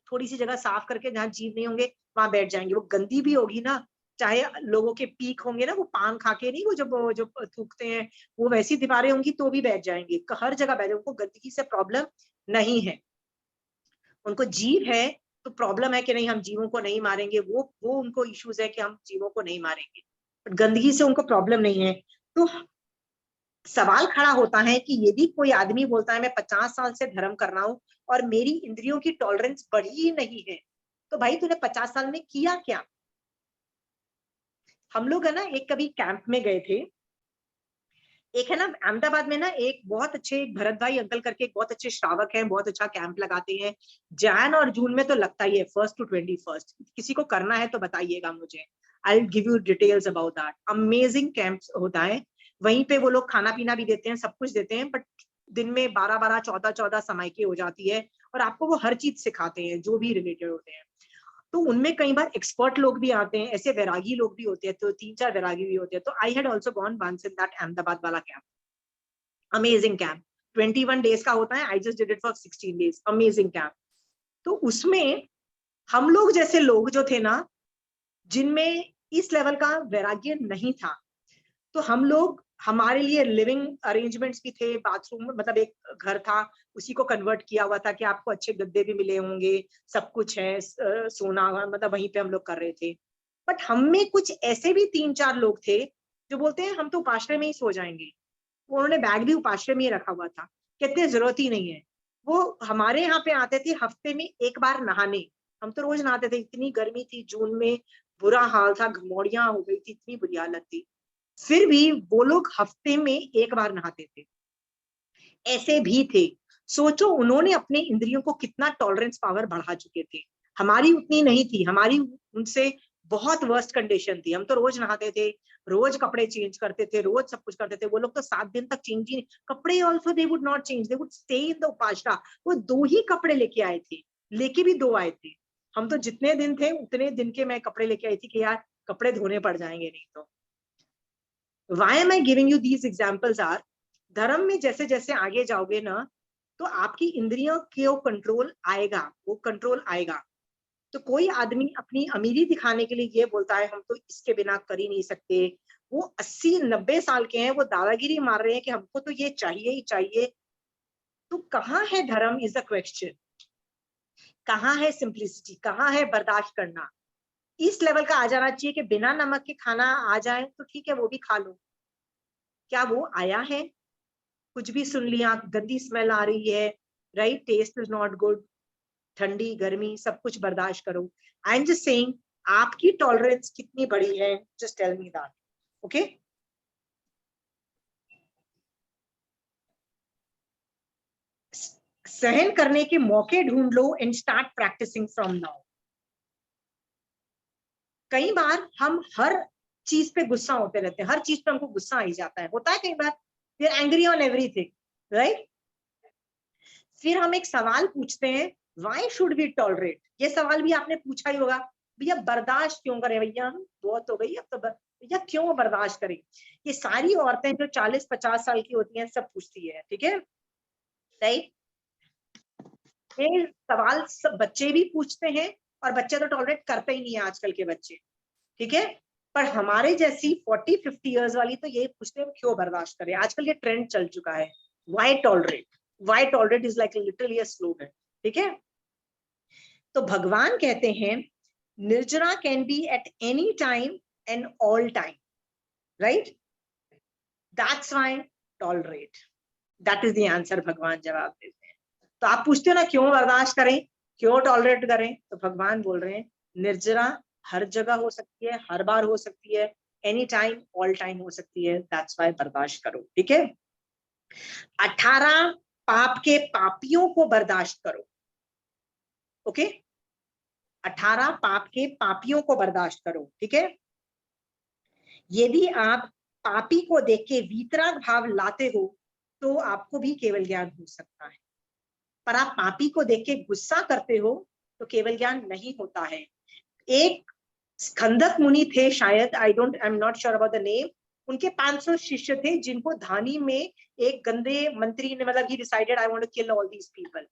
थोड़ी सी जगह साफ करके जहाँ जीव नहीं होंगे वहां बैठ जाएंगे। वो गंदी भी होगी ना, चाहे लोगों के पीक होंगे ना, वो पान खा के नहीं, वो जो थूकते हैं, वो वैसी दीवारें होंगी तो भी बैठ जाएंगे, हर जगह बैठ जाएंगे, उनको गंदगी से प्रॉब्लम नहीं है। उनको जीव है तो प्रॉब्लम है कि नहीं हम जीवों को नहीं मारेंगे, वो उनको इश्यूज है कि हम जीवों को नहीं मारेंगे, बट गंदगी से उनको प्रॉब्लम नहीं है। तो सवाल खड़ा होता है कि यदि कोई आदमी बोलता है मैं 50 साल से धर्म कर रहा हूं और मेरी इंद्रियों की टॉलरेंस बढ़ी ही नहीं है, तो भाई तूने 50 साल में किया क्या। हम लोग है ना एक कभी कैंप में गए थे, एक है ना अहमदाबाद में ना एक बहुत अच्छे भरत भाई अंकल करके एक बहुत अच्छे श्रावक हैं, बहुत अच्छा कैंप लगाते हैं, जैन और जून में तो लगता ही है, 1st to 21st। किसी को करना है तो बताइएगा मुझे, I will give you details about that. Amazing camp होता है, वहीं पे वो लोग खाना पीना भी देते हैं, सब कुछ देते हैं, बट दिन में 12-12 14-14 समय की हो जाती है, और आपको वो हर चीज सिखाते हैं जो भी रिलेटेड होते हैं। तो उनमें कई बार एक्सपर्ट लोग भी आते हैं, ऐसे वैरागी लोग भी होते हैं, तो 3-4 वैरागी भी होते हैं। तो I had also gone once in that Ahmedabad वाला कैंप, अमेजिंग कैंप, 21 डेज का होता है, I just did it for 16 days, amazing camp. तो उसमें हम लोग जैसे लोग जो थे ना, जिनमें इस लेवल का वैराग्य नहीं था, तो हम लोग, हमारे लिए लिविंग अरेंजमेंट्स भी थे, बाथरूम मतलब एक घर था उसी को कन्वर्ट किया हुआ था कि आपको अच्छे गद्दे भी मिले होंगे, सब कुछ है, सोना मतलब वहीं पे हम लोग कर रहे थे। बट हम में कुछ ऐसे भी 3-4 लोग थे जो बोलते हैं हम तो उपाश्रय में ही सो जाएंगे, उन्होंने बैग भी उपाश्रय में ही रखा हुआ था, कहते जरूरत ही नहीं है। वो हमारे यहाँ पे आते थे हफ्ते में एक बार नहाने, हम तो रोज नहाते थे, इतनी गर्मी थी जून में, बुरा हाल था, घमौड़ियां हो गई थी, इतनी बुरी हालत थी, फिर भी वो लोग हफ्ते में एक बार नहाते थे। ऐसे भी थे, सोचो उन्होंने अपने इंद्रियों को कितना टॉलरेंस पावर बढ़ा चुके थे, हमारी उतनी नहीं थी, हमारी उनसे बहुत वर्स्ट कंडीशन थी। हम तो रोज नहाते थे, रोज कपड़े चेंज करते थे, रोज सब कुछ करते थे, वो लोग तो 7 दिन तक चेंज ही कपड़े, also they would not change, they would stay in the upasana. वो 2 ही कपड़े लेके आए थे, लेके भी 2 आए थे, हम तो जितने दिन थे उतने दिन के मैं कपड़े लेके आई थी कि यार कपड़े धोने पड़ जाएंगे नहीं तो। Why am I giving you these examples are, धर्म में जैसे जैसे आगे जाओगे ना, तो आपकी इंद्रियों को कंट्रोल आएगा, वो कंट्रोल आएगा। तो कोई आदमी अपनी अमीरी दिखाने के लिए ये बोलता है हम तो इसके बिना कर ही नहीं सकते, वो 80-90 साल के हैं, वो दादागिरी मार रहे हैं कि हमको तो ये चाहिए ही चाहिए। तो कहाँ है धर्म इज द क्वेश्चन, कहाँ है सिंप्लिसिटी, कहाँ है बर्दाश्त करना। इस लेवल का आ जाना चाहिए कि बिना नमक के खाना आ जाए तो ठीक है वो भी खा लो, क्या वो आया है। कुछ भी सुन लिया, गंदी स्मेल आ रही है, right, taste is not good, ठंडी गर्मी सब कुछ बर्दाश्त करो। आई एम जस्ट सेइंग आपकी टॉलरेंस कितनी बड़ी है, just tell me that, okay. सहन करने के मौके ढूंढ लो and start practicing from now. कई बार हम हर चीज पे गुस्सा होते रहते हैं, हर चीज पे हमको गुस्सा आ ही जाता है, होता है कई बार, we are angry on everything, right. फिर हम एक सवाल पूछते हैं, व्हाई शुड वी टॉलरेट। ये सवाल भी आपने पूछा ही होगा, भैया बर्दाश्त क्यों करें, भैया बहुत हो गई अब तो, भैया क्यों बर्दाश्त करें। ये सारी औरतें जो 40-50 साल की होती हैं सब पूछती है, ठीक है, राइट। ये सवाल सब बच्चे भी पूछते हैं, और बच्चे तो टॉलरेट करते ही नहीं है आजकल के बच्चे, ठीक है। पर हमारे जैसी 40-50 इयर्स वाली तो ये पूछते हैं क्यों बर्दाश्त करें। आजकल ये ट्रेंड चल चुका है, why tolerate, why tolerate is like literally a slogan, ठीक है। तो भगवान कहते हैं nirjara can be at any time and all time, right, that's why tolerate, that is the answer. भगवान जवाब देते हैं। तो आप पूछते हो ना क्यों बर्दाश्त करें, क्यों टॉलरेट करें, तो भगवान बोल रहे हैं निर्जरा हर जगह हो सकती है, हर बार हो सकती है, एनी टाइम ऑल टाइम हो सकती है, दैट्स व्हाई बर्दाश्त करो, ठीक है। 18 पाप के पापियों को बर्दाश्त करो, ओके, 18 पाप के पापियों को बर्दाश्त करो, ठीक है। यदि आप पापी को देख के वीतराग भाव लाते हो तो आपको भी केवल ज्ञान हो सकता है, पर आप पापी को देख के गुस्सा करते हो तो केवल ज्ञान नहीं होता है। एक स्कंदक मुनि थे शायद, I am not sure about the name, उनके 500 शिष्य थे जिनको धानी में एक गंदे मंत्री ने, मतलब ही decided I want to kill all these people.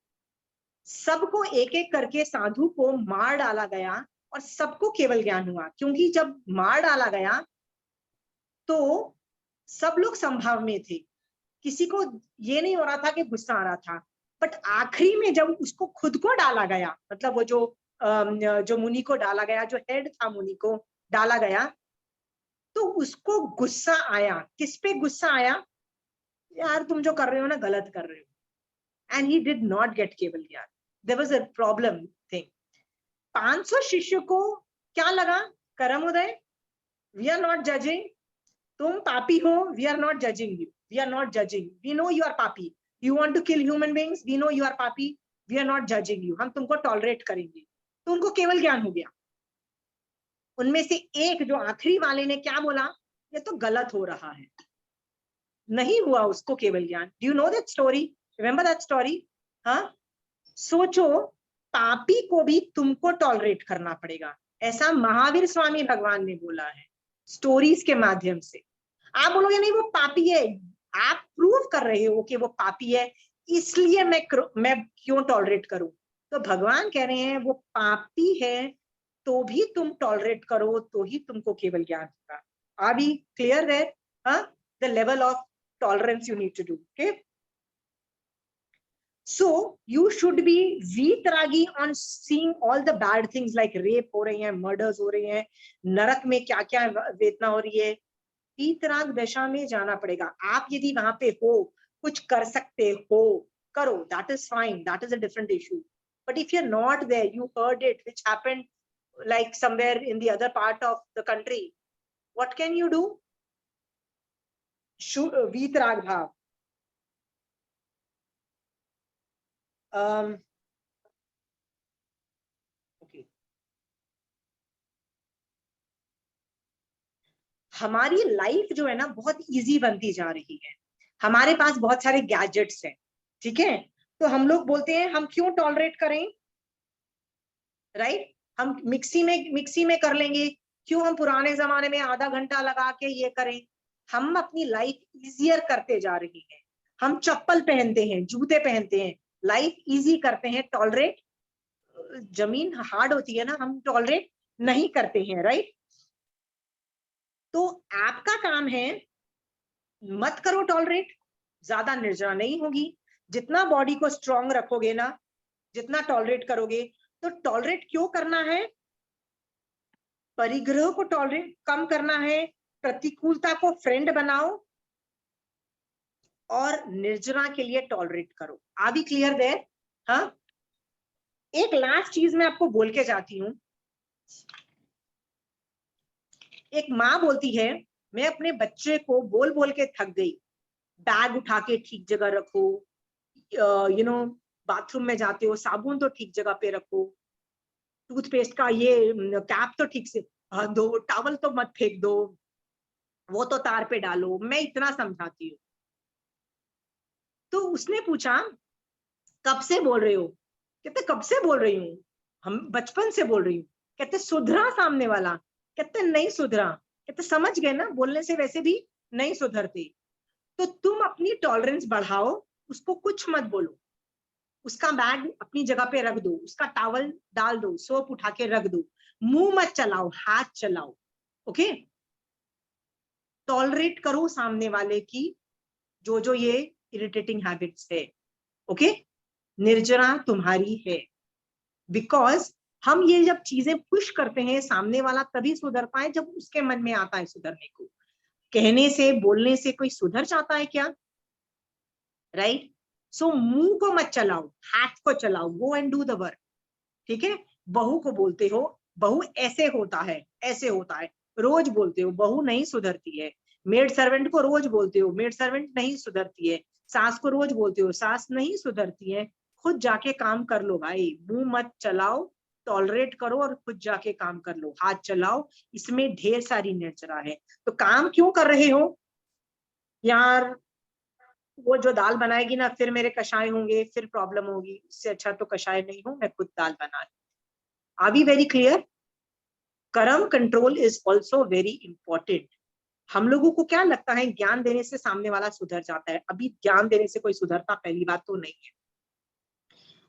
सबको एक एक करके साधु को मार डाला गया और सबको केवल ज्ञान हुआ, क्योंकि जब मार डाला गया तो सब लोग संभाव में थे, किसी को ये नहीं हो रहा था कि गुस्सा आ रहा था। बट आखिरी में जब उसको खुद को डाला गया, मतलब वो जो मुनि को डाला गया, जो हेड था मुनि को डाला गया, तो उसको गुस्सा आया। किस पे गुस्सा आया? यार तुम जो कर रहे हो ना गलत कर रहे हो। And he did not get keval gyan. There was a problem thing. 500 शिष्य को क्या लगा? कर्म उदय, वी आर नॉट जजिंग, तुम पापी हो, we are not judging you, we are not judging, we know you are papi, you want to kill human beings, we know you are papi, we are not judging you, हम तुमको tolerate करेंगे। तो उनको केवल ज्ञान हो गया। उनमें से एक जो आखिरी वाले ने क्या बोला? ये तो गलत हो रहा है, नहीं हुआ उसको केवल ज्ञान। Do you know that story? Remember that story? हाँ, सोचो, पापी को भी तुमको टॉलरेट करना पड़ेगा, ऐसा महावीर स्वामी भगवान ने बोला है स्टोरीज के माध्यम से। आप बोलोगे नहीं वो पापी है, आप प्रूव कर रहे हो कि वो पापी है, इसलिए मैं क्यों टॉलरेट करूं? तो भगवान कह रहे हैं वो पापी है तो भी तुम टॉलरेट करो, तो ही तुमको केवल ज्ञान होगा। Are we clear there? The level of tolerance you need to do. Okay, so you should be vitaragi on seeing all the bad things like rape हो रही हैं, murders हो रही हैं, नरक में क्या क्या वेदना हो रही है। वीतराग दशा में जाना पड़ेगा। आप यदि वहां पे हो, कुछ कर सकते हो, करो, that is fine, that is a different issue. But if you're not there, you heard it which happened like somewhere in the other part of the country, what can you do? वीतराग भाव। okay. हमारी life जो है ना बहुत easy बनती जा रही है, हमारे पास बहुत सारे गैजेट्स हैं, ठीक है? तो हम लोग बोलते हैं हम क्यों टॉलरेट करें, राइट? हम मिक्सी में कर लेंगे, क्यों हम पुराने जमाने में आधा घंटा लगा के ये करें? हम अपनी लाइफ इजियर करते जा रही है। हम चप्पल पहनते हैं, जूते पहनते हैं, लाइफ इजी करते हैं, टॉलरेट, जमीन हार्ड होती है ना, हम टॉलरेट नहीं करते हैं, राइट? तो आपका काम है मत करो टॉलरेट, ज्यादा निर्जरा नहीं होगी। जितना बॉडी को स्ट्रांग रखोगे ना, जितना टॉलरेट करोगे, तो टॉलरेट क्यों करना है? परिग्रह को टॉलरेट कम करना है, प्रतिकूलता को फ्रेंड बनाओ और निर्जरा के लिए टॉलरेट करो। Are we clear there? हाँ, एक लास्ट चीज मैं आपको बोल के जाती हूँ। एक माँ बोलती है मैं अपने बच्चे को बोल बोल के थक गई, बैग उठा के ठीक जगह रखो, यू नो बाथरूम में जाते हो साबुन तो ठीक जगह पे रखो, टूथपेस्ट का ये कैप तो ठीक से दो, टॉवल तो मत फेंक दो, वो तो तार पे डालो, मैं इतना समझाती हूँ। तो उसने पूछा कब से बोल रहे हो? कहते कब से बोल रही हूँ, हम बचपन से बोल रही हूँ। कहते सुधरा सामने वाला? कहते नहीं सुधरा। कहते समझ गए ना, बोलने से वैसे भी नहीं सुधरती। तो तुम अपनी टॉलरेंस बढ़ाओ, उसको कुछ मत बोलो, उसका बैग अपनी जगह पे रख दो, उसका टॉवल डाल दो, सोप उठा के रख दो, मुंह मत चलाओ, हाथ चलाओ। ओके, टॉलरेट करो सामने वाले की जो ये इरिटेटिंग हैबिट्स है। ओके, निर्जरा तुम्हारी है, बिकॉज हम ये जब चीजें पुश करते हैं सामने वाला तभी सुधर पाए जब उसके मन में आता है सुधरने को। कहने से बोलने से कोई सुधर जाता है क्या? राइट? सो मुंह को मत चलाओ, हाथ को चलाओ, go and do the work. ठीक है? बहू को बोलते हो बहू ऐसे होता है, ऐसे होता है, रोज बोलते हो, बहू नहीं सुधरती है। मेड सर्वेंट को रोज बोलते हो, मेड सर्वेंट नहीं सुधरती है। सास को रोज बोलते हो, सास नहीं सुधरती है। खुद जाके काम कर लो भाई, मुंह मत चलाओ, टॉलरेट करो और खुद जाके काम कर लो, हाथ चलाओ। इसमें ढेर सारी निर्जरा है। तो काम क्यों कर रहे हो यार? वो जो दाल बनाएगी ना फिर मेरे कषाय होंगे, फिर प्रॉब्लम होगी, इससे अच्छा तो कषाय नहीं हो, मैं खुद दाल बना लूं। Are we very clear? कर्म control is also very important. हम लोगों को क्या लगता है ज्ञान देने से सामने वाला सुधर जाता है. अभी ज्ञान देने से कोई सुधरता पहली बात तो नहीं है.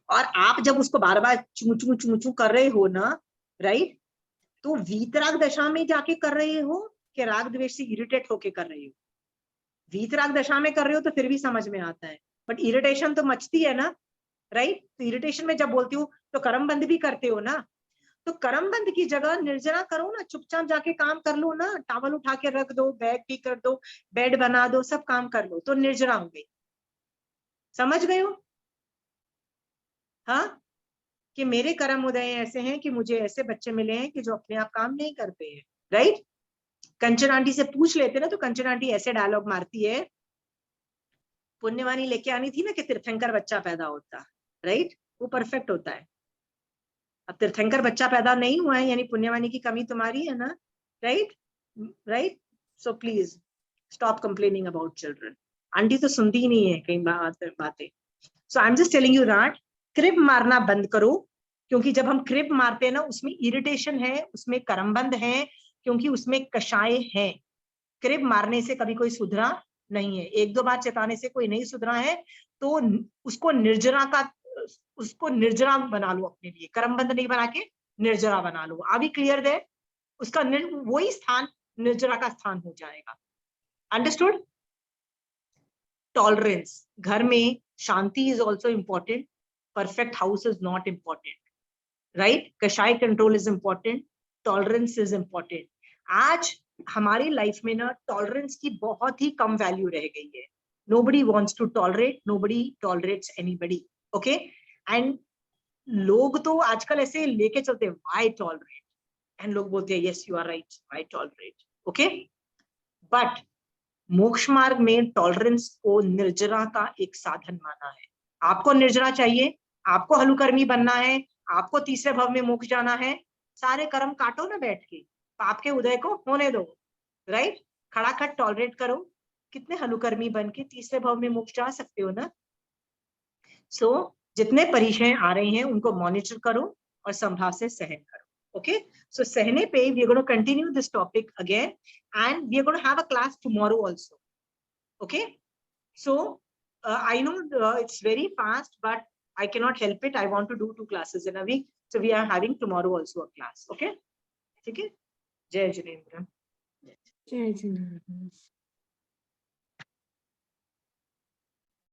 और आप जब उसको बार बार चू कर रहे हो ना, राइट, तो वीतराग दशा में जाके कर रहे हो कि राग द्वेष से इरिटेट होके कर रहे हो. वीतराग दशा में कर रहे हो तो फिर भी समझ में आता है, बट इरिटेशन तो मचती है ना, राइट. तो इरिटेशन में जब बोलती हूँ तो कर्म बंद भी करते हो ना, तो कर्म बंद की जगह निर्जरा करो ना, चुपचाप जाके काम कर लो ना, टावल उठा के रख दो, बैग भी कर दो, बेड बना दो, सब काम कर लो, तो निर्जरा हो गई. समझ गए हो? हाँ, कि मेरे कर्म उदय ऐसे हैं कि मुझे ऐसे बच्चे मिले हैं कि जो अपने आप काम नहीं करते हैं, राइट. कंचन आंटी से पूछ लेते ना, तो कंचन आंटी ऐसे डायलॉग मारती है, पुण्यवानी लेके आनी थी ना कि तीर्थंकर बच्चा पैदा होता, राइट, वो परफेक्ट होता है. अब तीर्थंकर बच्चा पैदा नहीं हुआ है, यानी पुण्यवानी की कमी तुम्हारी है ना, right, right. So please stop complaining about children. Aunty तो सुनती ही नहीं है कई बातें. So I am just telling you that crib मारना बंद करो, क्योंकि जब हम क्रिब मारते हैं ना, उसमें इरिटेशन है, उसमें कर्मबंध है, क्योंकि उसमें कषाय है. क्रिब मारने से कभी कोई सुधरा नहीं है. एक दो बार चेताने से कोई नहीं सुधरा है, तो उसको निर्जरा बना लो अपने लिए. कर्मबंध नहीं बना के निर्जरा बना लो. अभी क्लियर दे, उसका वही स्थान निर्जरा का स्थान हो जाएगा. अंडरस्टूड? टॉलरेंस. घर में शांति is also important. Perfect house is not important, right. Kashaya control is important. Tolerance is important. आज हमारी लाइफ में ना टॉलरेंस की बहुत ही कम वैल्यू रह गई है. Nobody wants to tolerate, nobody tolerates anybody. Okay. And लोग तो आजकल ऐसे लेके चलते हैं, व्हाई टॉलरेट, एंड लोग बोलते हैं yes you are right, why tolerate. Okay. But मोक्ष मार्ग में टॉलरेंस को निर्जरा का एक साधन माना है. आपको निर्जरा चाहिए, आपको हलुकर्मी बनना है, आपको तीसरे भव में मोक्ष जाना है, सारे कर्म काटो ना बैठ के, पाप के उदय को होने दो, राइट. खड़ाखट टॉलरेट करो. कितने हलुकर्मी बन के तीसरे भव में मोक्ष जा सकते हो ना. सो जितने परिचय आ रहे हैं उनको मॉनिटर करो और संभाव से सहन करो. ओके. सो सहने पे we are going to continue this topic again, and we are going to have a class tomorrow also. Okay, so I know it's very fast, but I cannot help it. I want to do 2 classes in a week, so we are having tomorrow also a class. Okay, ठीक है. जय जिनेंद्र.
जय जिनेंद्र.